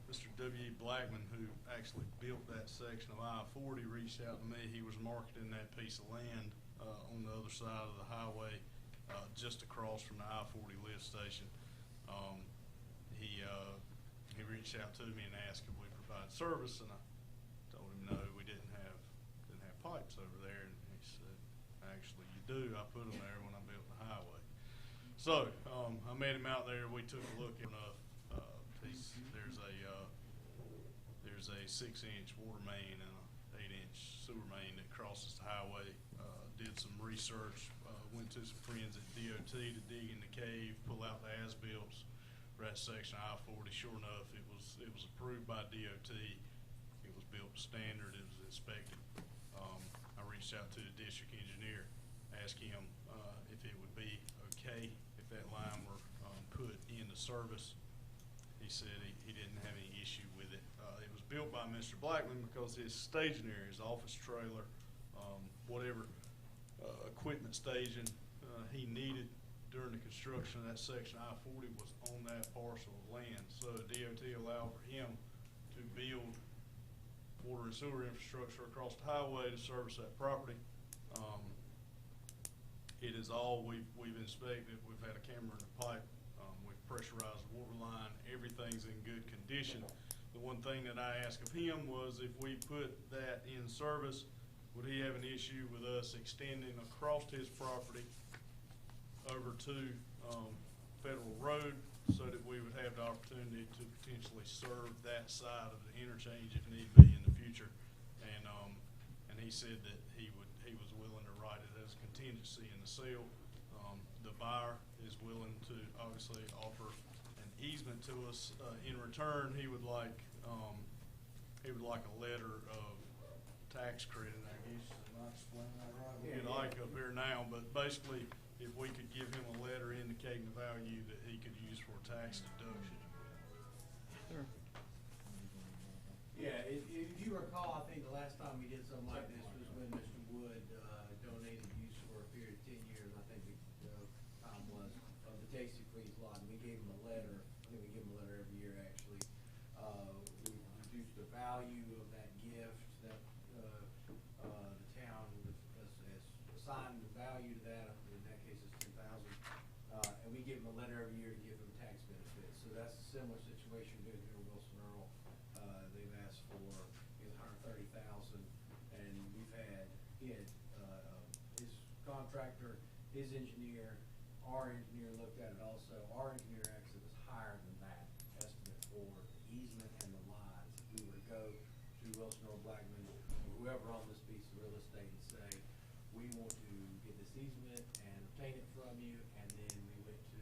Mr. W. Blackman, who actually built that section of I-40, reached out to me. He was marketing that piece of land on the other side of the highway, just across from the I-40 lift station. He reached out to me and asked if we provide service, and I told him no, we didn't have pipes over there, and he said, actually you do. I put them there when I built the highway. So I met him out there. We took a look at there's a 6-inch water main and a 8-inch sewer main that crosses the highway. Did some research, went to some friends at DOT to dig in the cave, pull out the as-bills for that section of I-40. Sure enough, it was approved by DOT. It was built to standard. It was inspected. I reached out to the district engineer, asked him if it would be okay if that line were put into service. He said he didn't have any issue with it. It was built by Mr. Blackman because his staging area, his office trailer, whatever equipment staging he needed during the construction of that section of I-40 was on that parcel of land. So DOT allowed for him to build water and sewer infrastructure across the highway to service that property. It is all we've inspected. We've had a camera in the pipe. We've pressurized the water line. Everything's in good condition. The one thing that I asked of him was if we put that in service, would he have an issue with us extending across his property over to Federal Road so that we would have the opportunity to potentially serve that side of the interchange if need be in the future. And he said that he was willing to write it as a contingency in the sale. The buyer is willing to obviously offer an easement to us. In return, he would like a letter of tax credit, I guess. Am I explaining that right? We'll get Ike up here now, but basically, if we could give him a letter indicating the value that he could use for a tax deduction. Sure. Yeah, if you recall, I think the last time we did something like this was when Mr. Wood donated use for a period of 10 years, I think the time was, of the Tasty Freeze lot, and we gave him a letter. I think we give him a letter every year, actually. We reduced the value of that gift that the town has assigned the value to that. In that case, it's $10,000, and we give him a letter every year to give him tax benefits. So that's a similar situation here at Wilson Earl. They've asked for $130,000, and we've had his contractor, his engineer, our engineer looked at it also. Our engineer actually was higher than that estimate for the easement and the lines. If we were to go to Wilson Earl Blackman or whoever on this piece of real estate and say, we want to get this easement and obtain it from you, and then we went to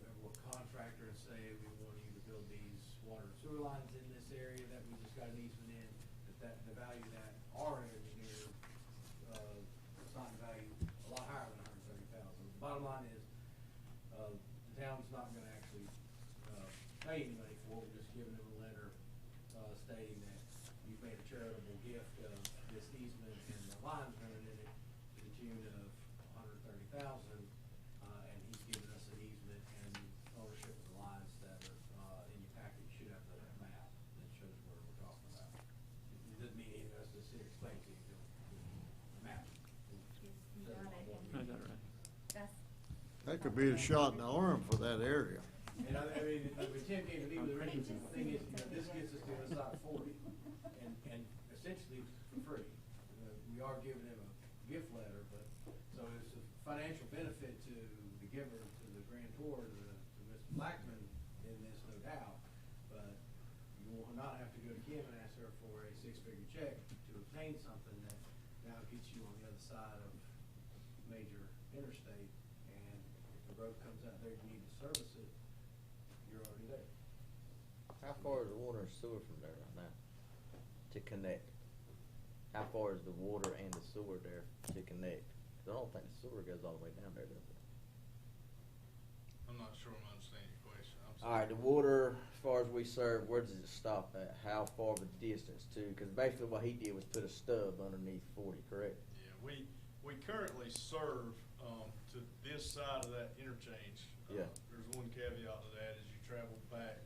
whoever contractor and say, we want you to build these water and sewer lines in this area that we just got an easement in, that the value that our engineer assigned value a lot higher than $130,000. The bottom line is, the town's not gonna actually pay any money for it. We're just giving them a letter stating that you've made a charitable gift of this easement and the lines running in it to the tune of $130,000, and he's given us an easement and ownership of the lines that are in your package. You should have the map that shows where we're talking about. It doesn't mean anything else to sit here explain to you. The map. I got it right. That could be a shot in the arm for that area. And I mean, the Tim came to me with a ring. The thing is, this gets us to the side 40, and essentially for free. We are giving him a gift letter, but so it's a financial benefit to the giver, to the grantor, to Mr. Blackman in this, no doubt. But you will not have to go to Kim and ask her for a six-figure check to obtain something that now gets you on the other side of major interstate. And if the road comes out there, you need to service it, you're already there. How far is the water and sewer from there right now to connect? How far is the water and the sewer there to connect? 'Cause I don't think the sewer goes all the way down there, does it? I'm not sure I'm understanding your question. I'm All right, the water, as far as we serve, where does it stop at? How far of a distance to? Because basically what he did was put a stub underneath 40, correct? Yeah, we currently serve to this side of that interchange. Yeah. There's one caveat to that: as you travel back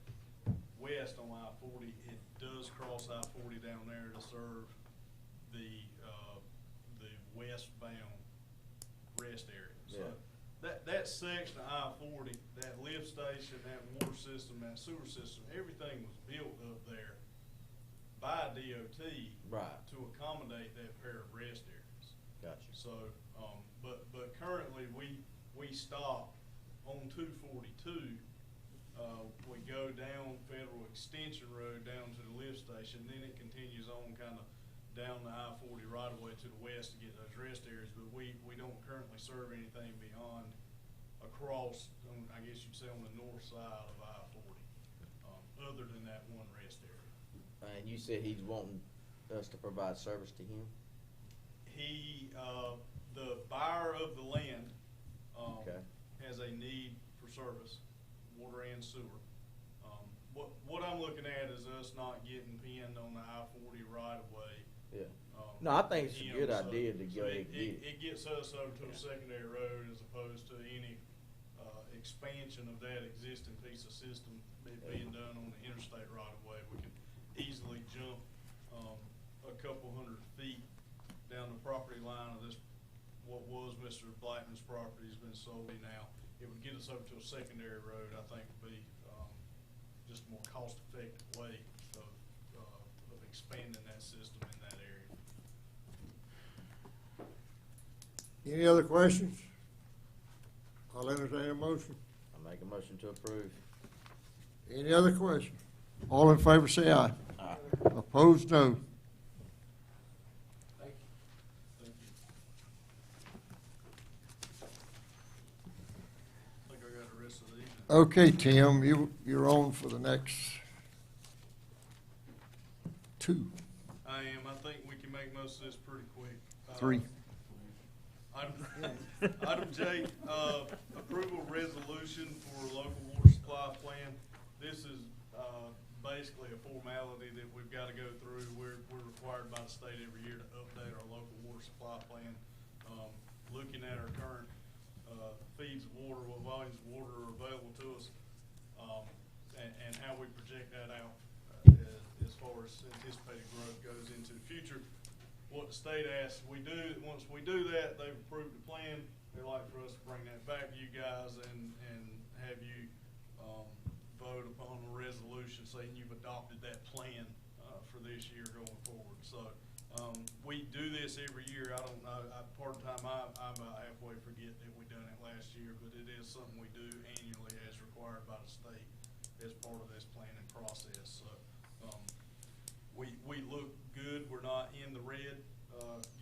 west on I-40, it does cross I-40 down there to serve the westbound rest area. So that section of I-40, that lift station, that water system, that sewer system, everything was built up there by DOT to accommodate that pair of rest areas. Gotcha. So, but currently we stop on 242. We go down Federal Extension Road down to the lift station, then it continues on kind of down the I-40 right away to the west to get those rest areas. But we don't currently serve anything beyond across, I guess you'd say on the north side of I-40, other than that one rest area. And you said he's wanting us to provide service to him? He, the buyer of the land, has a need for service, water and sewer. What I'm looking at is us not getting pinned on the I-40 right of way. Yeah. No, I think it's a good idea to go ahead and get it. It gets us over to a secondary road as opposed to any expansion of that existing piece of system being done on the interstate right of way. We can easily jump a couple hundred feet down the property line of this, what was Mr. Blackman's property has been sold now. It would get us over to a secondary road, I think would be just a more cost-effective way of expanding that system in that area. Any other questions? I'll entertain a motion. I make a motion to approve. Any other question? All in favor say aye. Aye. Opposed, no. Thank you. I think I got the rest of the evening. Okay, Tim, you're on for the next two. I am. I think we can make most of this pretty quick. Three. Item J, approval resolution for local water supply plan. This is, basically a formality that we've got to go through. We're required by the state every year to update our local water supply plan. Looking at our current, feeds of water, what volumes of water are available to us, and how we project that out, as far as anticipated growth goes into the future. What the state asks we do, once we do that, they've approved the plan. They'd like for us to bring that back to you guys and have you vote upon a resolution saying you've adopted that plan for this year going forward. So we do this every year. I don't know, part of the time I about halfway forget that we done it last year, but it is something we do annually as required by the state as part of this planning process. So we look good. We're not in the red,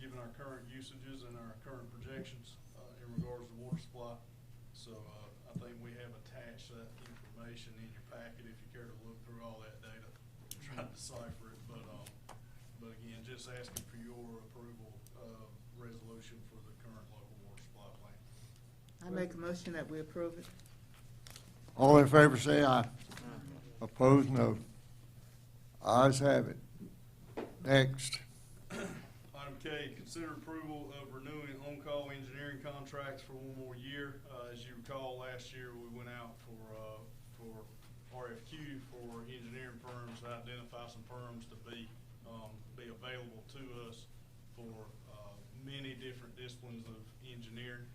given our current usages and our current projections in regards to water supply. So I think we have attached that information in your packet if you care to look through all that data and try to decipher it. But again, just asking for your approval of resolution for the current local water supply plan. I make a motion that we approve it. All in favor say aye. Opposed, no. Ayes have it. Next. Item K, consider approval of renewing on-call engineering contracts for one more year. As you recall, last year we went out for RFQ for engineering firms to identify some firms to be available to us for many different disciplines of engineering.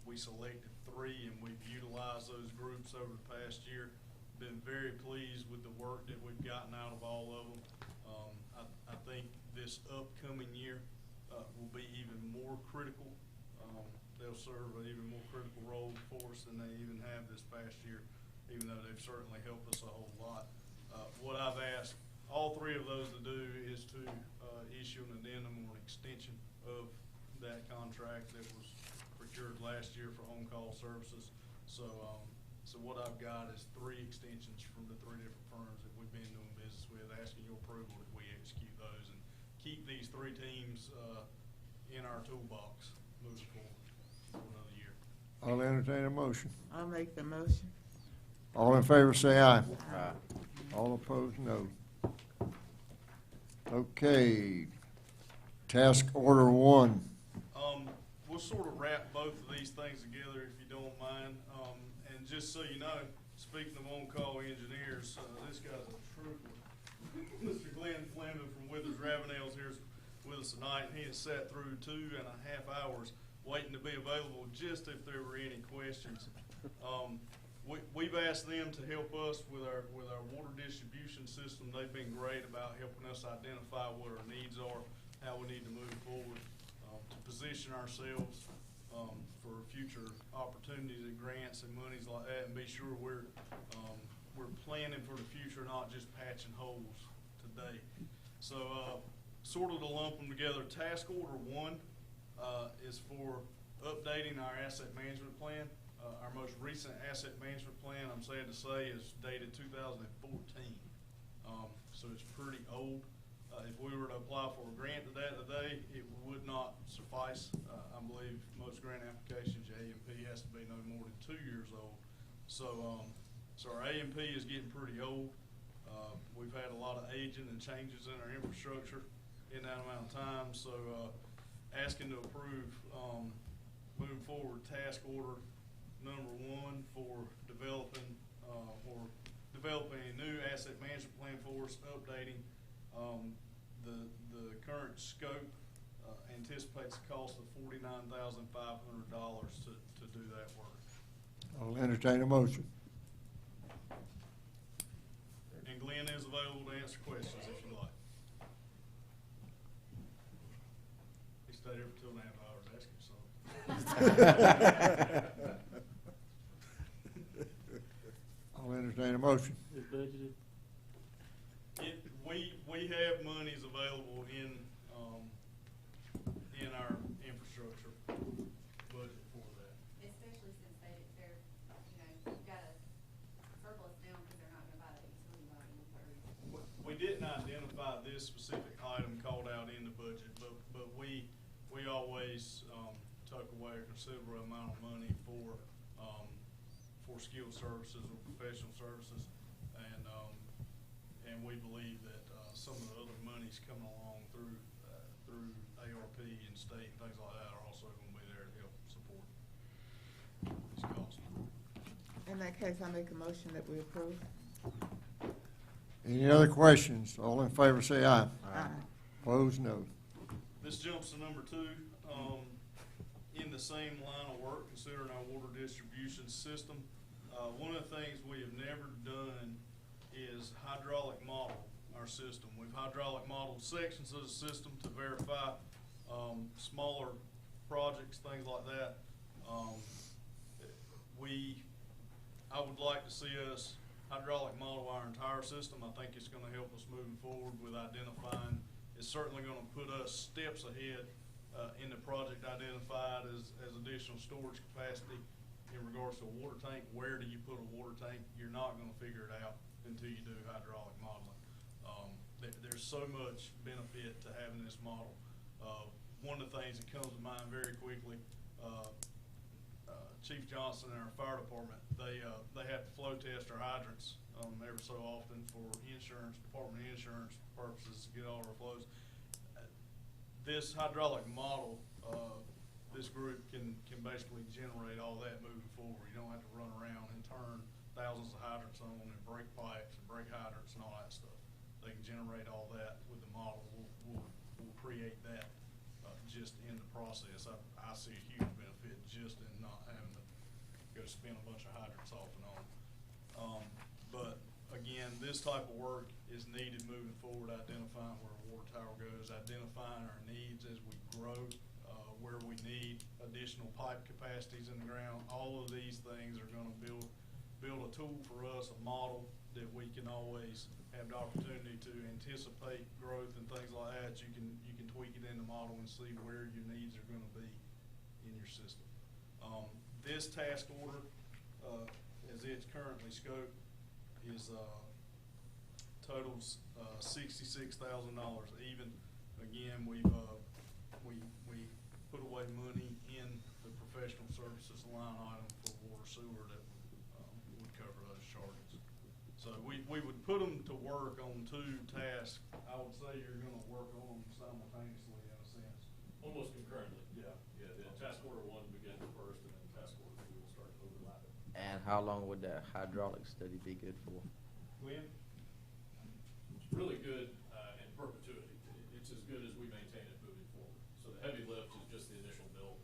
We selected 3 and we've utilized those groups over the past year. Been very pleased with the work that we've gotten out of all of them. I think this upcoming year will be even more critical. They'll serve an even more critical role for us than they even have this past year, even though they've certainly helped us a whole lot. What I've asked all 3 of those to do is to issue an addendum or an extension of that contract that was procured last year for on-call services. So what I've got is 3 extensions from the 3 different firms that we've been doing business with, asking your approval that we execute those and keep these 3 teams in our toolbox moving forward for another year. I'll entertain a motion. I'll make the motion. All in favor say aye. Aye. All opposed, no. Okay. Task order 1. We'll sort of wrap both of these things together if you don't mind. And just so you know, speaking of on-call engineers, this guy's a trooper. Mr. Glenn Fleming from Withers Ravenel's here with us tonight, and he has sat through 2.5 hours waiting to be available just if there were any questions. We've asked them to help us with our water distribution system. They've been great about helping us identify what our needs are, how we need to move forward, to position ourselves for future opportunities and grants and monies like that, and be sure we're planning for the future, not just patching holes today. So sort of to lump them together, task order 1 is for updating our asset management plan. Our most recent asset management plan, I'm sad to say, is dated 2014. So it's pretty old. If we were to apply for a grant to that today, it would not suffice. I believe most grant applications, your A&P has to be no more than 2 years old. So our A&P is getting pretty old. We've had a lot of aging and changes in our infrastructure in that amount of time. So asking to approve moving forward task order number 1 for developing a new asset management plan for us, updating the current scope anticipates a cost of $49,500 to do that work. I'll entertain a motion. And Glenn is available to answer questions if you like. He stayed here for 2.5 hours asking something. I'll entertain a motion. It's budgeted. We have monies available in our infrastructure budget for that. Especially since they're, you've got a surplus now because they're not gonna buy that utility line in the third. We didn't identify this specific item called out in the budget, but we always, tuck away a considerable amount of money for skilled services or professional services. And we believe that, some of the other monies coming along through ARP and state and things like that are also gonna be there to help support these costs. In that case, I make a motion that we approve. Any other questions? All in favor say aye. Aye. Opposed, no. This jumps to number 2, in the same line of work, considering our water distribution system. One of the things we have never done is hydraulic model our system. We've hydraulic modeled sections of the system to verify smaller projects, things like that. I would like to see us hydraulic model our entire system. I think it's gonna help us moving forward with identifying. It's certainly gonna put us steps ahead in the project identified as additional storage capacity in regards to a water tank. Where do you put a water tank? You're not gonna figure it out until you do hydraulic modeling. There's so much benefit to having this model. One of the things that comes to mind very quickly, Chief Johnson and our fire department, they have to flow test our hydrants every so often for insurance, department insurance purposes to get all our flows. This hydraulic model, this group can basically generate all that moving forward. You don't have to run around and turn thousands of hydrants on and break pipes and break hydrants and all that stuff. They can generate all that with the model. We'll create that just in the process. I see a huge benefit just in not having to go spin a bunch of hydrants off and on. But again, this type of work is needed moving forward, identifying where a water tower goes, identifying our needs as we grow, where we need additional pipe capacities in the ground. All of these things are gonna build a tool for us, a model that we can always have the opportunity to anticipate growth and things like that. You can tweak it in the model and see where your needs are gonna be in your system. This task order, as it's currently scoped, is totals $66,000 even. Again, we put away money in the professional services line item for water sewer that would cover those charges. So we would put them to work on 2 tasks. I would say you're gonna work on them simultaneously in a sense. Almost concurrently. Yeah. Yeah, the task order 1 begins first, and then task order 2 will start overlapping. And how long would that hydraulic study be good for? Glenn? It's really good in perpetuity. It's as good as we maintain it moving forward. So the heavy lift is just the initial build.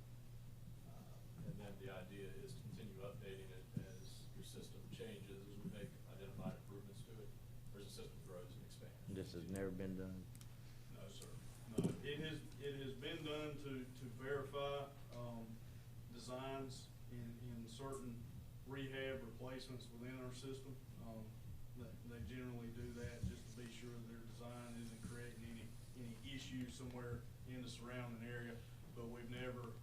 And then the idea is to continue updating it as your system changes, as we make identified improvements to it, or as the system grows and expands. This has never been done. No, sir. No, it has been done to verify designs in certain rehab replacements within our system. They generally do that just to be sure their design isn't creating any issues somewhere in the surrounding area. But we've never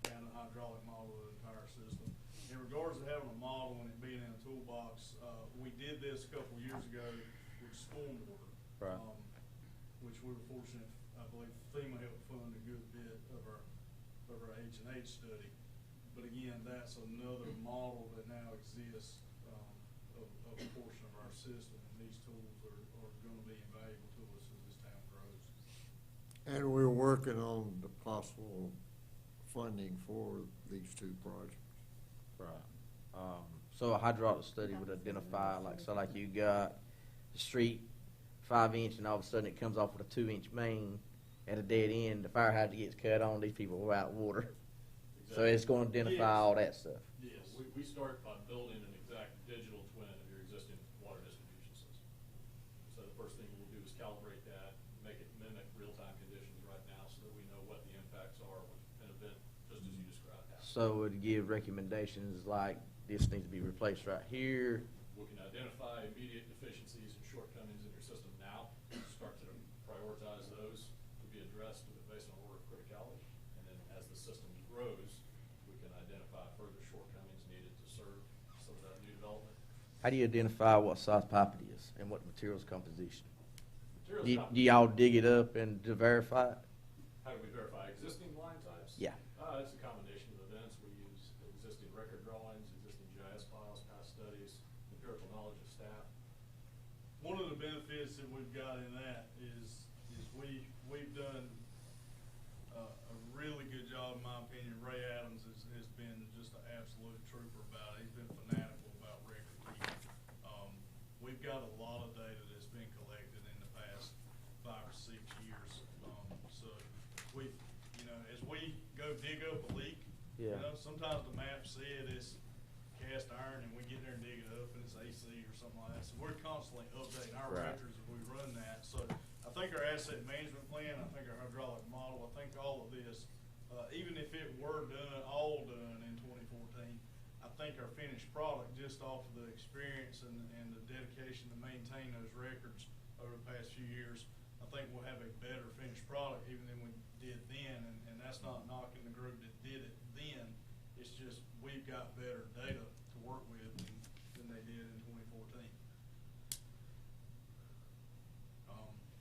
had a hydraulic model of the entire system. In regards to having a model and it being in a toolbox, we did this a couple of years ago with stormwater. Right. Which we were fortunate, I believe FEMA helped fund a good bit of our H&H study. But again, that's another model that now exists of a portion of our system, and these tools are gonna be invaluable to us as this town grows. And we're working on the possible funding for these 2 projects. Right. So a hydraulic study would identify, like you got the street 5-inch, and all of a sudden it comes off with a 2-inch main at a dead end. The fire hydrant gets cut on. These people are out of water. Exactly. So it's going to identify all that stuff. Yes, we start by building an exact digital twin of your existing water distribution system. So the first thing we'll do is calibrate that, make it mimic real-time conditions right now so that we know what the impacts are when an event, just as you described, happens. So it would give recommendations like this needs to be replaced right here. we can identify immediate deficiencies and shortcomings in your system now, start to prioritize those to be addressed based on order of criticality. And then as the system grows, we can identify further shortcomings needed to serve some of that new development. How do you identify what size pipe it is and what materials composition? Materials Do y'all dig it up and to verify it? How do we verify existing line types? Yeah. It's a combination of events. We use existing record drawings, existing GIS files, past studies, empirical knowledge of staff. One of the benefits that we've got in that is we've done a really good job, in my opinion. Ray Adams has been just an absolute trooper about it. He's been fanatical about record keeping. We've got a lot of data that's been collected in the past 5 or 6 years. So as we go dig up a leak, sometimes the map said it's cast iron, and we get there and dig it up, and it's AC or something like that. So we're constantly updating our records as we run that. So I think our asset management plan, I think our hydraulic model, I think all of this, even if it were all done in 2014, I think our finished product, just off of the experience and the dedication to maintain those records over the past few years, I think we'll have a better finished product even than we did then. And that's not knocking the group that did it then. It's just we've got better data to work with than they did in 2014.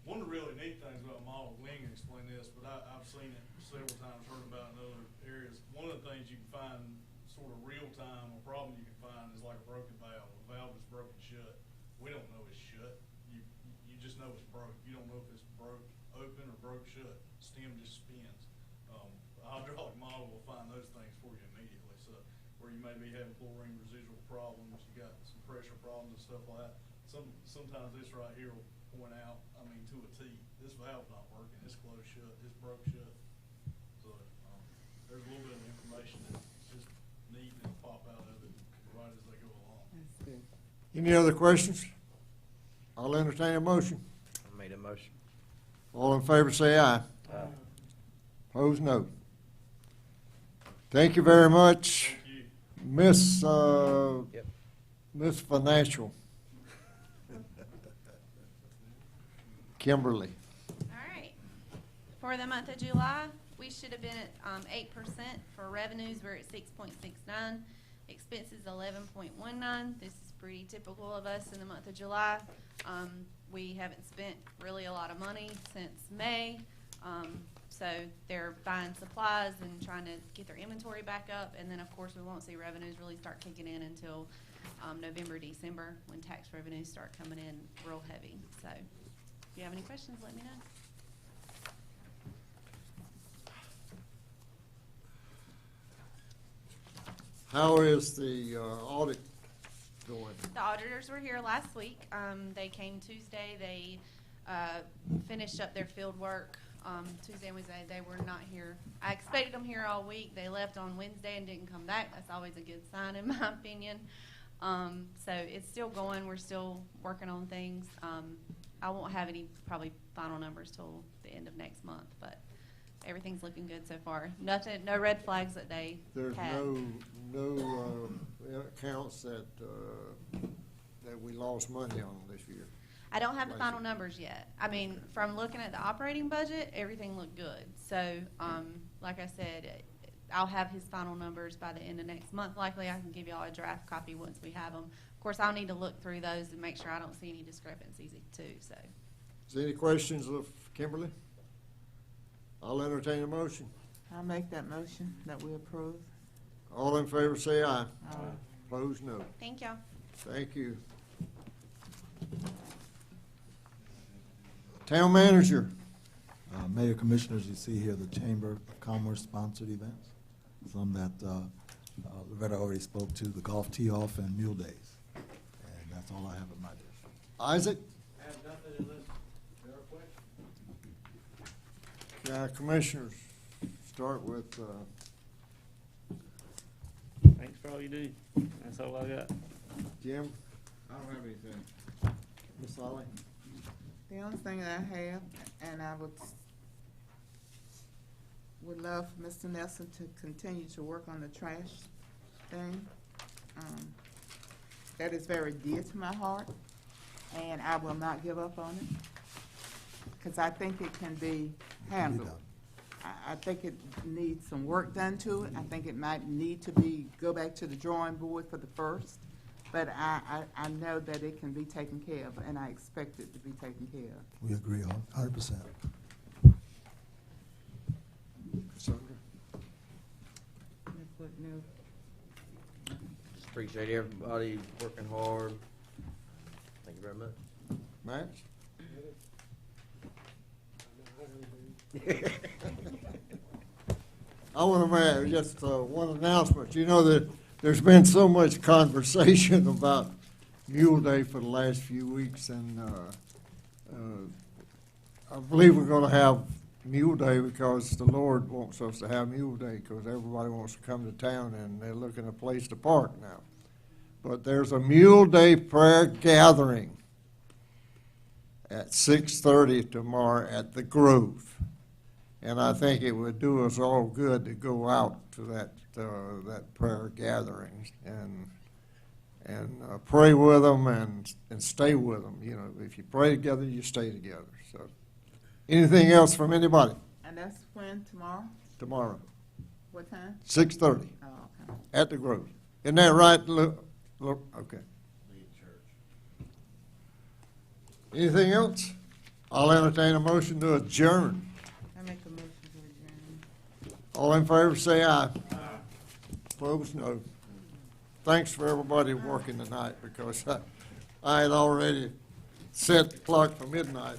One of the really neat things about model, Glenn can explain this, but I've seen it several times, heard about it in other areas. One of the things you can find sort of real time, a problem you can find is like a broken valve. A valve is broken shut. We don't know it's shut. You just know it's broke. You don't know if it's broke open or broke shut. Stem just spins. The hydraulic model will find those things for you immediately. So where you may be having chlorine residual problems, you got some pressure problems and stuff like that. Sometimes this right here will point out, to a T, this valve's not working, it's closed shut, it's broke shut. So there's a little bit of information that's just neat and pop out of it right as they go along. That's good. Any other questions? I'll entertain a motion. I made a motion. All in favor say aye. Aye. Opposed, no. Thank you very much. Thank you. Miss Financial. Kimberly. All right. For the month of July, we should have been at 8%. For revenues, we're at 6.69. Expenses 11.19. This is pretty typical of us in the month of July. We haven't spent really a lot of money since May. So they're buying supplies and trying to get their inventory back up. And then, of course, we won't see revenues really start kicking in until November, December, when tax revenues start coming in real heavy. So if you have any questions, let me know. How is the audit going? The auditors were here last week. They came Tuesday. They finished up their field work Tuesday and Wednesday. They were not here. I expected them here all week. They left on Wednesday and didn't come back. That's always a good sign in my opinion. So it's still going. We're still working on things. I won't have any probably final numbers till the end of next month, but everything's looking good so far. Nothing, no red flags that they There's had. no accounts that we lost money on this year. I don't have the final numbers yet. I mean, from looking at the operating budget, everything looked good. So, like I said, I'll have his final numbers by the end of next month. Likely I can give you all a draft copy once we have them. Of course, I'll need to look through those and make sure I don't see any discrepancies too. So, Is there any questions of Kimberly? I'll entertain a motion. I'll make that motion that we approve. All in favor say aye. Aye. Opposed, no. thank y'all. Thank you. Town manager. Mayor, Commissioners, you see here the Chamber of Commerce sponsored events. Some that Loretta already spoke to, the golf tee-off and mule days. And that's all I have in my dish. Isaac? I have nothing unless there are questions. Commissioners, start with, Thanks for all you do. That's all I got. Jim, I don't have anything. Ms. Ollie. The only thing that I have, and I would love for Mr. Nelson to continue to work on the trash thing. that is very dear to my heart, and I will not give up on it, because I think it can be handled. I think it needs some work done to it. I think it might need to go back to the drawing board for the first, but I know that it can be taken care of, and I expect it to be taken care of. We agree 100%. Cassandra? Just appreciate everybody working hard. Thank you very much. Max? I want to make just one announcement. You know that there's been so much conversation about Mule Day for the last few weeks, and I believe we're going to have Mule Day because the Lord wants us to have Mule Day, because everybody wants to come to town and they're looking a place to park now. But there's a Mule Day prayer gathering at 6:30 tomorrow at the Grove. And I think it would do us all good to go out to that prayer gathering and pray with them and stay with them. You know, if you pray together, you stay together. So, anything else from anybody? And that's when, tomorrow? Tomorrow, What time? 6:30 Oh, okay. at the Grove. Isn't that right? Okay. Anything else? I'll entertain a motion to adjourn. I make a motion to adjourn. All in favor, say aye. Opposed, no. Thanks for everybody working tonight, because I had already set the clock for midnight.